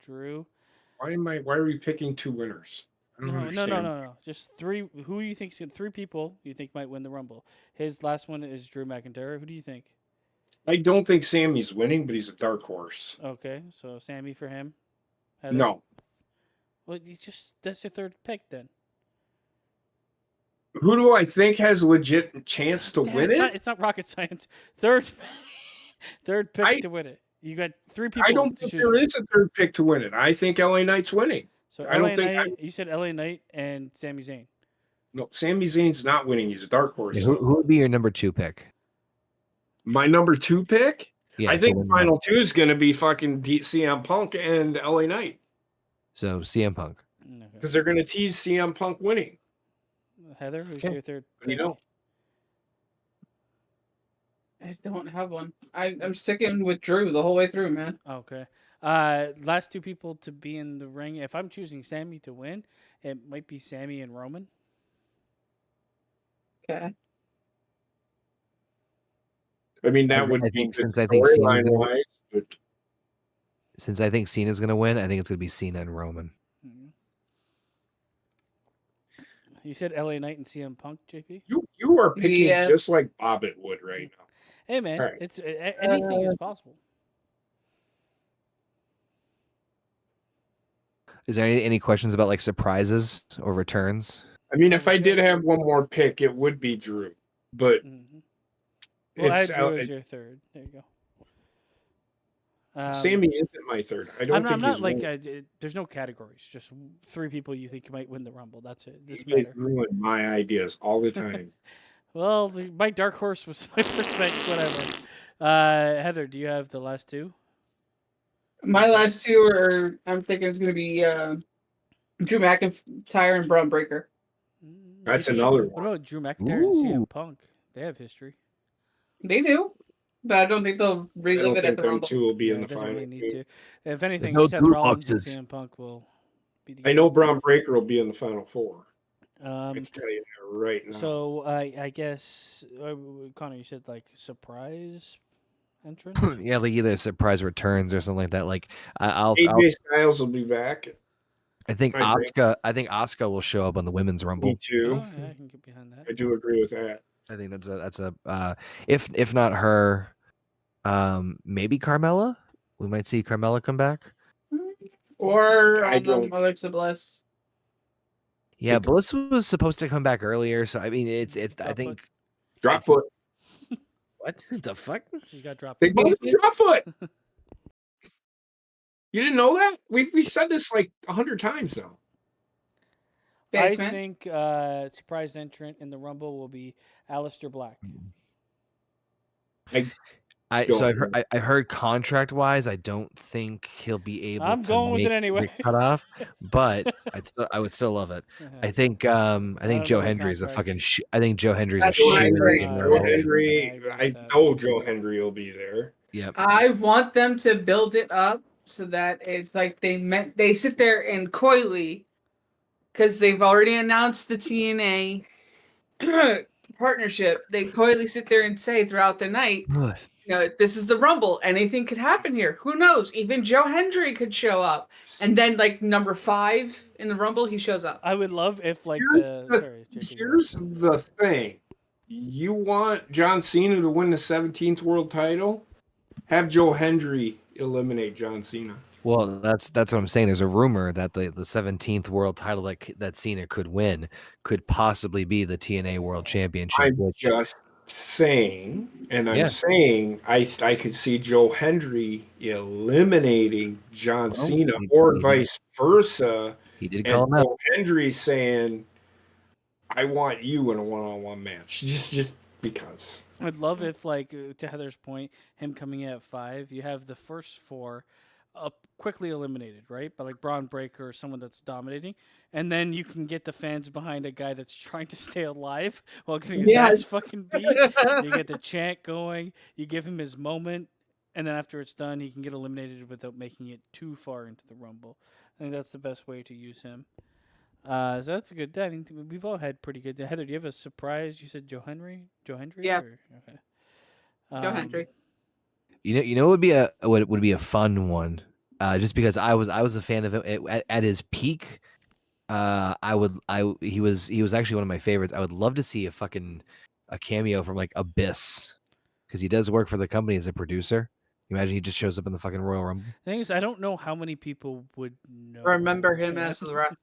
Drew. Why are we picking 2 winners? I don't understand. No. Just 3. Who do you think? 3 people you think might win the Rumble. His last one is Drew McIntyre. Who do you think? I don't think Sammy's winning, but he's a dark horse. Okay, so Sammy for him. Heather? No. Well, that's your third pick then. Who do I think has a legit chance to Damn, win it? It's not rocket science. Third pick I- to win it. You got 3 people. I don't to think choose there from. is a third pick to win it. I think LA Knight's winning. So I LA don't think Knight. You said LA Knight and Sami Zayn. No, Sami Zayn's not winning. He's a dark horse. Yeah, who would be your number 2 pick? My number 2 pick? Yeah, I to think win final 2 is going to be fucking CM Punk and LA Knight So CM Punk. Okay. because they're going to tease CM Punk winning. Heather, who's Okay. your third You pick? know, I don't have one. I'm sticking with Drew the whole way through, man. Okay. Last 2 people to be in the ring. If I'm choosing Sammy to win, it might be Sammy and Roman. Okay. I mean that I would be think good since I think Cena's storyline gonna- wise. But Since I think Cena's going to win, I think it's going to be Cena and Roman. Mhm. You said LA Knight and CM Punk, JP. you are picking Yes. just like Bobbitt would right now. Hey man, Alright. it's anything is possible. Is there any questions about like surprises or returns? I mean, if I did have one more pick, it would be Drew. But Mm-hmm. Well, I it's Drew as your third. There you go. Sammy isn't my third. I don't I'm think not he's like winning. there's no categories. Just 3 people you think might win the Rumble. That's it. This They matter. ruin my ideas all the time. Well, my dark horse was my first pick. Whatever. Heather, do you have the last 2? My last 2 are, I'm thinking it's going to be Drew McIntyre and Braun Breaker. That's another What one. about Drew McIntyre and Ooh. CM Punk? They have history. They do, but I don't think they'll I relive don't it at think the them Rumble. two will be Yeah, in the it doesn't final. really need two. to. If anything, no Seth Drew Rollins and boxes. CM Punk will be the I know Braun Breaker will be in the final 4. I Um, can tell you that right now. so I guess Connor, you said like surprise entrance. Yeah, like either surprise returns or something like that. Like I'll AJ Styles will be back. I think I agree. Asuka will show up on the women's Me Rumble. too. Oh, yeah, I can get behind that. I do agree with that. I think that's a if not her, maybe Carmella. We might see Carmella come back. Or I don't- Alexa Bliss. Yeah, Bliss was supposed to come back earlier, so I mean it's I Drop think Drop foot. what the fuck? You got dropped. Big Boss drop foot. You didn't know that? We said this like 100 times now. I Basement. think surprise entrant in the Rumble will be Aleister Black. I heard contract wise, I don't think he'll be able. I'm to going with it make anyway. the cutoff, but I would still love it. I think don't Joe know Hendry's a contract. fucking. I think Joe Hendry's a That's Joe what I shooter. agree. in the Joe Rumble. Hendry. I agree I with that. know Joe Hendry will be there. Yep. I want them to build it up so that it's like they sit there and coyly, because they've already announced the TNA partnership. They coyly sit there and say throughout the night, this is the Rumble. Anything could happen here. Who knows? Even Joe Hendry could show up. And then, like, number 5 in the Rumble, he shows up. I would love if like Here's the thing. You want John Cena to win the 17th world title? Have Joe Hendry eliminate John Cena. Well, that's what I'm saying. There's a rumor that the 17th world title that Cena could win could possibly be the TNA World Championship. I'm which, just saying, and I'm Yeah. saying I could see Joe Hendry eliminating John Well, Cena he- or he- vice versa. he did call And him out. Joe Hendry saying, I want you in a one-on-one match. Just because. I'd love if, like, to Heather's point, him coming in at 5, you have the first 4 quickly eliminated, right? By like Braun Breaker or someone that's dominating, and then you can get the fans behind a guy that's trying to stay alive while getting his Yes. ass fucking beat. You get the chant going, you give him his moment, and then after it's done, he can get eliminated without making it too far into the Rumble. I think that's the best way to use him. So that's a good. I think we've all had pretty good. Heather, do you have a surprise? You said Joe Hendry. Yeah. Okay. Joe Hendry. You know what would be a fun one, just because I was a fan of him at his peak. He was actually one of my favorites. I would love to see a cameo from like Abyss because he does work for the company as a producer. Imagine he just shows up in the fucking Royal Rumble. The thing is, I don't know how many people would know. Remember him Yeah. as the wrestler.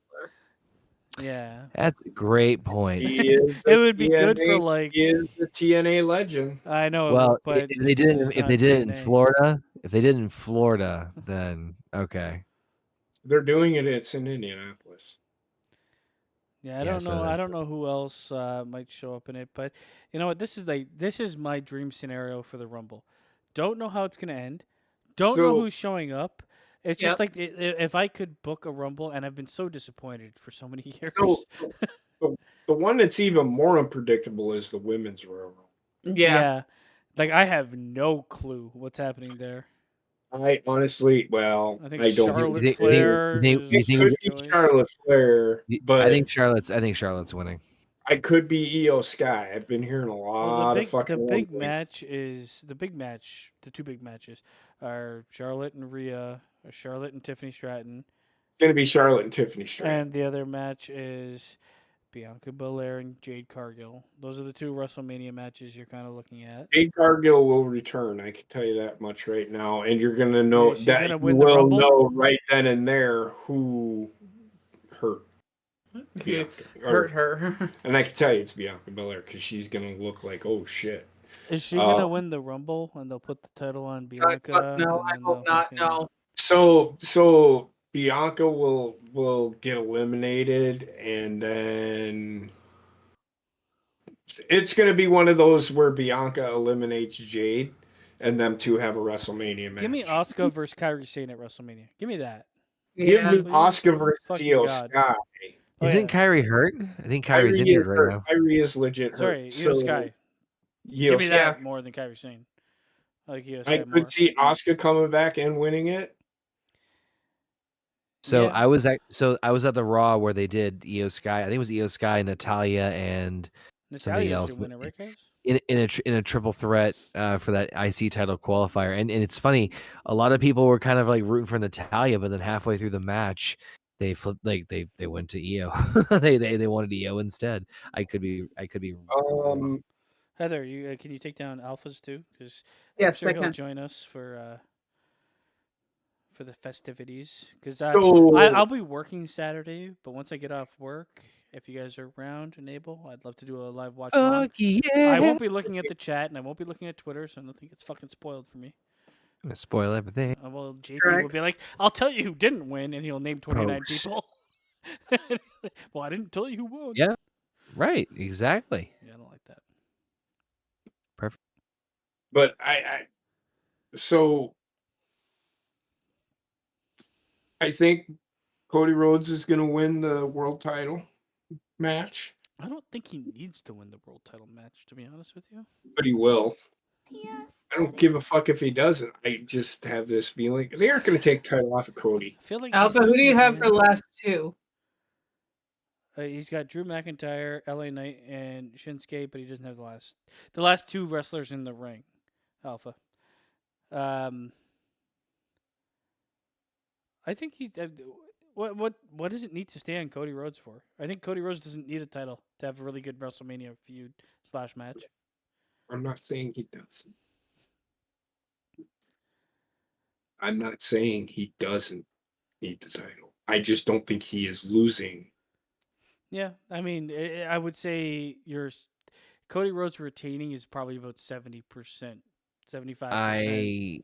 Yeah. That's a great point. He is It a would be good for TNA like. He is the TNA legend. I know. Well, but if they this did is it, if not they did it in TNA. Florida, then okay. They're doing it. It's in Indianapolis. Yeah, I Yeah, don't so know. I that- don't know who else might show up in it, but you know what? This is my dream scenario for the Rumble. Don't know how it's gonna end. Don't know So- who's showing up. It's just like if I could book a Rumble, and I've been so disappointed for so many years. So the one that's even more unpredictable is the women's Royal Rumble. Yeah. Like I have no clue what's happening there. I honestly, well, I think I don't. Charlotte You think- Flair. you is think- It a could be choice. Charlotte Flair, but I think Charlotte's winning. I could be Io Sky. I've been hearing a Well, lot the of fucking. big rumblings. match is the big match. The two big matches are Charlotte and Rhea, or Charlotte and Tiffany Stratton, It's gonna be Charlotte and Tiffany Stratton. and the other match is Bianca Belair and Jade Cargill. Those are the two WrestleMania matches you're kind of looking at. Jade Cargill will return. I can tell you that much right now, and you're gonna know Is she that gonna you win the will Rumble? know right then and there who hurt. He Or- hurt her. And I can tell you it's Bianca Belair because she's gonna look like, oh shit. Is she gonna win the Rumble and they'll put the title on Bianca? No, and I then hope they'll not. fucking- No. So Bianca will get eliminated, and then it's gonna be one of those where Bianca eliminates Jade, and them two have a WrestleMania match. Give me Asuka versus Kyrie Sane at WrestleMania. Give me that. Give Yeah. me please. Oscar versus Fucking Io God. Sky. Oh, Isn't yeah. Kyrie hurt? I think Kyrie's Kyrie injured is right hurt. now. Kyrie is legit hurt. Sorry, Io So, Sky. Io Give me Sky. that more than Kyrie Sane. I like Io Sky I more. could see Oscar coming back and winning it. So Yeah. I was at the Raw where they did Io Sky. I think it was Io Sky, Natalia, and somebody Natalia else should win it, right, guys? in a triple threat for that IC title qualifier. And it's funny, a lot of people were kind of like rooting for Natalia, but then halfway through the match, they flipped, like they went to Io. they wanted Io instead. I could be wrong. Heather, you can you take down Alphas too? Because Yes, I'm I sure he'll can. join us for the festivities. Because So, I'll be working Saturday, but once I get off work, if you guys are around and able, I'd love to do a live watch. along. yeah. I won't be looking at the chat and I won't be looking at Twitter, so nothing gets fucking spoiled for me. I'm gonna spoil everything. Well, JP will Correct. be like, "I'll tell you who didn't win," and he'll name 29 sh- people. Well, I didn't tell you who won. Yeah. Right, exactly. Yeah, I don't like that. but so I think Cody Rhodes is going to win the world title match, I don't think he needs to win the world title match, to be honest with you. but he will. Yes. I don't give a fuck if he doesn't. I just have this feeling they aren't going to take title off of Cody. I feel like Alpha, he's who do you losing have it, for the last two? He's got Drew McIntyre, LA Knight, and Shinsuke, but he doesn't have the last two wrestlers in the ring. Alpha. I think he's. What does it need to stay on Cody Rhodes for? I think Cody Rhodes doesn't need a title to have a really good WrestleMania feud / match. I'm not saying he doesn't. I'm not saying he doesn't need the title. I just don't think he is losing. Yeah, I mean, I would say Cody Rhodes retaining is probably about 70%, 75%.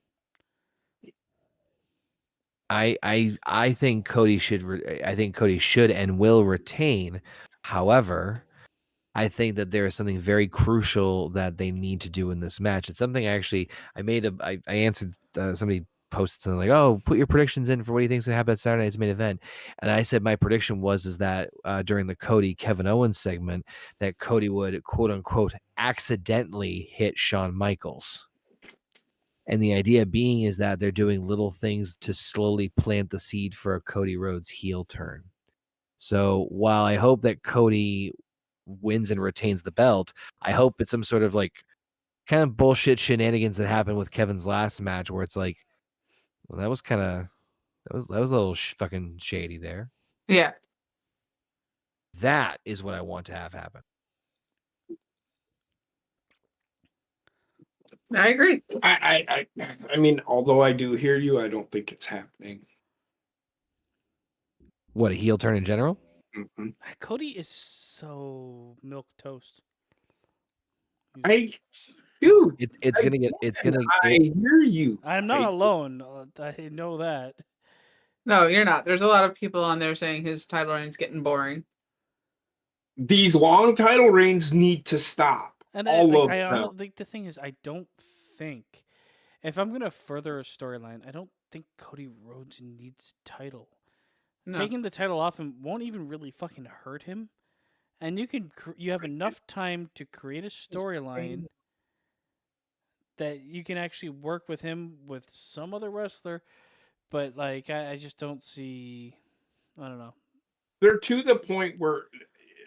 I think Cody should. I think Cody should and will retain. However, I think that there is something very crucial that they need to do in this match. It's something I answered somebody posted something like, "Oh, put your predictions in for what do you think's gonna happen at Saturday night's main event," and I said my prediction was that during the Cody Kevin Owens segment that Cody would quote unquote accidentally hit Shawn Michaels. And the idea being is that they're doing little things to slowly plant the seed for a Cody Rhodes heel turn. So while I hope that Cody wins and retains the belt, I hope it's some sort of like kind of bullshit shenanigans that happened with Kevin's last match where it's like, well, that was a little fucking shady there. Yeah. That is what I want to have happen. I agree. I mean, although I do hear you, I don't think it's happening. What, a heel turn in general? Mhm. Cody is so milk toast. Dude, It's gonna get. It's gonna. I hear you. I'm not alone. I know that. No, you're not. There's a lot of people on there saying his title reign's getting boring. These long title reigns need to stop. And All of I them. honestly, the thing is, I don't think if I'm gonna further a storyline, I don't think Cody Rhodes needs title. No. Taking the title off him won't even really fucking hurt him, and you have enough time to create a storyline that you can actually work with him with some other wrestler. But like, I just don't see. I don't know. They're to the point where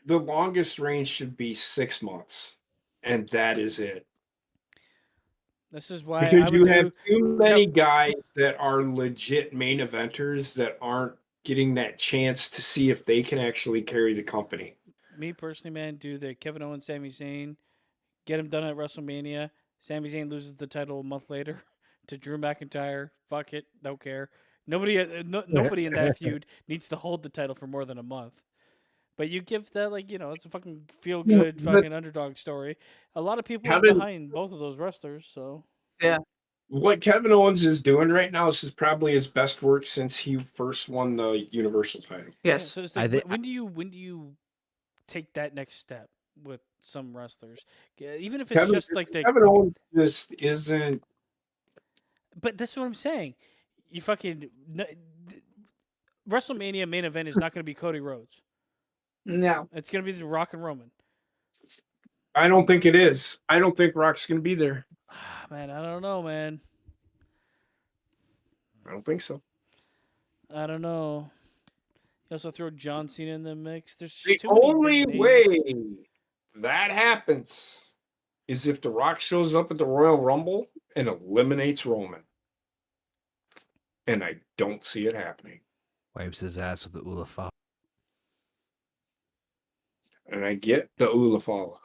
the longest reign should be 6 months, and that is it. This is why I Because would you have do. too many guys that are legit main eventers that aren't getting that chance to see if they can actually carry the company. Me personally, man, do the Kevin Owens, Sami Zayn, get him done at WrestleMania. Sami Zayn loses the title a month later to Drew McIntyre. Fuck it, don't care. Nobody in that feud needs to hold the title for more than a month. But you give that it's a fucking feel good fucking underdog story. A lot of people are behind both of those wrestlers, so Yeah. What Kevin Owens is doing right now is probably his best work since he first won the Universal title. yeah, Yes. so it's like, when do you take that next step with some wrestlers? Even if it's just like the Kevin Owens just isn't. But that's what I'm saying. You fucking WrestleMania main event is not going to be Cody Rhodes. No. It's going to be The Rock and Roman. I don't think it is. I don't think Rock's going to be there. Man, I don't know, man. I don't think so. I don't know. You also throw John Cena in the mix. There's The too many only big way names. that happens is if The Rock shows up at the Royal Rumble and eliminates Roman. And I don't see it happening. Wipes his ass with the Ulafala. And I get the Ulafala.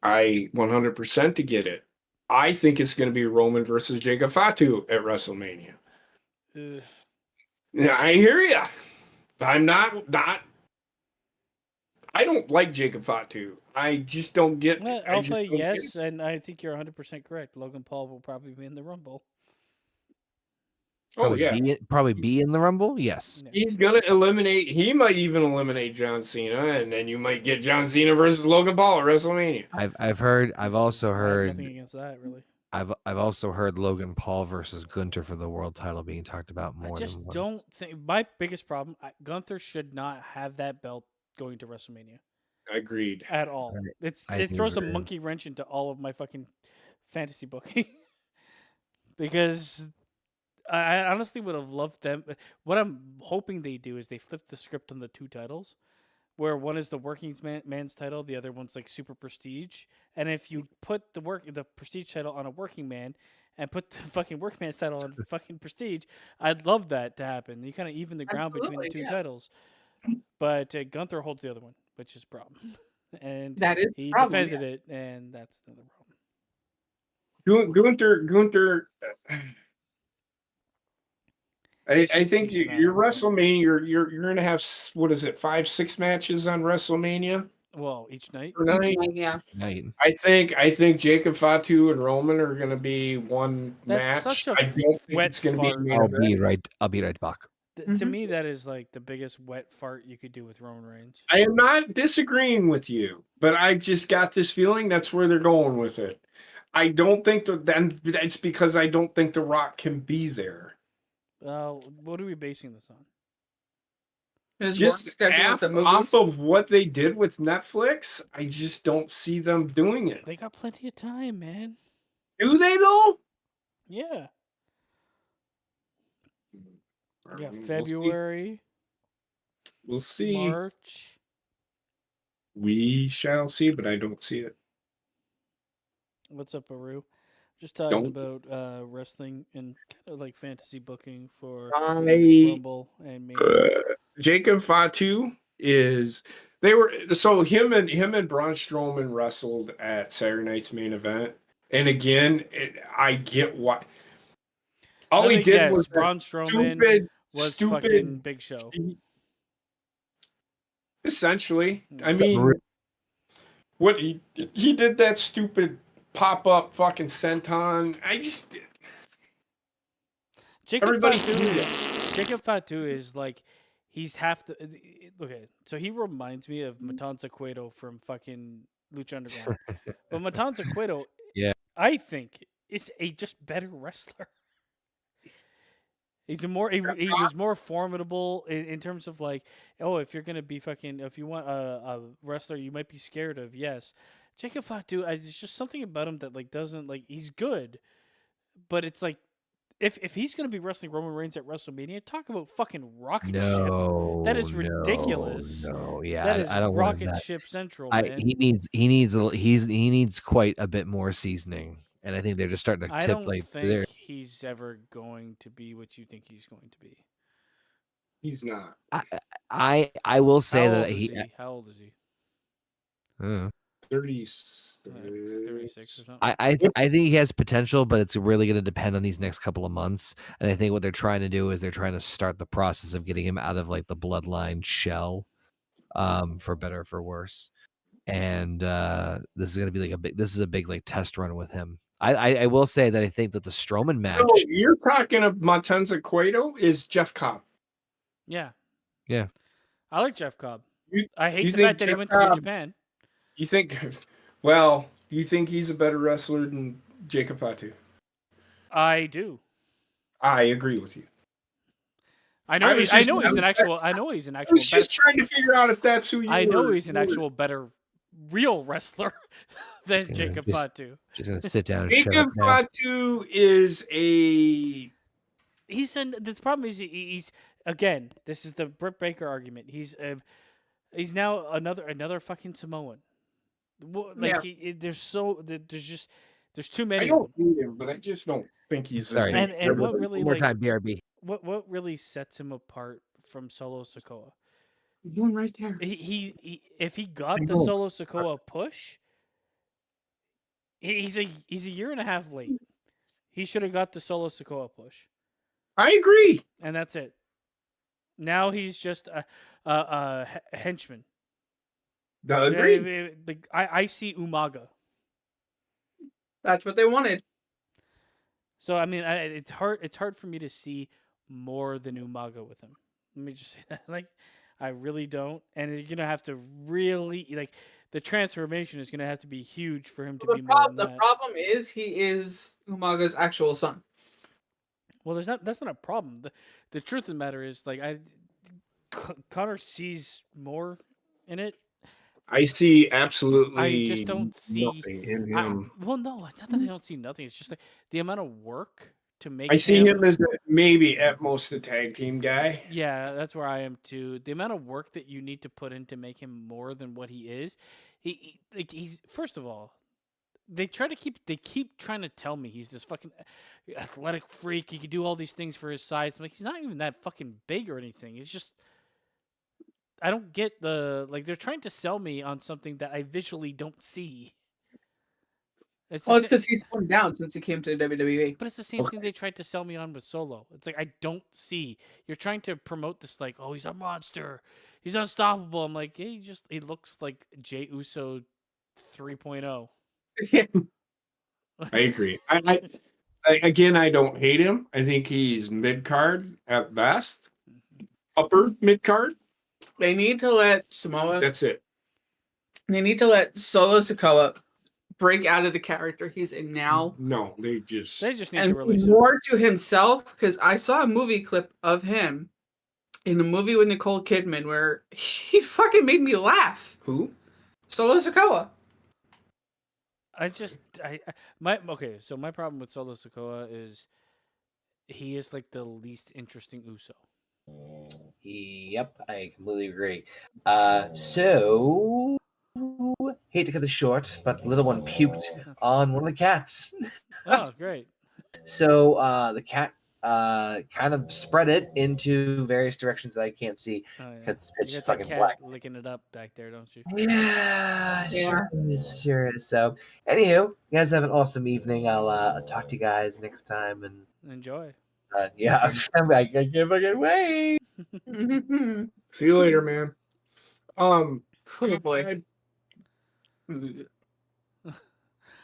I 100% to get it. I think it's going to be Roman versus Jacob Fatu at WrestleMania. Ugh. Yeah, I hear you. I'm not. I don't like Jacob Fatu. I just don't get. Well, I I'll just say don't get yes, and I think you're 100% correct. Logan Paul will probably be in the Rumble. Oh yeah, Probably be in the Rumble. Yes. Yeah. he's gonna eliminate. He might even eliminate John Cena, and then you might get John Cena versus Logan Paul at WrestleMania. I've also I have heard. nothing against that, really. I've also heard Logan Paul versus Gunther for the world title being talked about more. I just than once. don't think my biggest problem. Gunther should not have that belt going to WrestleMania Agreed. at all. I It throws a agree. monkey wrench into all of my fucking fantasy booking because I honestly would have loved them. What I'm hoping they do is they flip the script on the two titles, where one is the working man's title, the other one's like super prestige. And if you put the prestige title on a working man and put the fucking workman's title on fucking prestige, I'd love that to happen. You kind of even the ground between the two Absolutely, yeah. titles. But Gunther holds the other one, which is a problem. And That is he the problem, defended it, and that's another problem. Gunther. I think He's your not. WrestleMania. You're gonna have what is it? 5-6 matches on WrestleMania Well, each night. per night. Yeah. Night. I think Jacob Fatu and Roman are going to be one That's match. such a I don't think wet it's going to be. a fart. main event. I'll be right back. To me, that is like the biggest wet fart you could do with Roman Reigns. I am not disagreeing with you, but I just got this feeling that's where they're going with it. I don't think then it's because I don't think The Rock can be there. What are we basing this on? His Just work schedule with the movies. off of what they did with Netflix, I just don't see them doing it. They got plenty of time, man. Do they though? Yeah. I Yeah, mean, February, We'll see. March. We shall see, but I don't see it. What's up, Aru? Just talking Don't. about wrestling and kind of like fantasy booking for I Rumble and Mania. Jacob Fatu him and Braun Strowman wrestled at Saturday night's main event, And again, I get why. All Let he me did guess, was Braun that Strowman was fucking stupid. Big Show. Essentially, I Some mean, re- what he did that stupid pop up fucking senton. I just Jacob everybody Fatu knew is that. Jacob Fatu is like he's half the okay. So he reminds me of Matanza Cueto from fucking Lucha Underground, but Matanza Cueto, Yeah. I think, is a just better wrestler. He was more formidable in terms of like, oh, if you're gonna be fucking, if you want a wrestler you might be scared of, yes. Jacob Fatu, there's just something about him that like doesn't like he's good, but it's like if he's gonna be wrestling Roman Reigns at WrestleMania, talk about fucking rocket ship. That is ridiculous. No. Yeah, That is I don't want rocket that. ship central, man. He needs quite a bit more seasoning, and I think they're just starting to I tip don't like think they're. he's ever going to be what you think he's going to be. He's not. I will How say old that is he. he? How old is he? 36. 36 or something. I think he has potential, but it's really going to depend on these next couple of months. And I think what they're trying to do is they're trying to start the process of getting him out of like the bloodline shell, for better or for worse. And this is going to be like this is a big like test run with him. I will say that I think that the Strowman match. No, you're talking of Matanza Cueto is Jeff Cobb. Yeah. Yeah. I like Jeff Cobb. You- I hate you the think fact that he Jeff went to New Cobb- Japan. You think? Well, you think he's a better wrestler than Jacob Fatu? I do. I agree with you. I know. I was I just- know he's I an was- actual. I know he's an I actual. was just trying to figure out if that's who you I know were- he's an you were- actual better, real wrestler than Yeah, Jacob just- Fatu. Just going to sit down and shut Jacob up now. Fatu is a. The problem is he's again. This is the Britt Baker argument. He's now another fucking Samoan. Like Yeah. there's too I many. Of don't them. hate him, but I just don't think he's as Sorry. big. And what really One more like time, BRB. what really sets him apart from Solo Sikoa? One right there. He if he got I the know. Solo Sikoa push, he's a year and a half late. He should have got the Solo Sikoa push, I agree. and that's it. Now he's just a henchman. Agreed. Like I see Umaga. That's what they wanted. So I mean, it's hard for me to see more than Umaga with him. Let me just say that. Like, I really don't. And you're gonna have to really like the transformation is gonna have to be huge for him to be more than The that. problem is he is Umaga's actual son. Well, that's not a problem. The truth of the matter is like Connor sees more in it. I see absolutely. I just don't see nothing in him. Well, no, it's not that I don't see nothing. It's just like the amount of work to make. I see him as maybe at most a tag team guy. Yeah, that's where I am too. The amount of work that you need to put in to make him more than what he is. He's first of all, they keep trying to tell me he's this fucking athletic freak. He can do all these things for his size. I'm like, he's not even that fucking big or anything. It's just I don't get they're trying to sell me on something that I visually don't see. It's because he's slimmed down since he came to WWE. But it's the same thing they tried to sell me on with Solo. It's like I don't see. You're trying to promote this like, oh, he's a monster, he's unstoppable. I'm like, yeah, he looks like Jey Uso 3.0. Yeah. I agree. I again, I don't hate him. I think he's mid card at best, upper mid card. They need to let Samoa. That's it. They need to let Solo Sikoa break out of the character he's in now No, they just They just need and to release him. more to himself. Because I saw a movie clip of him in a movie with Nicole Kidman where he fucking made me laugh. who? Solo Sikoa. So my problem with Solo Sikoa is he is like the least interesting Uso. Yep, I completely agree. So hate to cut this short, but the little one puked on one of the cats. Oh, great. So the cat kind of spread it into various directions that I can't see Oh, yeah. because You it's got that fucking cat black. licking it up back there, don't you? Yeah, Yeah. sure is. So, anywho, you guys have an awesome evening. I'll talk to you guys next time, and Enjoy. yeah, I can't fucking wait. See you later, man. Oh boy.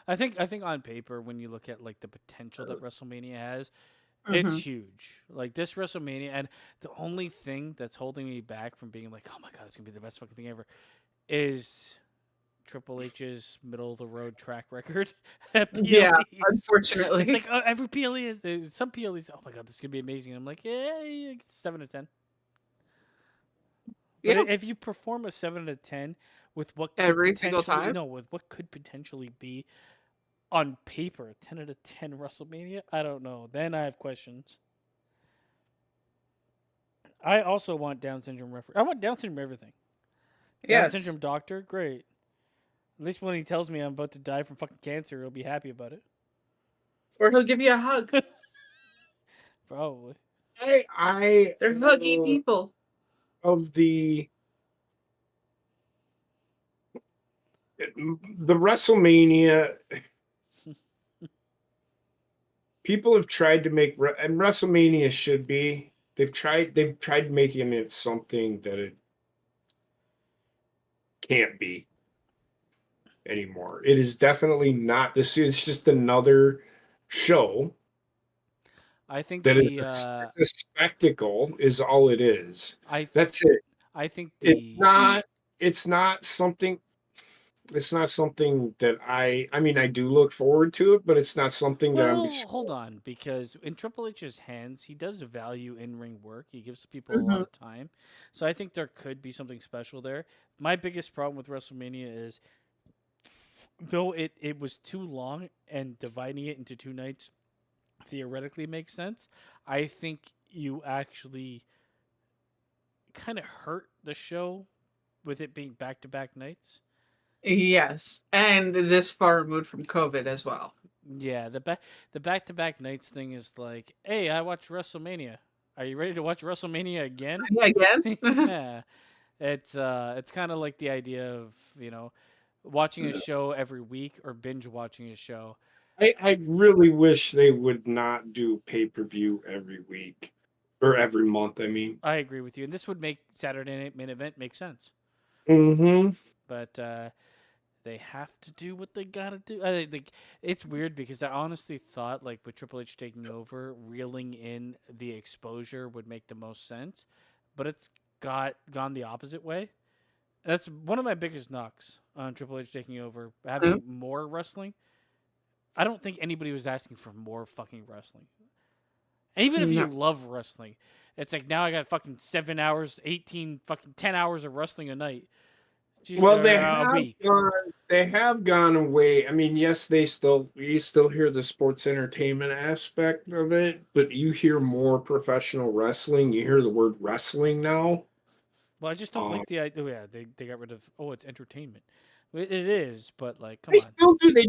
I think on paper, when you look at like the potential that WrestleMania has, Mm-hmm. it's huge. Like this WrestleMania, and the only thing that's holding me back from being like, oh my god, it's gonna be the best fucking thing ever, is Triple H's middle of the road track record at PLEs. Yeah, unfortunately. It's like every PLE is some PLEs. Oh my god, this is gonna be amazing. I'm like, yeah, 7 to 10. But Yeah. if you perform a 7 to 10 with what could Every single potentially- time? no, with what could potentially be on paper a 10 out of 10 WrestleMania, I don't know. Then I have questions. I also want Down syndrome referee. I want Down syndrome everything. Down Yes. syndrome doctor, great. At least when he tells me I'm about to die from fucking cancer, he'll be happy about it. Or he'll give you a hug. Probably. I They're huggy people. of the WrestleMania. People have tried to make and WrestleMania should be. They've tried making it something that it can't be anymore. It is definitely not this. It's just another show I think that the is a spectacle. Is all it is. I That's it. I think It's the not. It's not something. It's not something that I mean, I do look forward to it, but it's not something that I'm. well, hold on, because in Triple H's hands, he does value in-ring work. He gives people a lot of time, so I think there could be something special there. My biggest problem with WrestleMania is, though it was too long and dividing it into 2 nights theoretically makes sense, I think you actually kind of hurt the show with it being back-to-back nights. Yes. And this far removed from COVID as well. Yeah, the back-to-back nights thing is like, hey, I watched WrestleMania. Are you ready to watch WrestleMania again? Again? Yeah, it's kind of like the idea of watching a show every week or binge watching a show. I really wish they would not do pay-per-view every week or every month. I mean, I agree with you, and this would make Saturday Night Main Event make sense. But they have to do what they gotta do. I think it's weird because I honestly thought, like, with Triple H taking over, reeling in the exposure would make the most sense, but it's gone the opposite way. That's one of my biggest knocks on Triple H taking over, having more wrestling. I don't think anybody was asking for more fucking wrestling. And even if you love wrestling, it's like now I got fucking 7 hours, 18 fucking 10 hours of wrestling a night. Jesus, well, a week. they have gone away. I mean, yes, you still hear the sports entertainment aspect of it, but you hear more professional wrestling. You hear the word wrestling now. Well, I just don't like the idea. Oh, yeah, they got rid of. Oh, it's entertainment. It is, but like, come on. Still do. They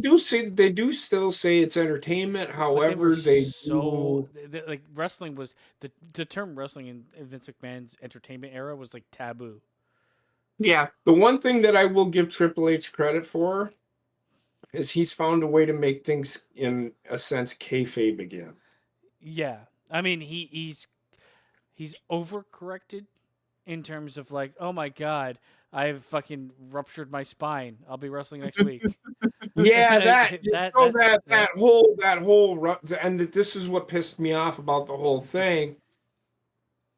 do still say it's entertainment. But However, they do. like wrestling was the term wrestling in Vince McMahon's entertainment era was like taboo. Yeah. The one thing that I will give Triple H credit for is he's found a way to make things, in a sense, kayfabe again. Yeah, I mean he's overcorrected in terms of like, oh my god, I've fucking ruptured my spine. I'll be wrestling next week. Yeah, that whole, and this is what pissed me off about the whole thing.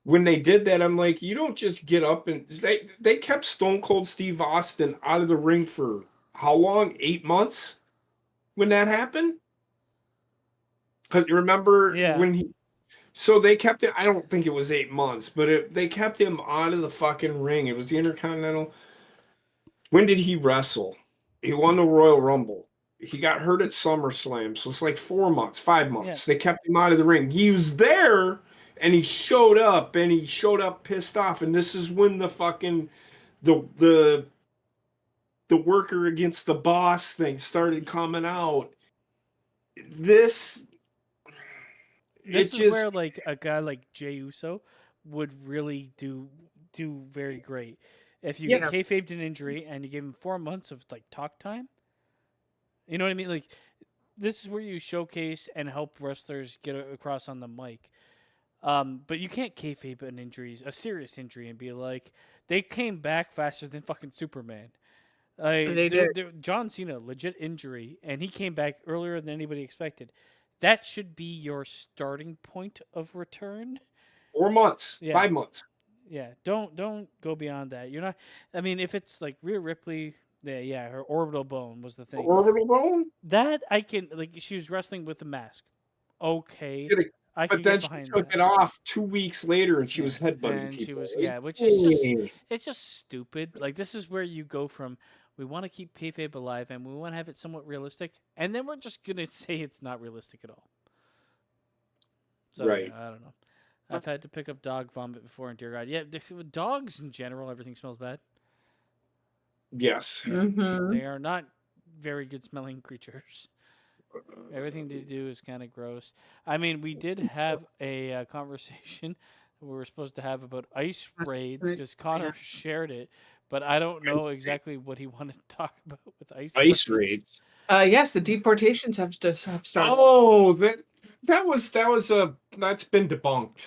When they did that, I'm like, you don't just get up and they kept Stone Cold Steve Austin out of the ring for how long? 8 months when that happened? Because you remember when he. So they kept it. I don't think it was 8 months, but they kept him out of the fucking ring. It was the Intercontinental. When did he wrestle? He won the Royal Rumble. He got hurt at SummerSlam, so it's like 4 months, 5 months. They kept him out of the ring. He was there. And he showed up pissed off. And this is when the fucking the worker against the boss thing started coming out. This This it is just where like a guy like Jey Uso would really do very great. If you Yeah. kayfabed an injury and you gave him 4 months of like talk time, you know what I mean? Like this is where you showcase and help wrestlers get across on the mic. But you can't kayfabe an injury, a serious injury, and be like, they came back faster than fucking Superman. They did. John Cena, legit injury, and he came back earlier than anybody expected. That should be your starting point of return. 4 months, Yeah. 5 months. Yeah, don't go beyond that. You're not. I mean, if it's like Rhea Ripley, yeah, her orbital bone was the thing. Orbital bone. That I can like. She was wrestling with a mask. Okay, Get it. I can But then get she behind took that. it off 2 weeks later, and she was Yeah, headbutting and people. she was Like, which is just hey. it's just stupid. Like this is where you go from we want to keep kayfabe alive and we want to have it somewhat realistic, and then we're just gonna say it's not realistic at all. So Right. yeah, I don't know. I've had to pick up dog vomit before, and dear God, yeah, with dogs in general, everything smells bad. Yes. Mm-hmm. They are not very good smelling creatures. Everything they do is kind of gross. I mean, we did have a conversation we were supposed to have about ice raids because Connor shared it, but I don't know exactly what he wanted to talk about with ice raids. Yes, the deportations have started. Oh, that's been debunked.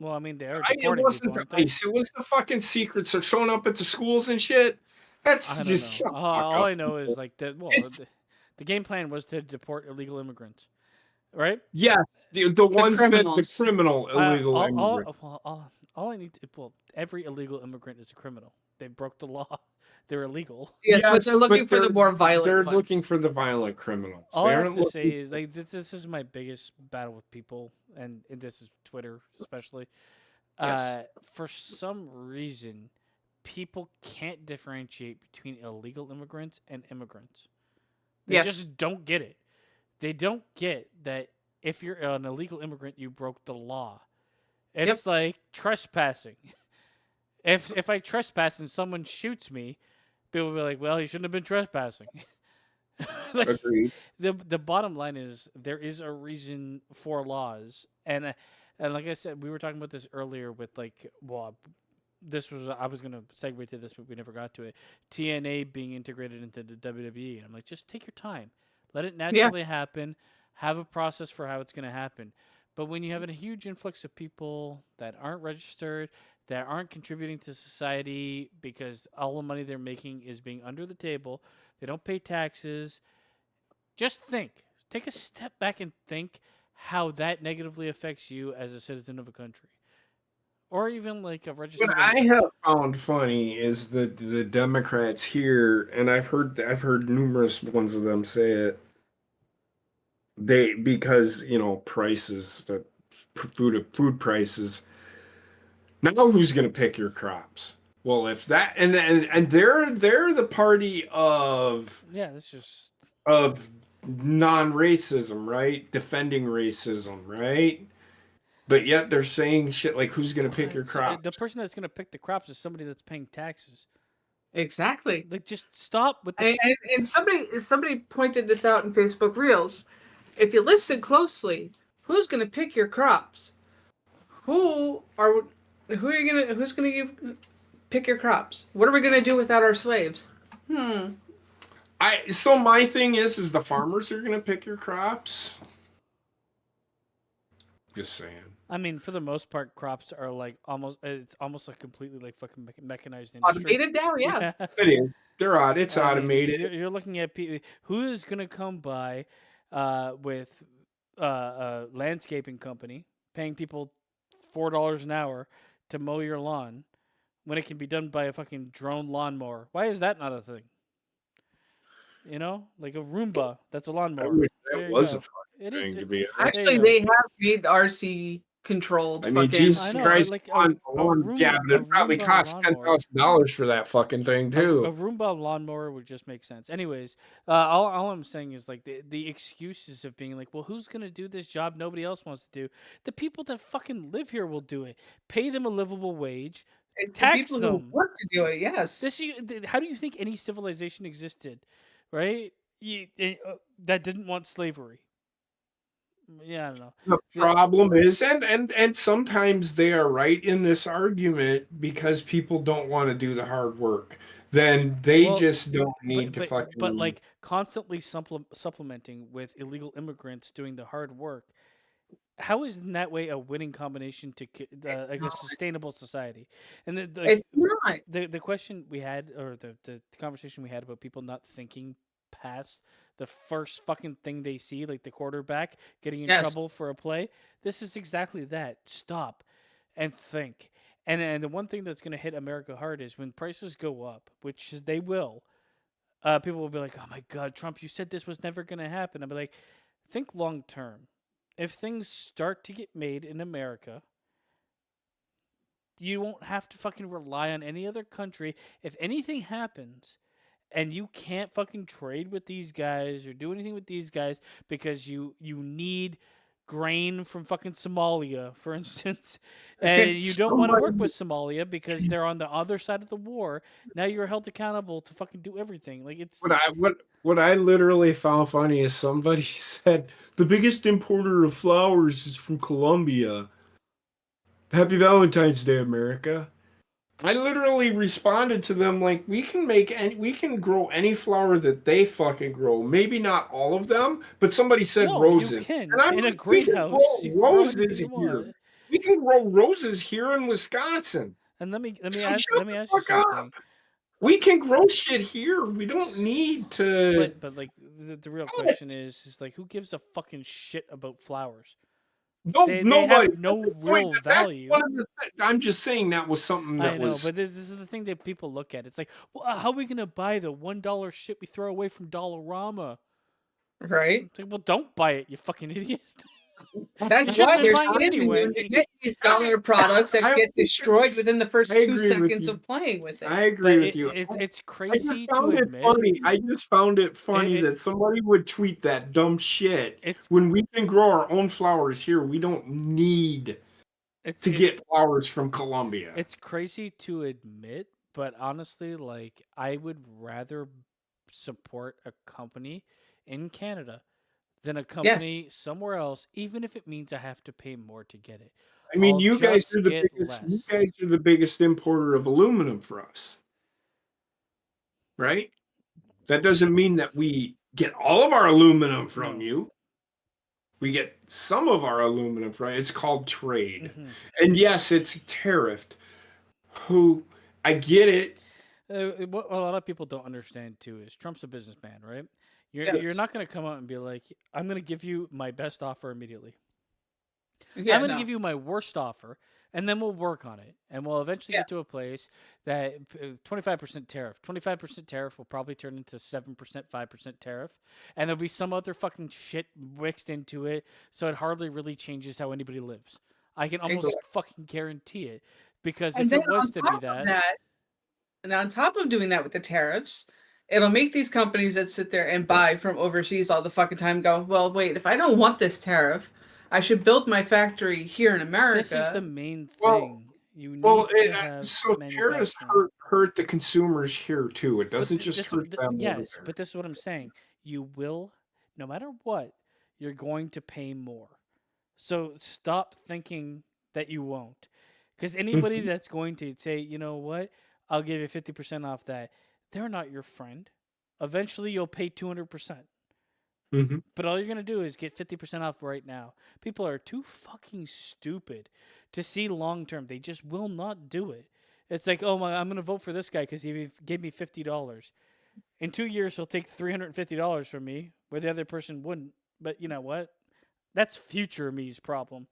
Well, I mean, they are It deporting wasn't people, the aren't they? ice. It was the fucking secrets are showing up at the schools and shit. That's I don't just know. shut the fuck All up. I know is like that. Well, It's- the game plan was to deport illegal immigrants, right? Yes, the ones that the criminals. criminal illegal immigrant. All I need to every illegal immigrant is a criminal. They broke the law. They're illegal. Yes, but they're looking for the they're- more violent They're ones. looking for the violent criminals. All They I have aren't to say looking- is like this is my biggest battle with people, and this is Twitter especially. Yes. For some reason, people can't differentiate between illegal immigrants and immigrants. They Yes. just don't get it. They don't get that if you're an illegal immigrant, you broke the law. It's like trespassing. If I trespass and someone shoots me, people will be like, "Well, he shouldn't have been trespassing." Like, Agreed. the bottom line is there is a reason for laws, and like I said, we were talking about this earlier with like, well, this was I was gonna segue to this, but we never got to it. TNA being integrated into the WWE, and I'm like, just take your time, let it naturally happen, have a process for how it's gonna happen. But when you have a huge influx of people that aren't registered, that aren't contributing to society because all the money they're making is being under the table, they don't pay taxes. Just think. Take a step back and think how that negatively affects you as a citizen of a country. Or even like a registered. What I have found funny is that the Democrats here, and I've heard numerous ones of them say it. Because prices, the food prices. Now who's going to pick your crops? Well, if that and they're the party of that's just non-racism, right? Defending racism, right? But yet they're saying shit like, "Who's going to pick your crops?" The person that's going to pick the crops is somebody that's paying taxes. Exactly. Like, just stop with the. And somebody pointed this out in Facebook Reels. If you listen closely, who's going to pick your crops? Who's going to pick your crops? What are we going to do without our slaves? So my thing is the farmers are going to pick your crops. Just saying. I mean, for the most part, crops are like it's almost like completely like fucking mechanized industry. Automated now, yeah. It is. They're odd. It's I mean, automated. you're looking at people who is going to come by with a landscaping company paying people $4 an hour to mow your lawn when it can be done by a fucking drone lawnmower. Why is that not a thing? Like a Roomba. That's a lawnmower. That was a It thing is. to be. Actually, they have made RC controlled. I mean, fucking- Jesus I know, Christ, like a Gavin, it probably Roomba costs lawnmower. $10,000 for that fucking thing A too. Roomba lawnmower would just make sense. Anyways, all I'm saying is like the excuses of being like, well, who's gonna do this job nobody else wants to do? The people that fucking live here will do it. Pay them a livable wage. It's the tax people who them. want to do it. Yes. How do you think any civilization existed, right? That didn't want slavery. Yeah, I don't know. The problem is, and sometimes they are right in this argument because people don't want to do the hard work. Then they Well, just don't need to but fucking. like constantly supplementing with illegal immigrants doing the hard work. How is in that way a winning combination to like a not. sustainable society? And It's not. the question we had, or the conversation we had about people not thinking past the first fucking thing they see, like the quarterback getting in Yes. trouble for a play. This is exactly that. Stop and think. And the one thing that's going to hit America hard is when prices go up, which they will. People will be like, "Oh my God, Trump! You said this was never going to happen." I'll be like, "Think long term. If things start to get made in America, you won't have to fucking rely on any other country. If anything happens and you can't fucking trade with these guys or do anything with these guys because you need grain from fucking Somalia, for instance, and you don't want to work with Somalia because they're on the other side of the war, now you're held accountable to fucking do everything. Like it's What I literally found funny is somebody said the biggest importer of flowers is from Colombia. Happy Valentine's Day, America. I literally responded to them like we can grow any flower that they fucking grow. Maybe not all of them, but somebody said no, roses. you can And I'm in a like, we can grow greenhouse. You can grow anything roses you here. want. We can grow roses here in Wisconsin. And let me So ask shut let me the ask you fuck up. something. We can grow shit here. We don't need to. But like the real question is like who gives a fucking shit about flowers? No, They nobody. have no That's the point. real That's value. one of the I'm just saying that was something that I know, was. but this is the thing that people look at. It's like, well, how are we gonna buy the $1 shit we throw away from Dollarama? Right? It's like, well, don't buy it, you fucking idiot. That's shouldn't why be they're buying it scamming anyway. you to get these dollar products that I- get destroyed within the first I 2 agree with seconds you. of playing with it. I agree But with you. it's I crazy just found to it admit. funny. I just found it funny It- that somebody would tweet that dumb shit. It's When we can grow our own flowers here, we don't need to get flowers from Colombia. It's crazy to admit, but honestly, like I would rather support a company in Canada than a company somewhere else, even if it means I have to pay more to get it. I mean, I'll you guys just are the get biggest. You less. guys are the biggest importer of aluminum for us, right? That doesn't mean that we get all of our aluminum from No. you. We get some of our aluminum from it's called trade. Mhm. And yes, it's tariffed. Who I get it. What a lot of people don't understand too is Trump's a businessman, right? You're Yes. not going to come out and be like, "I'm going to give you my best offer immediately." Yeah, I'm going to no. give you my worst offer, and then we'll work on it, and we'll eventually Yeah. get to a place that 25% tariff. 25% tariff will probably turn into 7%, 5% tariff, and there'll be some other fucking shit mixed into it, so it hardly really changes how anybody lives. I can almost Exactly. fucking guarantee it, because And if then it was on to be top that, of that, and on top of doing that with the tariffs, it'll make these companies that sit there and buy from overseas all the fucking time go, well, wait, if I don't want this tariff, I should build my factory here in America. this is the main Well- thing. You need Well, to have so tariffs manufacturing. hurt the consumers here too. It But doesn't just hurt them. over yes, there. but this is what I'm saying. You will, no matter what, you're going to pay more. So stop thinking that you won't. Because anybody that's going to say, you know what, I'll give you 50% off that, they're not your friend. Eventually, you'll pay 200%. Mhm. But all you're going to do is get 50% off right now. People are too fucking stupid to see long term. They just will not do it. It's like, oh my, I'm going to vote for this guy because he gave me $50. In 2 years, he'll take $350 from me, where the other person wouldn't. But you know what? That's future me's problem.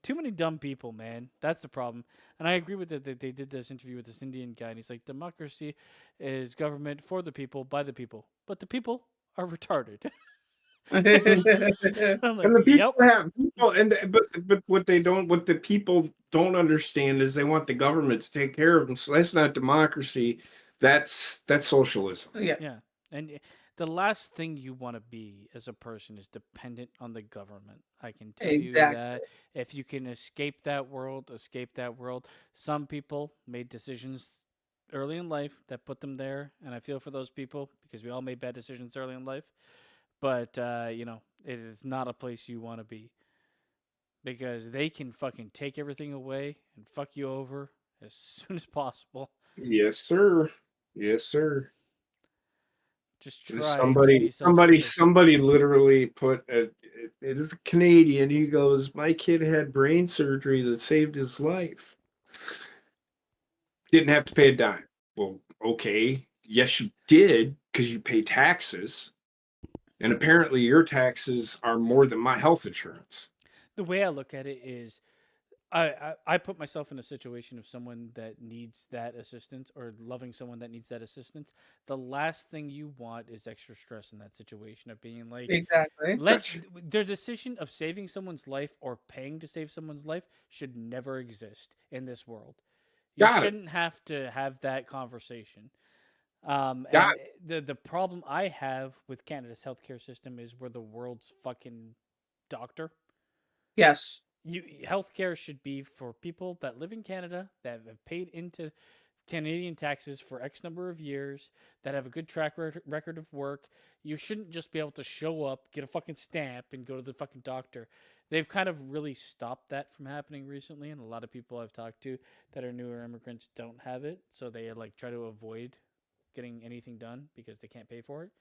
Too many dumb people, man. That's the problem. And I agree with it that they did this interview with this Indian guy, and he's like, democracy is government for the people, by the people. But the people are retarded. I'm like, And the people have people, but what the people don't understand is they want the government to take care of them. So that's not democracy. That's socialism. Yeah. Yeah. And the last thing you want to be as a person is dependent on the government. I can tell you Exactly. that if you can escape that world, escape that world. Some people made decisions early in life that put them there, and I feel for those people because we all made bad decisions early in life. But It is not a place you want to be because they can fucking take everything away and fuck you over as soon as possible. Yes, sir. Yes, sir. Just try to be Somebody literally put it is a Canadian. He goes, "My kid had brain surgery that saved his life. Didn't have to pay a dime." Well, okay. Yes, you did because you pay taxes. And apparently your taxes are more than my health insurance. The way I look at it is I put myself in a situation of someone that needs that assistance or loving someone that needs that assistance. The last thing you want is extra stress in that situation of being like, Exactly. their decision of saving someone's life or paying to save someone's life should never exist in this world. You Got it. shouldn't have to have that conversation. And Got the problem I have with Canada's healthcare system is we're the world's fucking doctor. Yes. Healthcare should be for people that live in Canada that have paid into Canadian taxes for X number of years, that have a good track record of work. You shouldn't just be able to show up, get a fucking stamp, and go to the fucking doctor. They've kind of really stopped that from happening recently, and a lot of people I've talked to that are newer immigrants don't have it, so they like try to avoid getting anything done because they can't pay for it.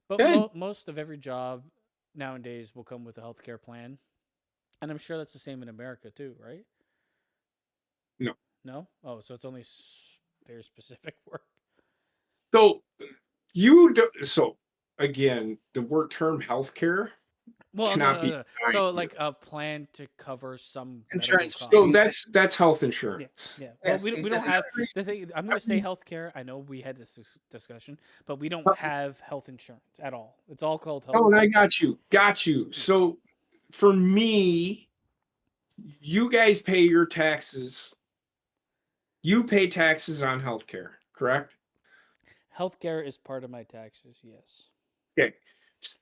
But most of every job nowadays will come with a healthcare plan. And I'm sure that's the same in America too, right? No. No? Oh, so it's only very specific work. So so again, the word term healthcare Well, cannot be no. defined So here. like a plan to cover some Insurance. medical So costs. that's health insurance. Yeah. Well, Yes, we don't exactly. have the thing. I'm going to say healthcare. I know we had this discussion, but we don't have health insurance at all. It's all called health. Oh, and I got you. Got you. So for me, you guys pay your taxes. You pay taxes on healthcare, correct? Healthcare is part of my taxes. Yes. Okay.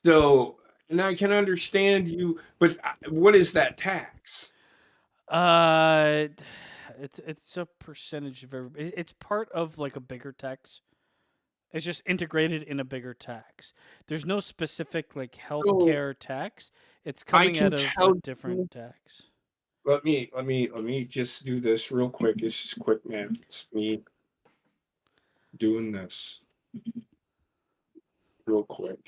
So, and I can understand you, but what is that tax? It's a percentage of every. It's part of like a bigger tax. It's just integrated in a bigger tax. There's no specific like healthcare tax. It's coming can out of tell a different tax. Let me just do this real quick. It's just quick math. It's me doing this real quick.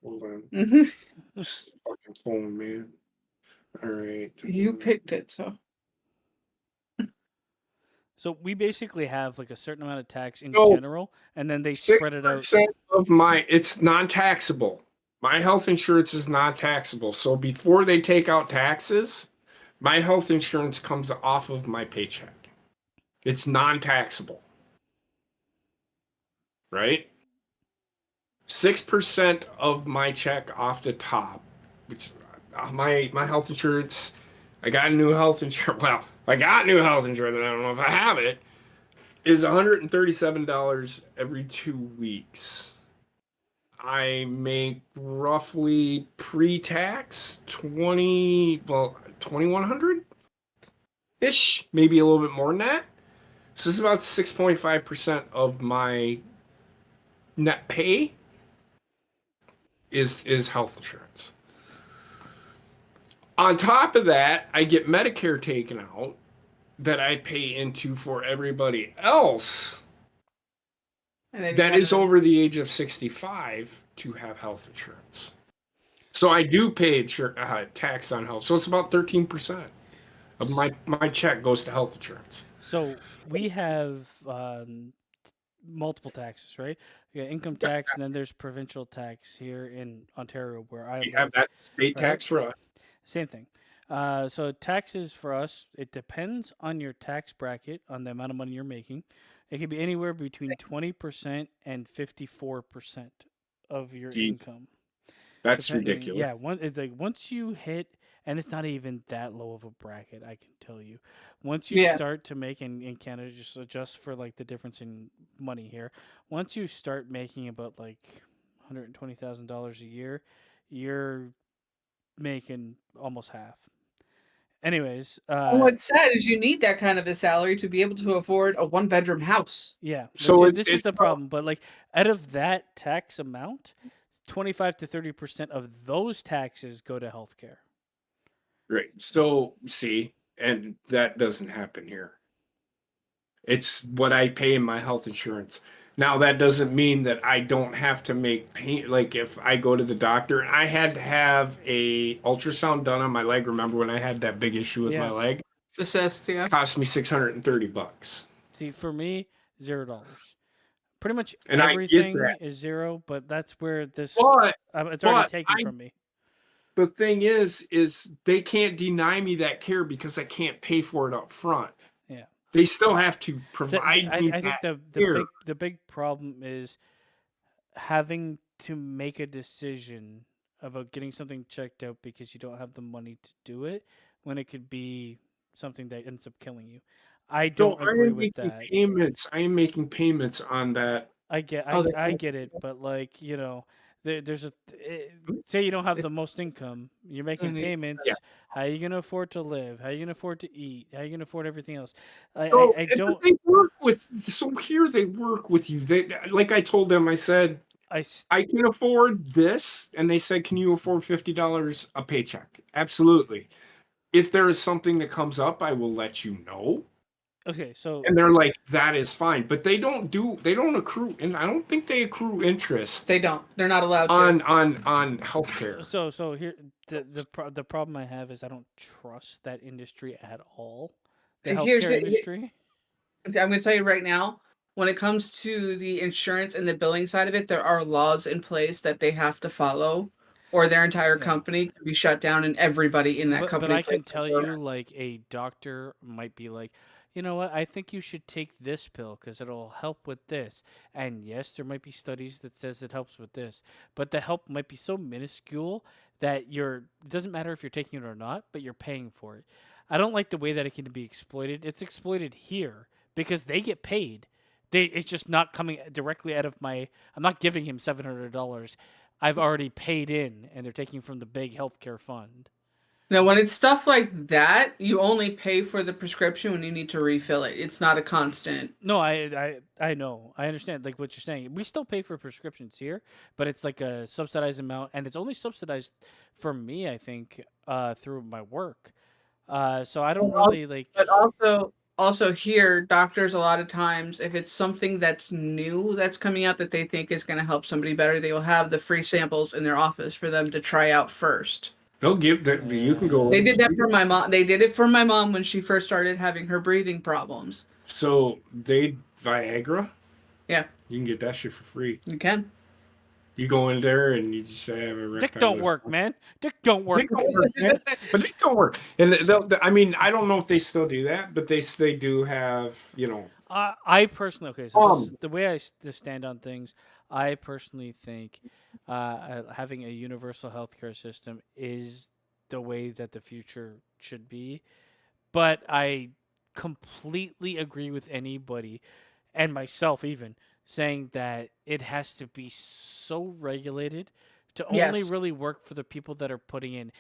Hold on. Mhm. This fucking phone, man. All right. You picked it, so. So we basically have like a certain amount of tax in So, general, and then they spread it out. 6% of it's non-taxable. My health insurance is non-taxable. So before they take out taxes, my health insurance comes off of my paycheck. It's non-taxable. Right? 6% of my check off the top, which my health insurance, I got new health insurance. Well, I got new health insurance, and I don't know if I have it, is $137 every 2 weeks. I make roughly pre-tax 2100 ish, maybe a little bit more than that. So this is about 6.5% of my net pay is health insurance. On top of that, I get Medicare taken out that I pay into for everybody else that is over the age of 65 to have health insurance. So I do pay tax on health. So it's about 13% of my check goes to health insurance. So we have multiple taxes, right? We got income tax, and then there's provincial tax here in Ontario, where I We live. have that state right? tax for us. Same thing. So taxes for us, it depends on your tax bracket, on the amount of money you're making. It can be anywhere between 20% and 54% of your Jeez. income. That's ridiculous. Yeah, it's like once you hit, and it's not even that low of a bracket, I can tell you. Once you start to make in Canada, just adjust for like the difference in money here. Once you start making about like $120,000 a year, you're making almost half. Anyways, What's sad is you need that kind of a salary to be able to afford a one-bedroom house. yeah. So This is the problem. But like out of that tax amount, 25 to 30% of those taxes go to healthcare. Right. So see, and that doesn't happen here. It's what I pay in my health insurance. Now that doesn't mean that I don't have to make pain. Like if I go to the doctor, I had to have a ultrasound done on my leg. Remember when I had that big issue with my Yeah. leg? The cyst, yeah. Cost me $630. See, for me, $0. Pretty much And I get everything that. is zero, but that's where this But it's already but taken I from me. the thing is they can't deny me that care because I can't pay for it up front. Yeah. They still have to I provide me think that the care. big problem is having to make a decision about getting something checked out because you don't have the money to do it when it could be something that ends up killing you. I So don't I agree am with making that. payments. I am making payments on that. I get Oh, I get it, but like, there's say you don't have the most income, you're making payments. Yeah. How are you gonna afford to live? How are you gonna afford to eat? How are you gonna afford everything else? So I but don't. they work with. So here they work with you. They like I told them. I said I can afford this, and they said, "Can you afford $50 a paycheck?" Absolutely. If there is something that comes up, I will let you know. Okay, so And they're like, "That is fine," but they don't accrue, and I don't think they accrue interest They don't. They're not allowed to. on healthcare. so here the problem I have is I don't trust that industry at all. The Here's healthcare the- industry. I'm going to tell you right now, when it comes to the insurance and the billing side of it, there are laws in place that they have to follow, or their entire Yeah. company can be shut down, and everybody in that But company. I can plays tell a part. you, like, a doctor might be like, you know what, I think you should take this pill because it'll help with this. And yes, there might be studies that says it helps with this, but the help might be so minuscule that it doesn't matter if you're taking it or not, but you're paying for it. I don't like the way that it can be exploited. It's exploited here because they get paid. It's just not coming directly out of my. I'm not giving him $700. I've already paid in, and they're taking from the big healthcare fund. Now, when it's stuff like that, you only pay for the prescription when you need to refill it. It's not a constant. No, I know. I understand like what you're saying. We still pay for prescriptions here, but it's like a subsidized amount, and it's only subsidized for me, I think, through my work. So I don't really like. But also here, doctors a lot of times, if it's something that's new that's coming out that they think is going to help somebody better, they will have the free samples in their office for them to try out first. They'll give that. You can go. They did that for my mom. They did it for my mom when she first started having her breathing problems. So Viagra. Yeah. You can get that shit for free. You can. You go in there and you just say, "I have a Dick erectile don't work, man. Dick don't work. Dick don't work, man. But Dick don't work. And I mean, I don't know if they still do that, but they do have, I personally, okay, so this is the way I stand on things. I personally think having a universal healthcare system is the way that the future should be. But I completely agree with anybody, and myself even, saying that it has to be so regulated to only Yes. really work for the people that are putting in.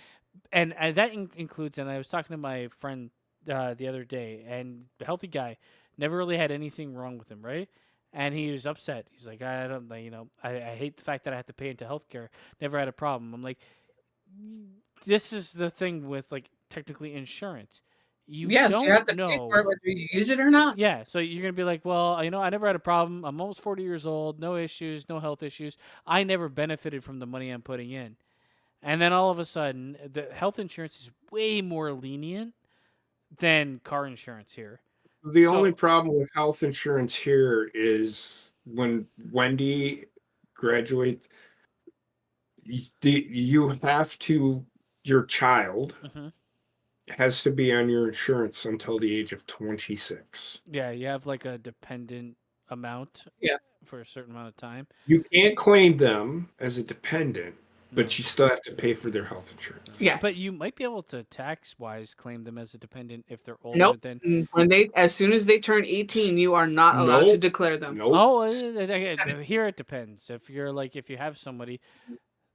And that includes, and I was talking to my friend the other day, and the healthy guy never really had anything wrong with him, right? And he was upset. He's like, I don't, I hate the fact that I have to pay into healthcare. Never had a problem. I'm like, this is the thing with like technically insurance. Yes, don't you have to know. pay for it whether you use it or not. Yeah, so you're gonna be like, well, I never had a problem. I'm almost 40 years old, no issues, no health issues. I never benefited from the money I'm putting in, and then all of a sudden, the health insurance is way more lenient than car insurance here. The So- only problem with health insurance here is when Wendy graduates, you have to, your child Mhm. has to be on your insurance until the age of 26. Yeah, you have like a dependent amount. Yeah. For a certain amount of time. You can't claim them as a dependent, No. but you still have to pay for their health insurance. Yeah. But you might be able to tax wise claim them as a dependent if they're older Nope. than. As soon as they turn 18, you are not allowed to Nope. declare them. Nope. Oh, here it depends. If you have somebody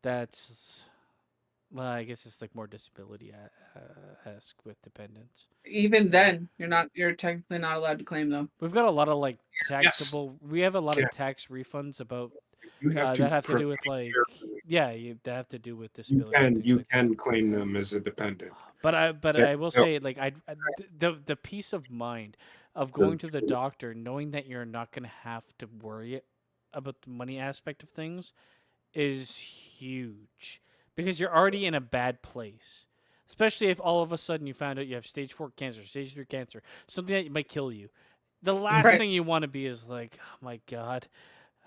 that's, well, I guess it's like more disability esque with dependents. Even then, you're technically not allowed to claim them. We've got a lot of like Yes. taxable. We have a lot Yeah. of tax refunds about You have to that have to do with prepare like carefully. that have to do with You disability. can things you like that. can claim them as a dependent. But I That- will no, say like the peace of mind of going to the doctor knowing that you're not going to have to worry about the money aspect of things is huge because you're already in a bad place. Especially if all of a sudden you found out you have stage 4 cancer, stage 3 cancer, something that might kill you. The last Right. thing you want to be is like, "Oh my god,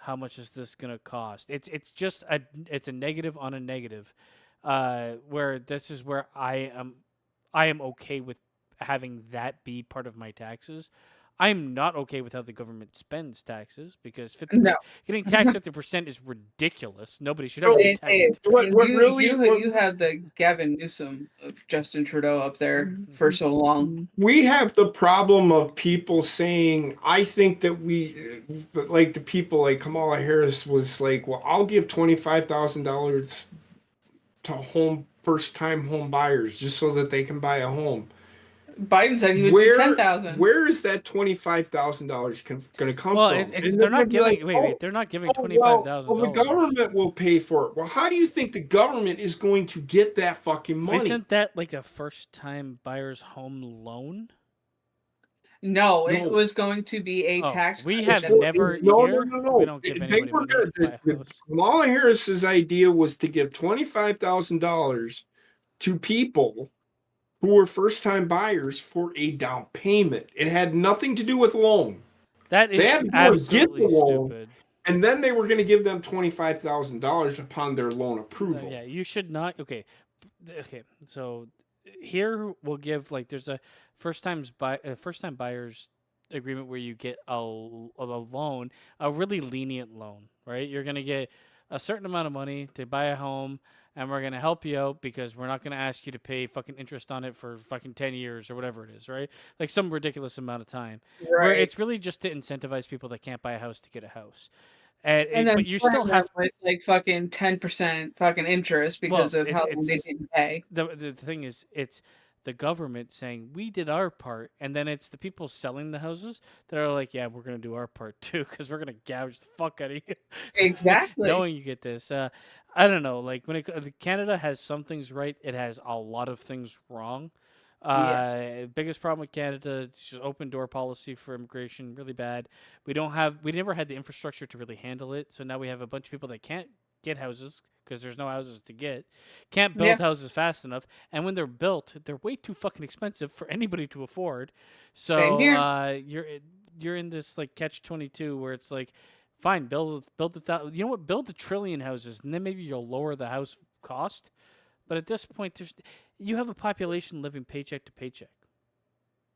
how much is this going to cost?" It's just a negative on a negative. Where this is where I am okay with having that be part of my taxes. I'm not okay with how the government spends taxes because 50% No. getting taxed 50% is ridiculous. Nobody should So, ever be And, taxed. and 50%. What you, really- you, what- you have the Gavin Newsom of Justin Trudeau up there for so long. we have the problem of people saying, I think that but like the people like Kamala Harris was like, well, I'll give $25,000 to first-time home buyers just so that they can buy a home. Biden said he would do 10,000. Where is that $25,000 going to come Well, from? it's And they're they're not gonna be giving. like, Wait, they're not giving oh, $25,000. well, the government will pay for it. Well, how do you think the government is going to get that fucking money? Isn't that like a first-time buyer's home loan? No, it No. was going to be a Oh, tax. we credit have that- never No. We don't give anybody money to buy a house. Kamala Harris's idea was to give $25,000 to people who were first-time buyers for a down payment. It had nothing to do with loan. That is They had to go and get absolutely the loan. stupid. And then they were going to give them $25,000 upon their loan approval. Yeah, you should not. Okay, so here we'll give like there's a first time buyers agreement where you get a loan, a really lenient loan, right? You're gonna get a certain amount of money to buy a home, and we're gonna help you out because we're not gonna ask you to pay fucking interest on it for fucking 10 years or whatever it is, right? Like some ridiculous amount of time. Where Right. it's really just to incentivize people that can't buy a house to get a house. And then but you still plan have that with, like fucking 10% fucking interest because Well, of how long they it's- didn't pay. the thing is it's the government saying we did our part, and then it's the people selling the houses that are like, yeah, we're gonna do our part too because we're gonna gouge the fuck out of you, Exactly. knowing you get this. I don't know, like Canada has some things right, it has a lot of things wrong. Yes. Biggest problem with Canada, it's just open door policy for immigration, really bad. We never had the infrastructure to really handle it, so now we have a bunch of people that can't get houses because there's no houses to get, can't build Yeah. houses fast enough, and when they're built, they're way too fucking expensive for anybody to afford. So Same here. you're in this like catch-22 where it's like, fine, build you know what, build 1,000,000,000,000 houses, and then maybe you'll lower the house cost. But at this point, you have a population living paycheck to paycheck.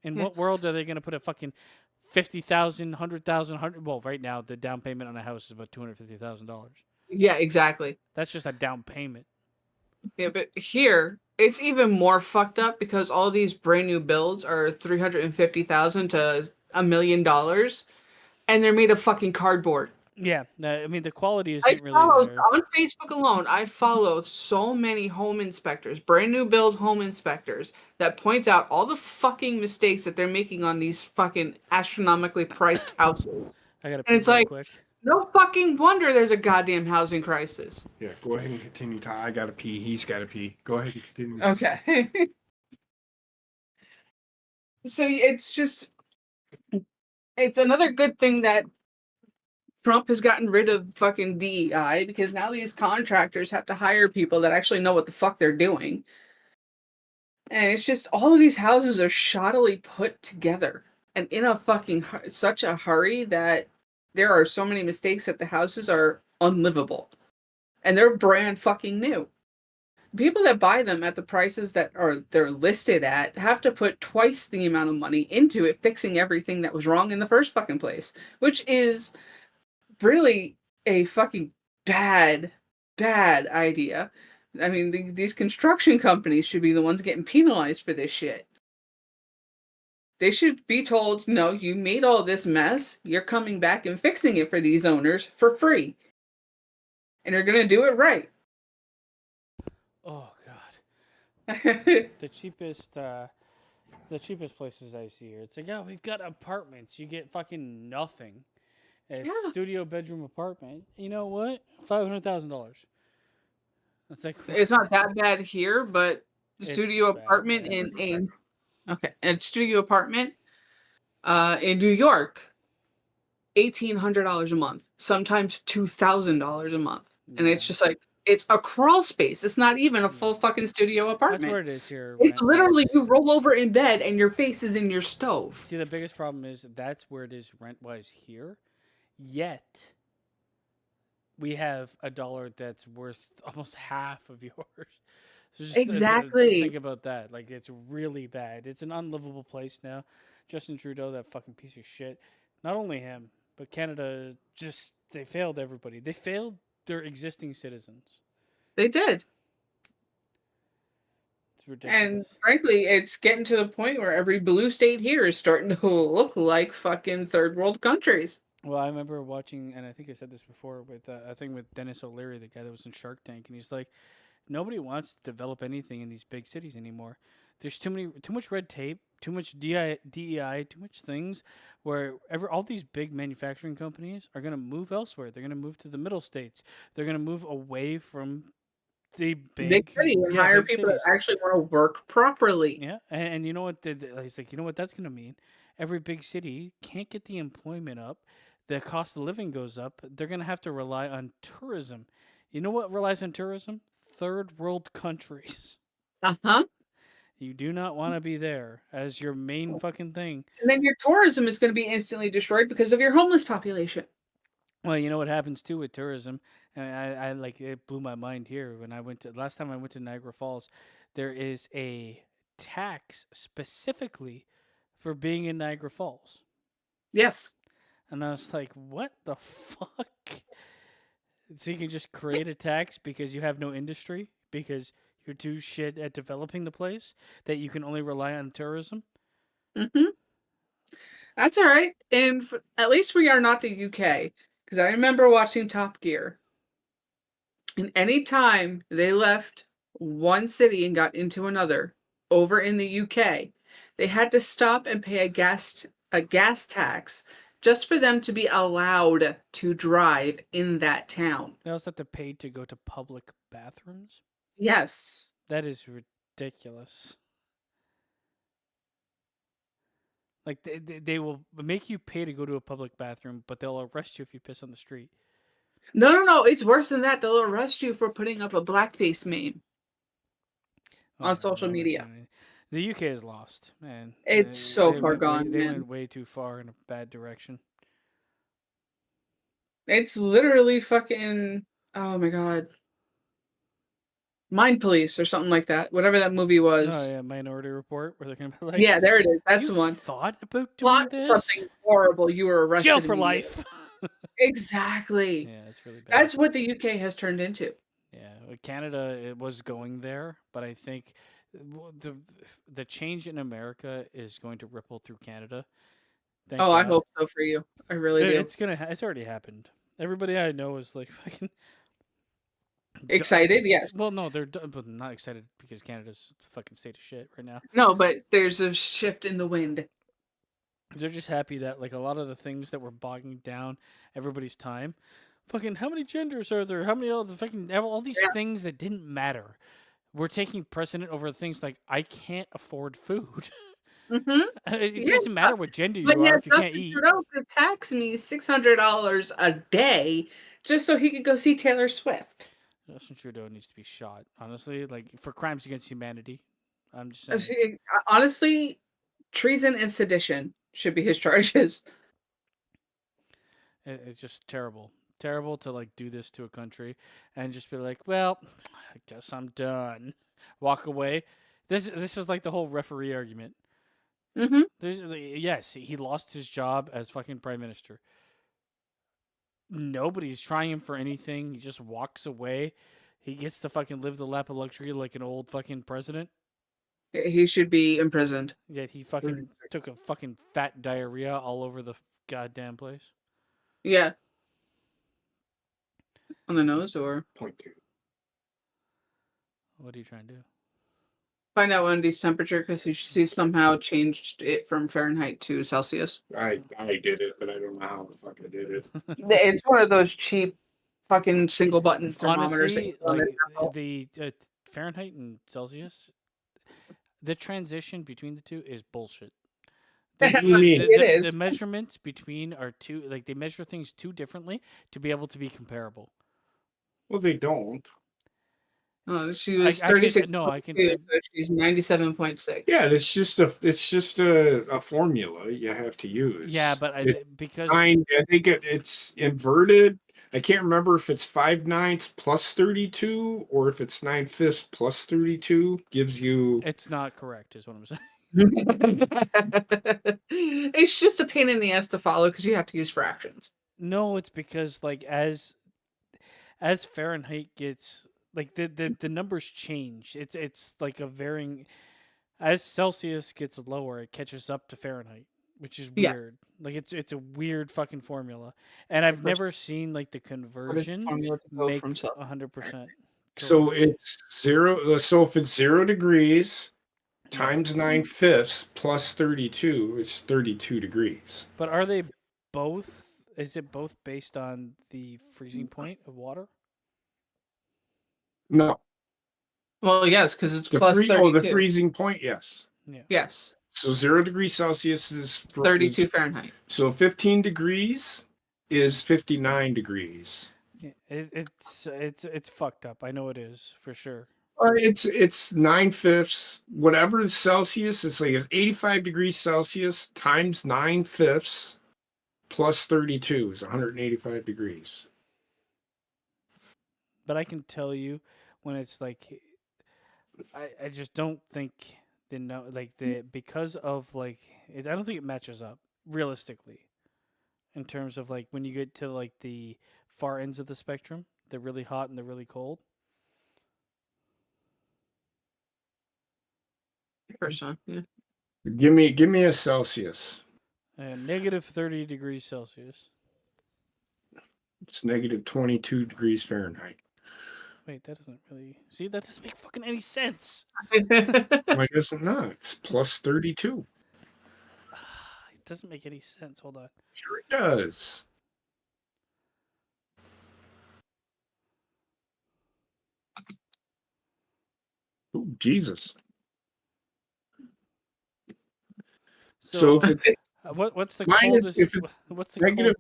In Yeah. what world are they going to put a fucking 50,000, 100,000, well, right now the down payment on a house is about $250,000. Yeah, exactly. That's just a down payment. Yeah, but here it's even more fucked up because all these brand new builds are $350,000 to $1 million, and they're made of fucking cardboard. Yeah, I mean the quality I isn't follow really there. on Facebook alone. I follow so many home inspectors, brand new build home inspectors, that point out all the fucking mistakes that they're making on these fucking astronomically priced houses. I gotta And pee it's real like- quick. No fucking wonder there's a goddamn housing crisis. Yeah, go ahead and continue. I got to pee. He's got to pee. Go ahead and continue. Okay. So it's another good thing that Trump has gotten rid of fucking DEI because now these contractors have to hire people that actually know what the fuck they're doing. And it's just all of these houses are shoddily put together and in a fucking such a hurry that there are so many mistakes that the houses are unlivable. And they're brand fucking new. People that buy them at the prices that they're listed at have to put twice the amount of money into it, fixing everything that was wrong in the first fucking place, which is really a fucking bad idea. I mean, these construction companies should be the ones getting penalized for this shit. They should be told, no, you made all this mess. You're coming back and fixing it for these owners for free. And you're going to do it right. Oh god, Yeah, the cheapest places I see here. It's like, yeah, we've got apartments. You get fucking nothing. It's Yeah. studio bedroom apartment. You know what? $500,000. It's like It's not that bad here, but the It's studio bad, apartment bad. in studio apartment in New York, $1,800 a month, sometimes $2,000 a month, and it's Yeah. just like it's a crawl space. It's not even a full fucking studio That's apartment. where it is here. It's literally rent-wise. you roll over in bed and your face is in your stove. See, the biggest problem is that's where it is rent-wise here. Yet we have a dollar that's worth almost half of yours. So just Exactly. think about that. Like, it's really bad. It's an unlivable place now. Justin Trudeau, that fucking piece of shit. Not only him, but Canada, just they failed everybody. They failed their existing citizens. They did. It's ridiculous. And frankly, it's getting to the point where every blue state here is starting to look like fucking third world countries. Well, I remember watching, and I think I said this before, with I think with Dennis O'Leary, the guy that was in Shark Tank, and he's like, nobody wants to develop anything in these big cities anymore. There's too much red tape, too much DEI, too much things, where all these big manufacturing companies are gonna move elsewhere. They're gonna move to the middle states. They're gonna move away from the Big city and hire big people cities. that actually want to work properly. Yeah, and you know what? He's like, you know what that's gonna mean? Every big city can't get the employment up. The cost of living goes up. They're gonna have to rely on tourism. You know what relies on tourism? Third world countries. Uh-huh. You do not want to be there as your main fucking thing. And then your tourism is going to be instantly destroyed because of your homeless population. Well, you know what happens too with tourism, and I like it blew my mind here when I went to last time I went to Niagara Falls. There is a tax specifically for being in Niagara Falls, Yes. and I was like, "What the fuck?" So you can just create a tax because you have no industry because you're too shit at developing the place that you can only rely on tourism. Mm-hmm. That's all right. And at least we are not the UK. Because I remember watching Top Gear. And any time they left one city and got into another over in the UK, they had to stop and pay a gas tax just for them to be allowed to drive in that town. They also have to pay to go to public bathrooms. Yes. That is ridiculous. Like they will make you pay to go to a public bathroom, but they'll arrest you if you piss on the street. No. It's worse than that. They'll arrest you for putting up a blackface meme on social media. The UK is lost, man. It's so far gone, They man. went way too far in a bad direction. It's literally fucking, oh my god. Mind Police or something like that. Whatever that movie was. Oh yeah, Minority Report, where they're gonna be like, Yeah, there it is. That's you the one. thought about doing Plot this? something horrible. You were arrested. Jail for immediately. life. Exactly. Yeah, it's really bad. That's what the UK has turned into. Yeah, Canada it was going there, but I think the change in America is going to ripple through Canada. Thank Oh, I God. hope so for you. I really do. It's it's already happened. Everybody I know is like fucking Excited? Yes. Well, no, they're but not excited because Canada's a fucking state of shit right now. No, but there's a shift in the wind. They're just happy that like a lot of the things that were bogging down everybody's time. Fucking how many genders are there? How many all these things that didn't matter were taking precedent over things like I can't afford food. Mm-hmm. It doesn't matter what gender you But are yet if you can't Justin eat. Trudeau could tax me $600 a day just so he could go see Taylor Swift. Justin Trudeau needs to be shot, honestly, like for crimes against humanity. I'm just saying. Honestly, treason and sedition should be his charges. It's just terrible. Terrible to like do this to a country and just be like, well, I guess I'm done. Walk away. This is like the whole referee argument. Mm-hmm. Yes, he lost his job as fucking prime minister. Nobody's trying him for anything. He just walks away. He gets to fucking live the lap of luxury like an old fucking president. He should be imprisoned. Yet he fucking took a fucking fat diarrhea all over the goddamn place. Yeah. On the nose or? Point two. What are you trying to do? Find out Wendy's temperature because she somehow changed it from Fahrenheit to Celsius. I did it, but I don't know how the fuck I did it. It's one of those cheap fucking single button thermometers. that Honestly, you put on like the temple. the Fahrenheit and Celsius, the transition between the two is bullshit. What do you mean? It is. The measurements between are two, like they measure things too differently to be able to be comparable. Well, they don't. Oh, she was I can- 36. no, I can- So she's 97.6. Yeah, it's just a formula you have to use. Yeah, but It's because I think it's inverted. I can't remember if it's 5/9 plus 32 or if it's 9/5 plus 32 gives you. it's not correct, is what I'm saying. It's just a pain in the ass to follow because you have to use fractions. No, it's because like as Fahrenheit gets like the numbers change. It's like a varying as Celsius gets lower, it catches up to Fahrenheit, which is Yes. weird. Like it's a weird fucking formula. And I've never seen like the conversion Formula to go make from Celsius. 100%. So it's 0. So if it's 0 degrees times 9/5 plus 32, it's 32 degrees. But are they both is it both based on the freezing point of water? No, Well, yes, because it's the plus 32. the freezing point, yes. Yes, So 0 degrees Celsius is 32 Fahrenheit. So 15 degrees is 59 degrees. Yeah, it's fucked up. I know it is for sure. It's 9/5, whatever Celsius. It's like 85 degrees Celsius times 9/5 plus 32 is 185 degrees. But I can tell you when it's like I just don't think because of like I don't think it matches up realistically in terms of like when you get to like the far ends of the spectrum, the really hot and the really cold. First one, yeah. Give me a Celsius. Negative 30 degrees Celsius. It's negative 22 degrees Fahrenheit. Wait, that doesn't really see. That doesn't make fucking any sense. Why does it not? It's plus 32. It doesn't make any sense. Hold on. Sure it does. Oh, Jesus. So if it's what's the minus- coldest? if it's What's the negative-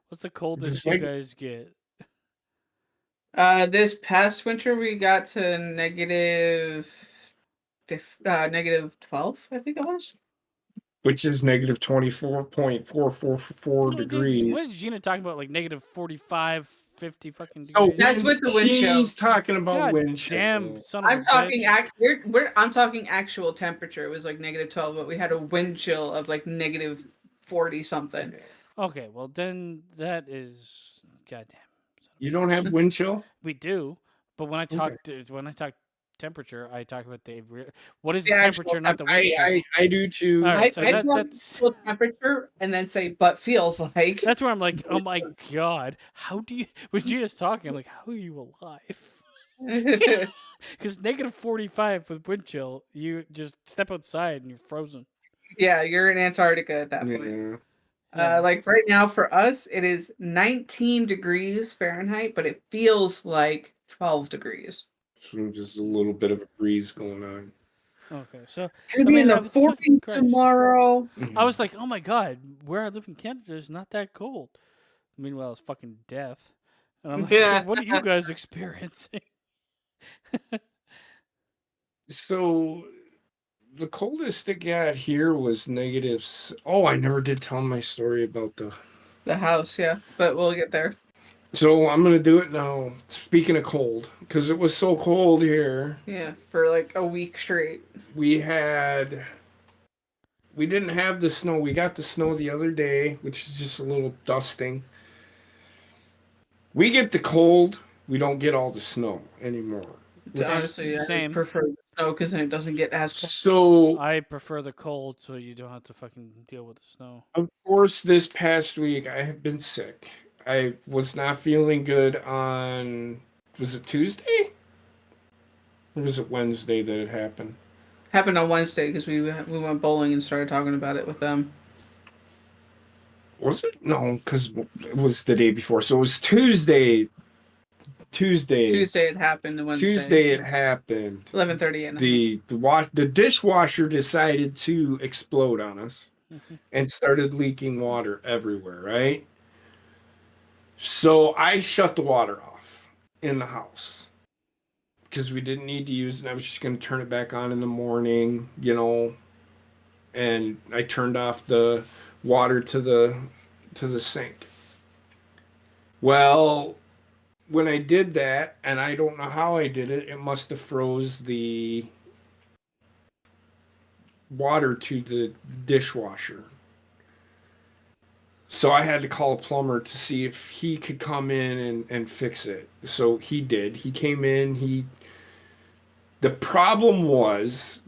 what's the coldest neg- you guys get? This past winter we got to negative 12, I think it was. which is negative 24.444 degrees. What is Gina talking about? Like negative 45, 50 fucking So degrees? That's with the wind chill. She's talking about God wind chill. damn, son of I'm a talking bitch. I'm talking actual temperature. It was like negative 12, but we had a wind chill of like negative 40 something. Okay, well then that is goddamn. You don't have wind chill? We do, but when I talk temperature, I talk about what is the The actual temperature, not the wind chill. I do too. All right, so I just want that's actual temperature and then say, but feels like. that's where I'm like, oh my god, how do you? When Gina's talking, I'm like, how are you alive? Because negative 45 with wind chill, you just step outside and you're frozen. Yeah, you're in Antarctica at that point. Yeah. Yeah. Like right now for us, it is 19 degrees Fahrenheit, but it feels like 12 degrees. So just a little bit of a breeze going on. Okay, so Gonna be in the fucking 40s Christ. tomorrow. I was like, oh my god, where I live in Canada is not that cold. Meanwhile, it's fucking death. And I'm like, Yeah. what are you guys experiencing? So the coldest it got here was negative. Oh, I never did tell my story about The house, yeah, but we'll get there. So I'm gonna do it now. Speaking of cold, because it was so cold here, Yeah, for like a week straight. we didn't have the snow. We got the snow the other day, which is just a little dusting. We get the cold. We don't get all the snow anymore. Honestly, Same. I prefer the snow because then it doesn't get as cold. So I prefer the cold so you don't have to fucking deal with the snow. of course, this past week I have been sick. I was not feeling good on, was it Tuesday? Or was it Wednesday that it happened? Happened on Wednesday because we went bowling and started talking about it with them. Was it? No, because it was the day before. So it was Tuesday. Tuesday it happened. And Wednesday. Tuesday it happened. 11:30 at night. The dishwasher decided to explode on us and started leaking water everywhere, right? So I shut the water off in the house because we didn't need to use it. I was just going to turn it back on in the morning, you know, and I turned off the water to the sink. Well, when I did that, and I don't know how I did it, it must have froze the water to the dishwasher. So I had to call a plumber to see if he could come in and fix it. So he did. He came in. The problem was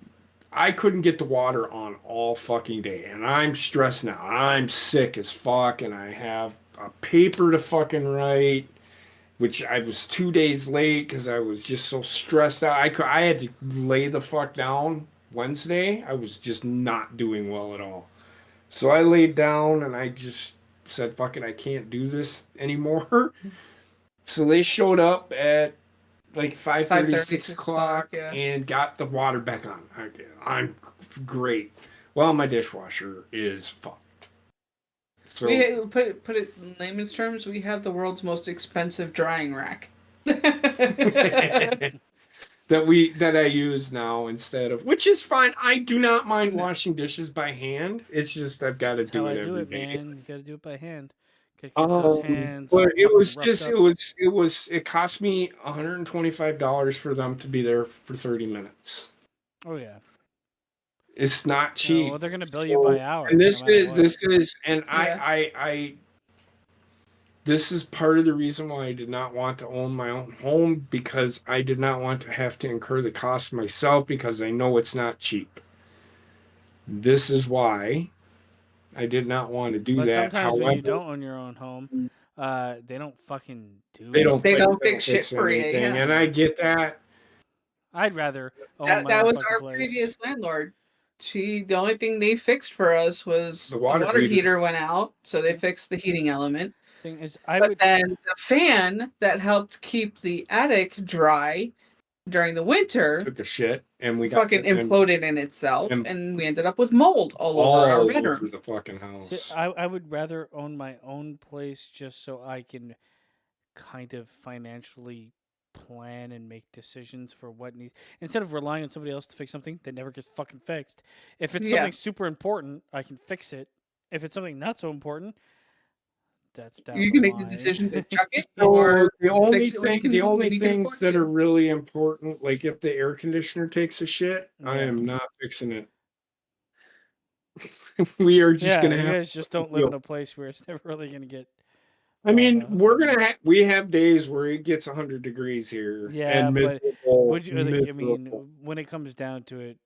I couldn't get the water on all fucking day. And I'm stressed now. I'm sick as fuck. And I have a paper to fucking write, which I was 2 days late because I was just so stressed out. I had to lay the fuck down Wednesday. I was just not doing well at all. So I laid down and I just said, fuck it, I can't do this anymore. So they showed up at like 5:30, 6 o'clock, yeah. and got the water back on. I'm great. Well, my dishwasher is fucked. So We put it in layman's terms. We have the world's most expensive drying rack. that I use now instead of, which is fine. I do not mind washing dishes by hand. It's just I've got to do it every day. Man. You got to do it by hand. Get those hands. But it was fucking just roughed up. it cost me $125 for them to be there for 30 minutes. Oh yeah. It's not cheap. Well, they're gonna bill you by hour. And this no matter what. is and Yeah. I this is part of the reason why I did not want to own my own home, because I did not want to have to incur the cost myself, because I know it's not cheap. This is why I did not want to do But that. sometimes when you However, don't own your own home, they don't fucking do. they don't fix shit for you, anything, yeah. and I get that. I'd rather own my That own was fucking our place. previous landlord. The only thing they fixed for us was The water heater went out, so they fixed the heating element. Thing is, But then the fan that helped keep the attic dry during the winter Took a shit, and we got fucking imploded in itself, and we ended up with mold all over our bedroom. over the fucking house. See, I would rather own my own place just so I can kind of financially plan and make decisions for what needs, instead of relying on somebody else to fix something that never gets fucking fixed. If it's Yeah. something super important, I can fix it. If it's something not so important, that's down You the can make the line. decision to chuck it So or the only fix it when you can- the only when you can things afford that to. are really important, like if the air conditioner takes a shit, I Yeah. am not fixing it. We are just gonna you have. guys just don't live in a place where it's never really gonna get. I mean, we're gonna we have days where it gets 100 degrees here. Yeah, and but miserable, would you? Like, I mean, miserable. when it comes down to it,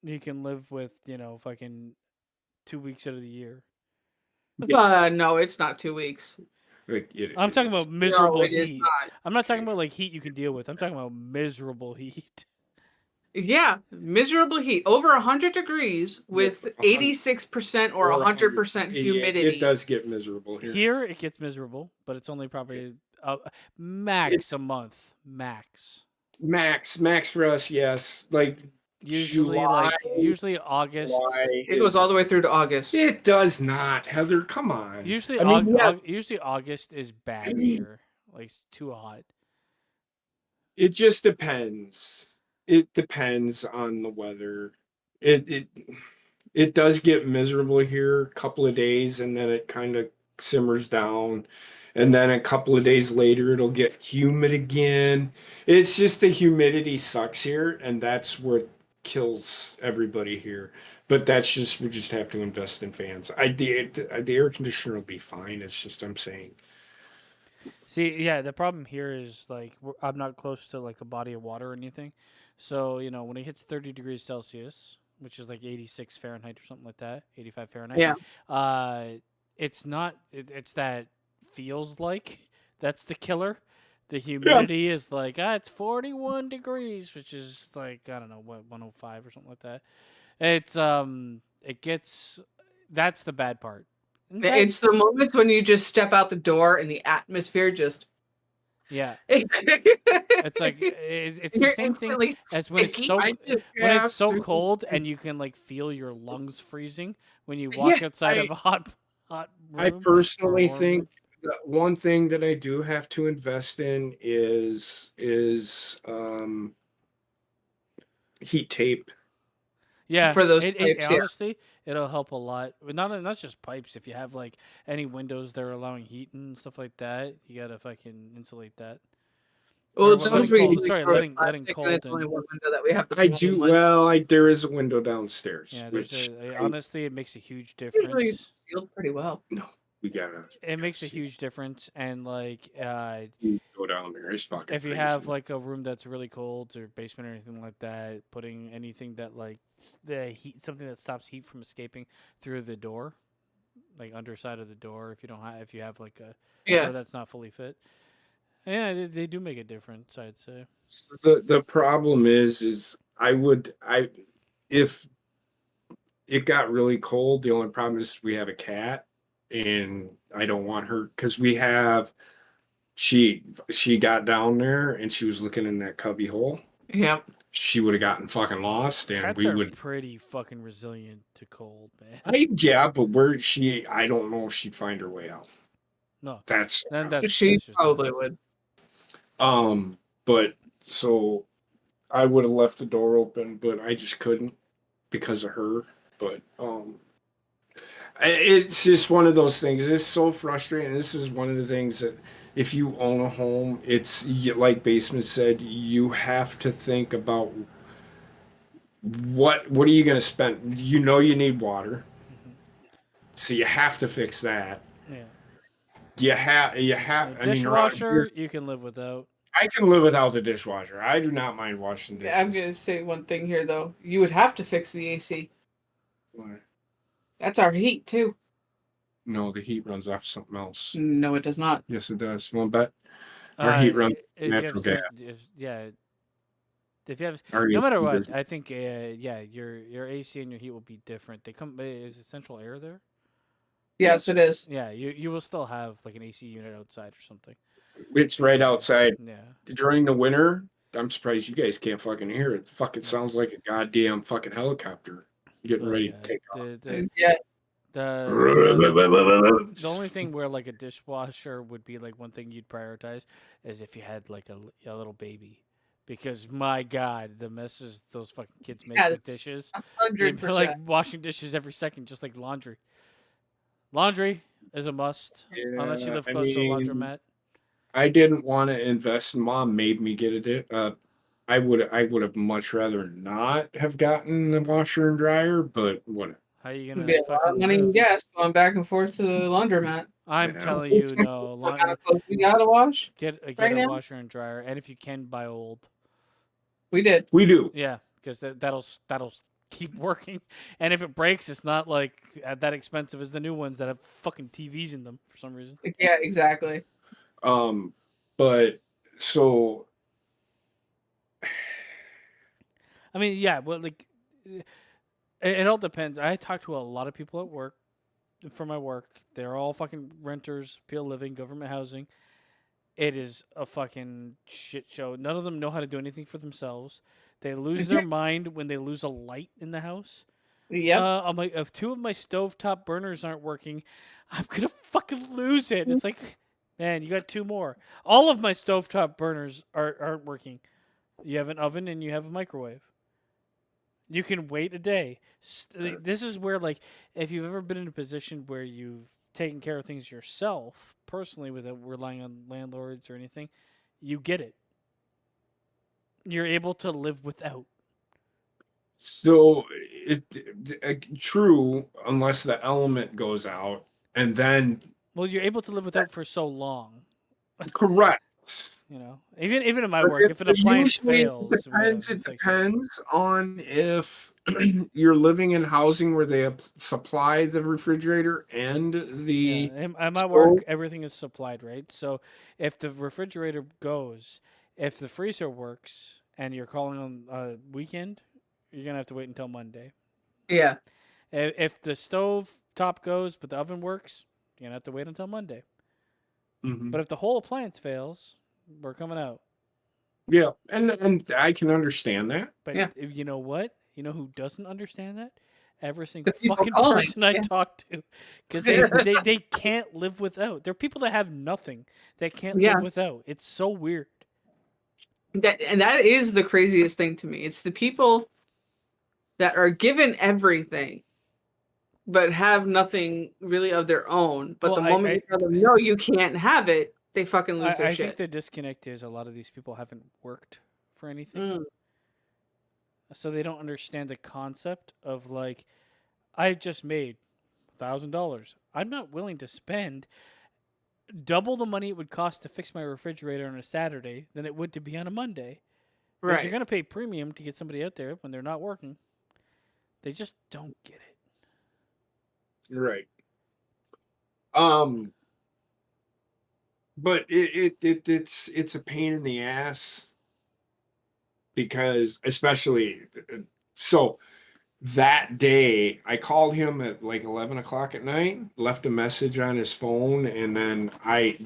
you can live with fucking 2 weeks out of the year. No, it's not 2 weeks. Like, I'm talking is. about miserable No, it is heat. not. I'm not talking about like heat you can deal with. I'm talking about miserable heat. Yeah, miserable heat over 100 degrees with 86% or 100% Yeah, humidity. it does get miserable here. Here it gets miserable, but it's only probably max a month, max. Max for us, yes. Like Usually, July, usually August. July It goes all the way through to August. It does not, Heather. Come on. Usually, I mean, yeah, usually August is bad here. Like it's too hot. it just depends. It depends on the weather. It does get miserable here a couple of days, and then it kind of simmers down, and then a couple of days later it'll get humid again. It's just the humidity sucks here, and that's what kills everybody here. But that's just, we just have to invest in fans. The air conditioner will be fine. It's just, I'm saying. See, yeah, the problem here is like I'm not close to like a body of water or anything, so when it hits 30 degrees Celsius, which is like 86 Fahrenheit or something like that, 85 Fahrenheit. Yeah. It's not. It's that feels like that's the killer. The humidity is like it's 41 degrees, which is like I don't know what 105 or something like that. It's it gets that's the bad part. It's the moments when you just step out the door and the atmosphere just Yeah, it's it's like it's the same thing as when it's so cold and you can like feel your lungs freezing when you walk outside of a hot room. I personally think that one thing that I do have to invest in is heat tape. Yeah, for those pipes, yeah. honestly, it'll help a lot. But not just pipes. If you have like any windows that are allowing heat and stuff like that, you gotta fucking insulate that. Well, Or it's letting supposed to cold, be sorry, letting cold it's only in. one window that we have. I do well. There is a window downstairs. Yeah, which honestly, it makes a huge Usually difference. it's sealed pretty well. no, we gotta. It makes a huge difference, and like You go down there. It's fucking. if you have like a room that's really cold or basement or anything like that, putting anything that like the heat, something that stops heat from escaping through the door, like underside of the door, if you have like a door that's not fully fit, yeah, they do make a difference. I'd say. The problem is if it got really cold, the only problem is we have a cat, and I don't want her because she got down there and she was looking in that cubby hole. Yep. She would have gotten fucking lost, and Cats we are would. pretty fucking resilient to cold, man. But I don't know if she'd find her way out. No, That's She just probably would. But so I would have left the door open, but I just couldn't because of her. But it's just one of those things. It's so frustrating. This is one of the things that if you own a home, it's like Basement said, you have to think about what are you going to spend. You know you need water, so you have to fix that. Yeah. You have. Dishwasher, you can live without. I can live without the dishwasher. I do not mind washing dishes. I'm gonna say one thing here though. You would have to fix the AC. Why? That's our heat too. No, the heat runs off something else. No, it does not. Yes, it does. You want to bet? Our heat runs natural gas. Yeah. If you have, Our no matter heat what, does- I think your AC and your heat will be different. Is it central air there? Yes, it is. Yeah, you will still have like an AC unit outside or something. It's right outside. Yeah. During the winter, I'm surprised you guys can't fucking hear it. It fucking sounds like a goddamn fucking helicopter getting ready to take off. The only thing where like a dishwasher would be like one thing you'd prioritize is if you had like a little baby, because my God, the messes those fucking kids make with dishes. 100%. They're like washing dishes every second, just like laundry. Laundry is a must unless you live close to a laundromat. I didn't want to invest. Mom made me get it. I would have much rather not have gotten the washer and dryer, but whatever. How are you gonna get a lot of money and gas going back and forth to the laundromat? I'm telling you, no. We gotta wash. Get a washer and dryer, and if you can, buy old. We did. We do. Yeah, because that'll keep working, and if it breaks, it's not like that expensive as the new ones that have fucking TVs in them for some reason. Yeah, exactly. But so, I mean, yeah, well, like, it all depends. I talk to a lot of people at work, for my work. They're all fucking renters, PL living, government housing. It is a fucking shit show. None of them know how to do anything for themselves. They lose their mind when they lose a light in the house. Yeah. I'm like, if 2 of my stovetop burners aren't working, I'm gonna fucking lose it. It's like, man, you got 2 more. All of my stovetop burners aren't working. You have an oven and you have a microwave. You can wait a day. This is where, like, if you've ever been in a position where you've taken care of things yourself, personally, without relying on landlords or anything, you get it. You're able to live without. So true, unless the element goes out, and then. Well, you're able to live without for so long. Correct. You know, even in my work, if an appliance fails, it depends on if you're living in housing where they supply the refrigerator and the Yeah, at my stove? work, everything is supplied, right? So if the refrigerator goes, if the freezer works, and you're calling on a weekend, you're gonna have to wait until Monday. Yeah. If the stove top goes but the oven works, you're gonna have to wait until Monday. Mhm. But if the whole appliance fails, we're coming out. Yeah, and I can understand that. But Yeah. you know what? You know who doesn't understand that? Every The single people fucking calling. person I Yeah. talk to, because they can't live without. There are people that have nothing that can't Yeah. live without. It's so weird. That is the craziest thing to me. It's the people that are given everything but have nothing really of their own. But Well, the moment you tell them no, you can't have it, they fucking lose their I think shit. the disconnect is a lot of these people haven't worked for anything, Mm. so they don't understand the concept of like, I just made $1,000. I'm not willing to spend double the money it would cost to fix my refrigerator on a Saturday than it would to be on a Monday. Because you're Right. gonna pay premium to get somebody out there when they're not working. They just don't get it. Right. But it's a pain in the ass because especially so that day I called him at like 11 o'clock at night, left a message on his phone, and then I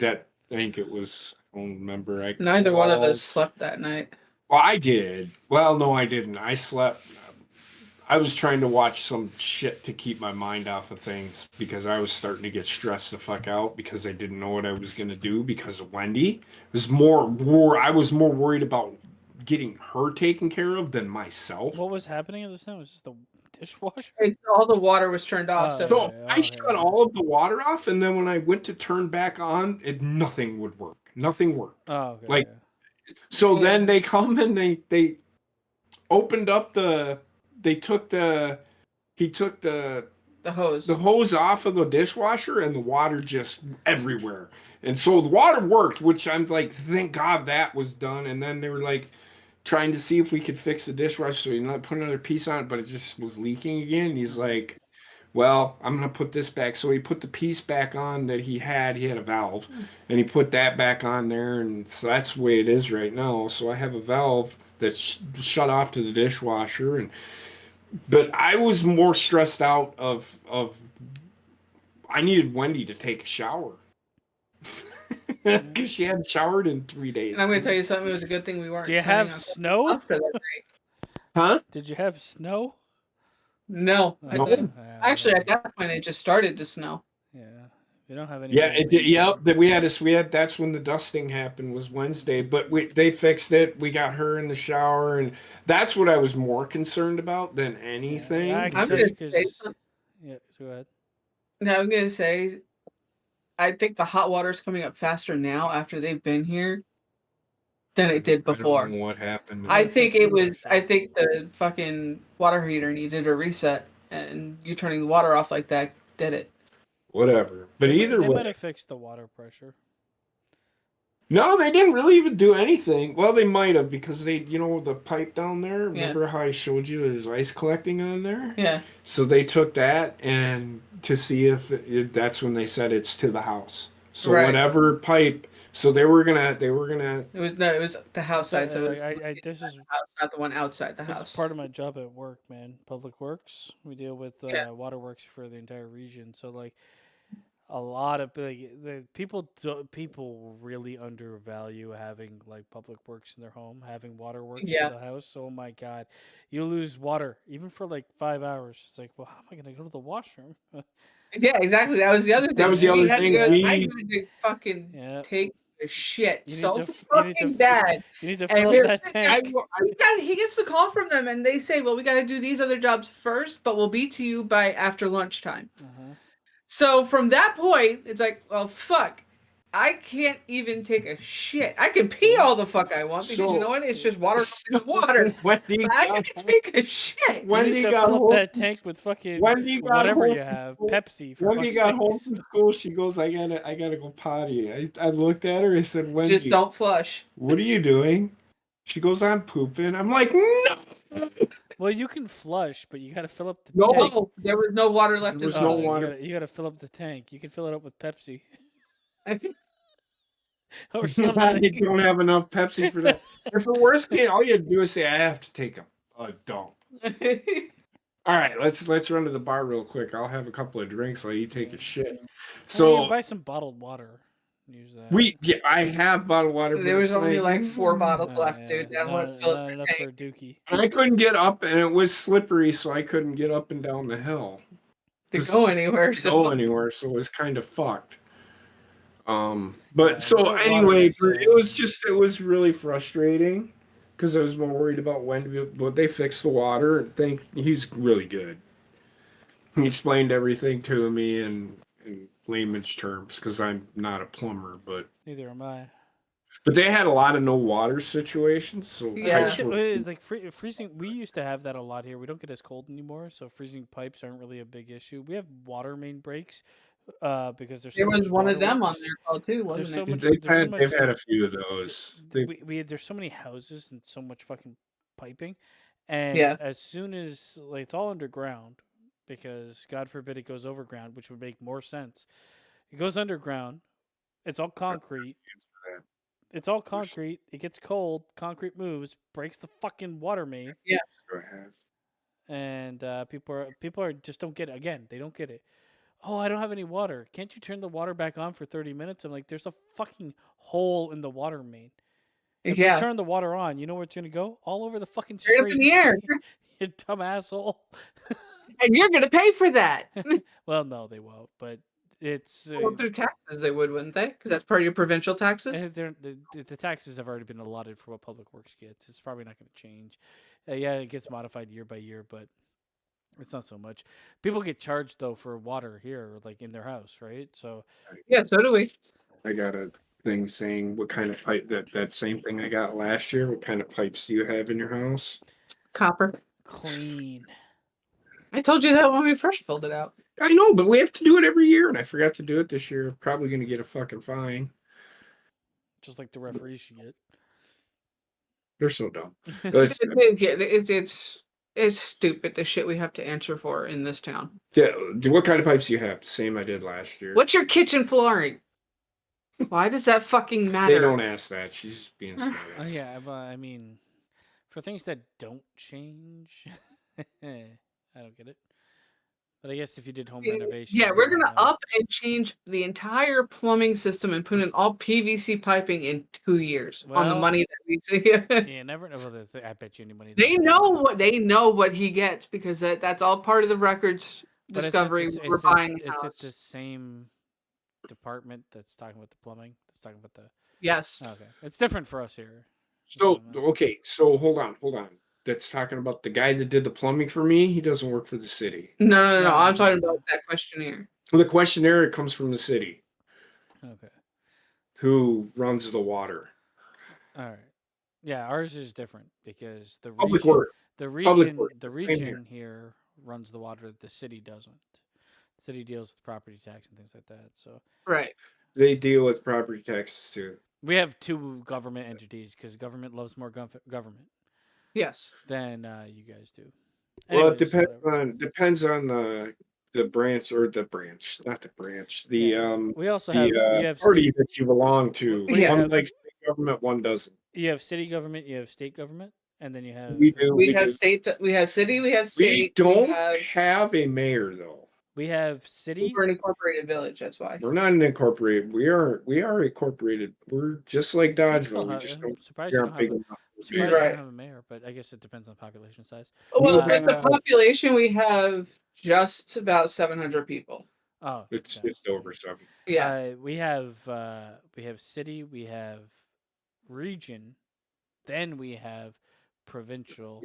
think it was, I don't remember. Neither one of called- us slept that night. Well, I did. Well, no, I didn't. I slept. I was trying to watch some shit to keep my mind off of things because I was starting to get stressed the fuck out because I didn't know what I was going to do because of Wendy. It was I was more worried about getting her taken care of than myself. What was happening at this time? Was just the dishwasher? All the water was turned off. Oh, So yeah, I shut all of the water off, and then when I went to turn back on, nothing would work. Nothing worked. Oh, okay. Like- yeah. So then they come and they opened up he took the hose. hose off of the dishwasher and the water just everywhere. And so the water worked, which I'm like, thank God that was done. And then they were like trying to see if we could fix the dishwasher so you not put another piece on it, but it just was leaking again. He's like, well, I'm gonna put this back. So he put the piece back on that he had a valve, and he put that back on there, and so that's the way it is right now. So I have a valve that's shut off to the dishwasher, but I was more stressed out of I needed Wendy to take a shower because she hadn't showered in 3 days. And I'm going to tell you something. It was a good thing we weren't. Do you planning have on snow? pasta that night. Huh? Did you have snow? No, I Oh, didn't. yeah, Actually, well, at that point, it just started to snow. yeah. You don't have any. Yeah, it did. Yep, that we had. That's when the dusting happened was Wednesday, but they fixed it. We got her in the shower, and that's what I was more concerned about than anything. I can I'm tell you gonna say 'cause- something. Yeah, so go ahead. No, I'm going to say, I think the hot water's coming up faster now after they've been here than it did before. I don't know what happened. I think the fucking water heater needed a reset, and you turning the water off like that did it. Whatever. But either They might way, have fixed the water pressure. no, they didn't really even do anything. Well, they might have because the pipe down there. Remember how I showed you there's ice collecting on there? Yeah. So they took that and to see if that's when they said it's to the house. So Right. whatever pipe. So they were gonna. It was the house side, so it was This is the house, not the one outside the this house. is part of my job at work, man. Public Works. We deal with Yeah. waterworks for the entire region. So like, a lot of the people really undervalue having like public works in their home, having waterworks Yeah. in the house. Oh my God, you lose water even for like 5 hours. It's like, well, how am I gonna go to the washroom? Yeah, exactly. That was the other thing. That was the We other had to thing. go- I We- had to fucking Yeah, take a shit You need so to f- you need to fucking f- bad. you need to And fill we up were that like, tank. he gets the call from them, and they say, "Well, we got to do these other jobs first, but we'll be to you by after lunchtime." Uh-huh. So from that point, it's like, well, fuck. I can't even take a shit. I can pee all the fuck I want because So- you know what? It's just water in water. Wendy But I got can take a shit. You Wendy need to got fill up home. that tank with fucking Wendy got whatever home you from have, school. Pepsi. For Wendy fuck's got home sakes. from school. She goes, I gotta go potty. I looked at her. I said, Wendy, Just don't flush. what are you doing? She goes, I'm pooping. I'm like, no. Well, you can flush, but you got to fill up the No. tank. No, there was no water left There in was no the water. You got to fill up the tank. You can fill it up with Pepsi I think or You something. don't have enough Pepsi for that. If the worst case, all you do is say, "I have to take a dump." All right, let's run to the bar real quick. I'll have a couple of drinks while you take a shit. You So can buy some bottled water. Use that. I have bottled water. but there was it's only like 4 bottles Oh, left, yeah. dude. That Not, one filled not their enough tank. for a dookie. And I couldn't get up, and it was slippery, so I couldn't get up and down the hill. to go anywhere. To So go anywhere, so it was kind of fucked. But Yeah, so there's no anyway, water, it was really frustrating because I was more worried about but they fixed the water, and he's really good. He explained everything to me in layman's terms because I'm not a plumber, but Neither am I. they had a lot of no water situations, so Yeah. pipes were- It's like freezing. We used to have that a lot here. We don't get as cold anymore, so freezing pipes aren't really a big issue. We have water main breaks because there's so there was much one of them on waterworks. there called too, There's wasn't so it? much. they've There's so had, much. they've had a few of those. There's so many houses and so much fucking piping, and Yeah. as soon as like it's all underground, because God forbid it goes overground, which would make more sense. It goes underground. It's all concrete. It's all concrete. It gets cold. Concrete moves, breaks the fucking water main, Go ahead. and people are just don't get it. Again, they don't get it. Oh, I don't have any water. Can't you turn the water back on for 30 minutes? I'm like, there's a fucking hole in the water main. If Yeah. you turn the water on, you know where it's gonna go? All over the fucking Straight up street. in the air. You dumb asshole. And you're gonna pay for that. Well, no, they won't. But it's Well, through taxes, they would, wouldn't they? Because that's part of your provincial taxes. the taxes have already been allotted for what Public Works gets. It's probably not going to change. Yeah, it gets modified year by year, but it's not so much. People get charged though for water here, like in their house, right? So Yeah, so do we. I got a thing saying what kind of pipe that same thing I got last year. What kind of pipes do you have in your house? Copper. clean. I told you that when we first filled it out. I know, but we have to do it every year, and I forgot to do it this year. Probably going to get a fucking fine. Just like the referees should get. They're so dumb. It's, It's stupid the shit we have to answer for in this town. what kind of pipes do you have? The same I did last year. What's your kitchen flooring? Why does that fucking matter? They don't ask that. She's just being smart. Yeah, but I mean, for things that don't change, I don't get it. But I guess if you did home renovations, Yeah, we're then gonna I know. up and change the entire plumbing system and put in all PVC piping in 2 years on the Well, money that we see. You never know whether I bet you any money. They know what he gets because that's all part of the records But discovery. We're buying a Is it house. the same department that's talking about the plumbing? That's talking about the. Yes. Okay, it's different for us here. So, okay, so hold on. That's talking about the guy that did the plumbing for me. He doesn't work for the city. No. No, I'm no, talking no. about that questionnaire. Well, the questionnaire comes from the city, Okay. who runs the water. All right. Yeah, ours is different because the Public region, work. the Public region, work, the same region here runs the water. The city doesn't. The city deals with property tax and things like that. So Right. They deal with property taxes too. we have two government entities because government loves more government Yes. than you guys do. Well, Anyways, it whatever. depends on the branch or the branch, not the branch. The Yeah. We also have you have party state, that you belong to. We have- One likes state government, one doesn't. you have city government, you have state government, and then you have We do. We have do. state. We have city. We have We state. don't have, have a mayor though. we have city. we're an incorporated village. That's why. We're not an incorporated. We are incorporated. We're just like Dodgeville. We I'm just don't. surprised We you aren't don't have big a, enough. surprised You're you right. don't have a mayor, but I guess it depends on population size. Well, We with the have- population, we have just about 700 people. Oh, It's okay. just over 7. Yeah. We have city, we have region, then we have provincial,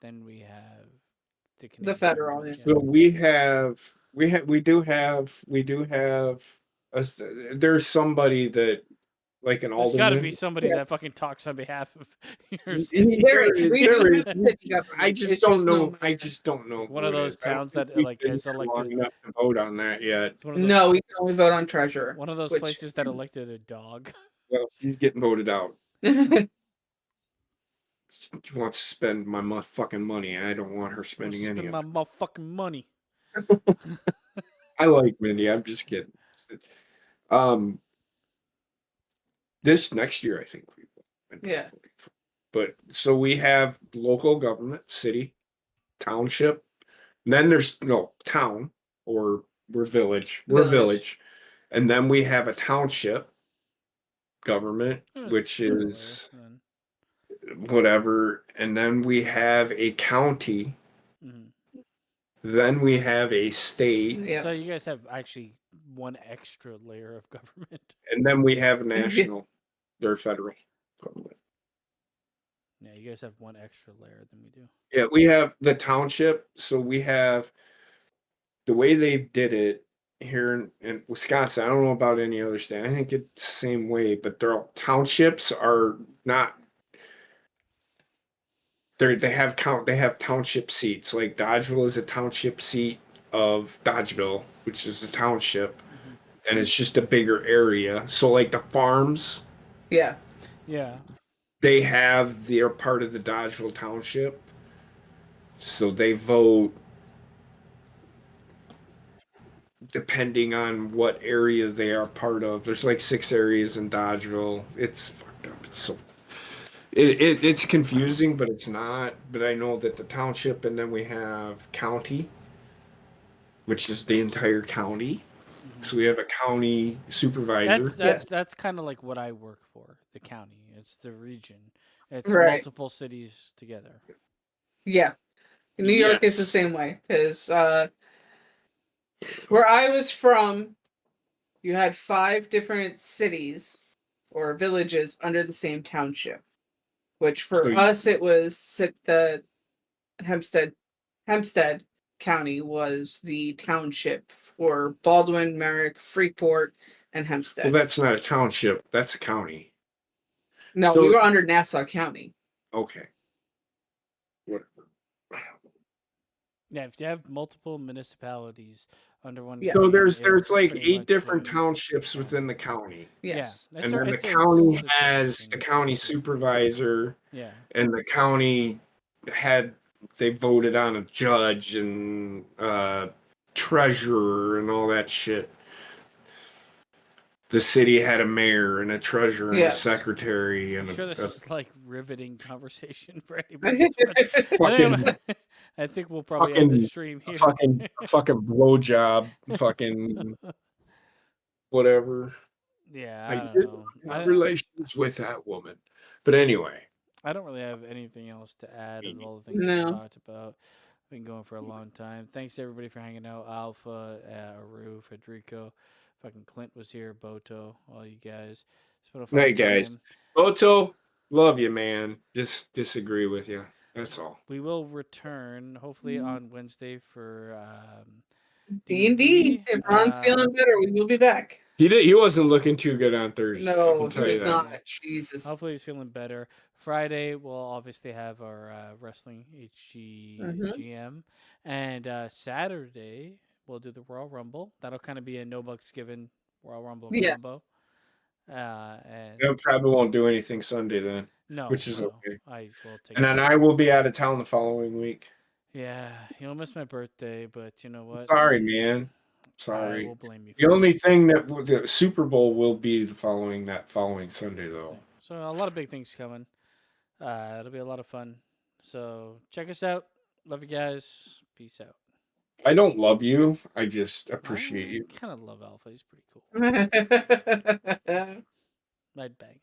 then we have the Canadian federal, government, yeah. So we do have there's somebody that like an There's got to be alderman. somebody Yeah. that fucking talks on behalf of your city. There is- we there do is- have city government, I it's just don't know. no- I just don't know. One who of it those is. I don't towns think that, we've like, been has here long elected- enough to vote on that yet. It's one of those, No, we can only vote on treasurer. one of those which- places that elected a dog. Well, she's getting voted out. wants to spend my fucking money. I don't want her spending any Spend of my it. motherfucking money. I like Mindy. I'm just kidding. Um, this next year, I think we will. Yeah. But so we have local government, city, township. And then there's no town, or we're village. We're village. And then we have a township government, which Similar, is then. whatever. And then we have a county. Mhm. Then we have a state. Yeah. So you guys have actually one extra layer of government. And then we have a national or federal government. Yeah, you guys have one extra layer than we do. Yeah, we have the township. So we have the way they did it here in Wisconsin. I don't know about any other state. I think it's the same way, but their townships are not. They have township seats. Like Dodgeville is a township seat of Dodgeville, which is a township, and it's just a bigger area. So like the farms, Yeah. Yeah. they're part of the Dodgeville Township. So they vote depending on what area they are part of. There's like 6 areas in Dodgeville. It's fucked up. It's so it's confusing, but it's not. But I know that the township, and then we have county, which is the entire county. So we have a county supervisor. That's kind of like what I work for, the county. It's the region. It's Right. multiple cities together. Yeah. New York is the Yes. same way because where I was from, you had 5 different cities or villages under the same township, which for So you- us it was the Hempstead County was the township for Baldwin, Merrick, Freeport, and Hempstead. Well, that's not a township. That's a county. No, so- we were under Nassau County. Okay. Whatever. Yeah, if you have multiple municipalities under one. Yeah. So county, there's it's like pretty 8 much different one- townships within the county. Yes. Yeah, And then the it's county a has thing. the county supervisor, Yeah. and the county they voted on a judge and treasurer and all that shit. The city had a mayor and a treasurer and Yes. a secretary and I'm sure this a is like riveting conversation for anybody. that's fucking I think we'll probably end the fucking- stream here. fucking blowjob, fucking whatever. Yeah, I I don't did know. have relations with that woman. But anyway, I don't really have anything else to add of all the things No. we talked about. Been going for a long time. Thanks to everybody for hanging out. Alpha, Aru, Federico, fucking Clint was here, Boto, all you guys. It's been a fun Night, guys. time. Boto, love you, man. Just disagree with you. That's all. We will return hopefully Mm-hmm. on Wednesday for D&D. If Ron's feeling better, we will be back. He wasn't looking too good on Thursday. I No, can he tell you was that not. much. Jesus. Hopefully he's feeling better. Friday we'll obviously have our wrestling HG Mhm. GM, and Saturday we'll do the Royal Rumble. That'll kind of be a no bucks given Royal Rumble Yeah. combo. And I probably won't do anything Sunday then. no, which is no, okay. I will take. And then I will be out of town the following week. Yeah, you'll miss my birthday, but you know what? Sorry, man. I Sorry. will blame you. The for only it. thing the Super Bowl will be that following Sunday though. So a lot of big things coming. It'll be a lot of fun. So check us out. Love you guys. Peace out. I don't love you. I just appreciate you. I kind of love Alpha. He's pretty cool. I'd bang him.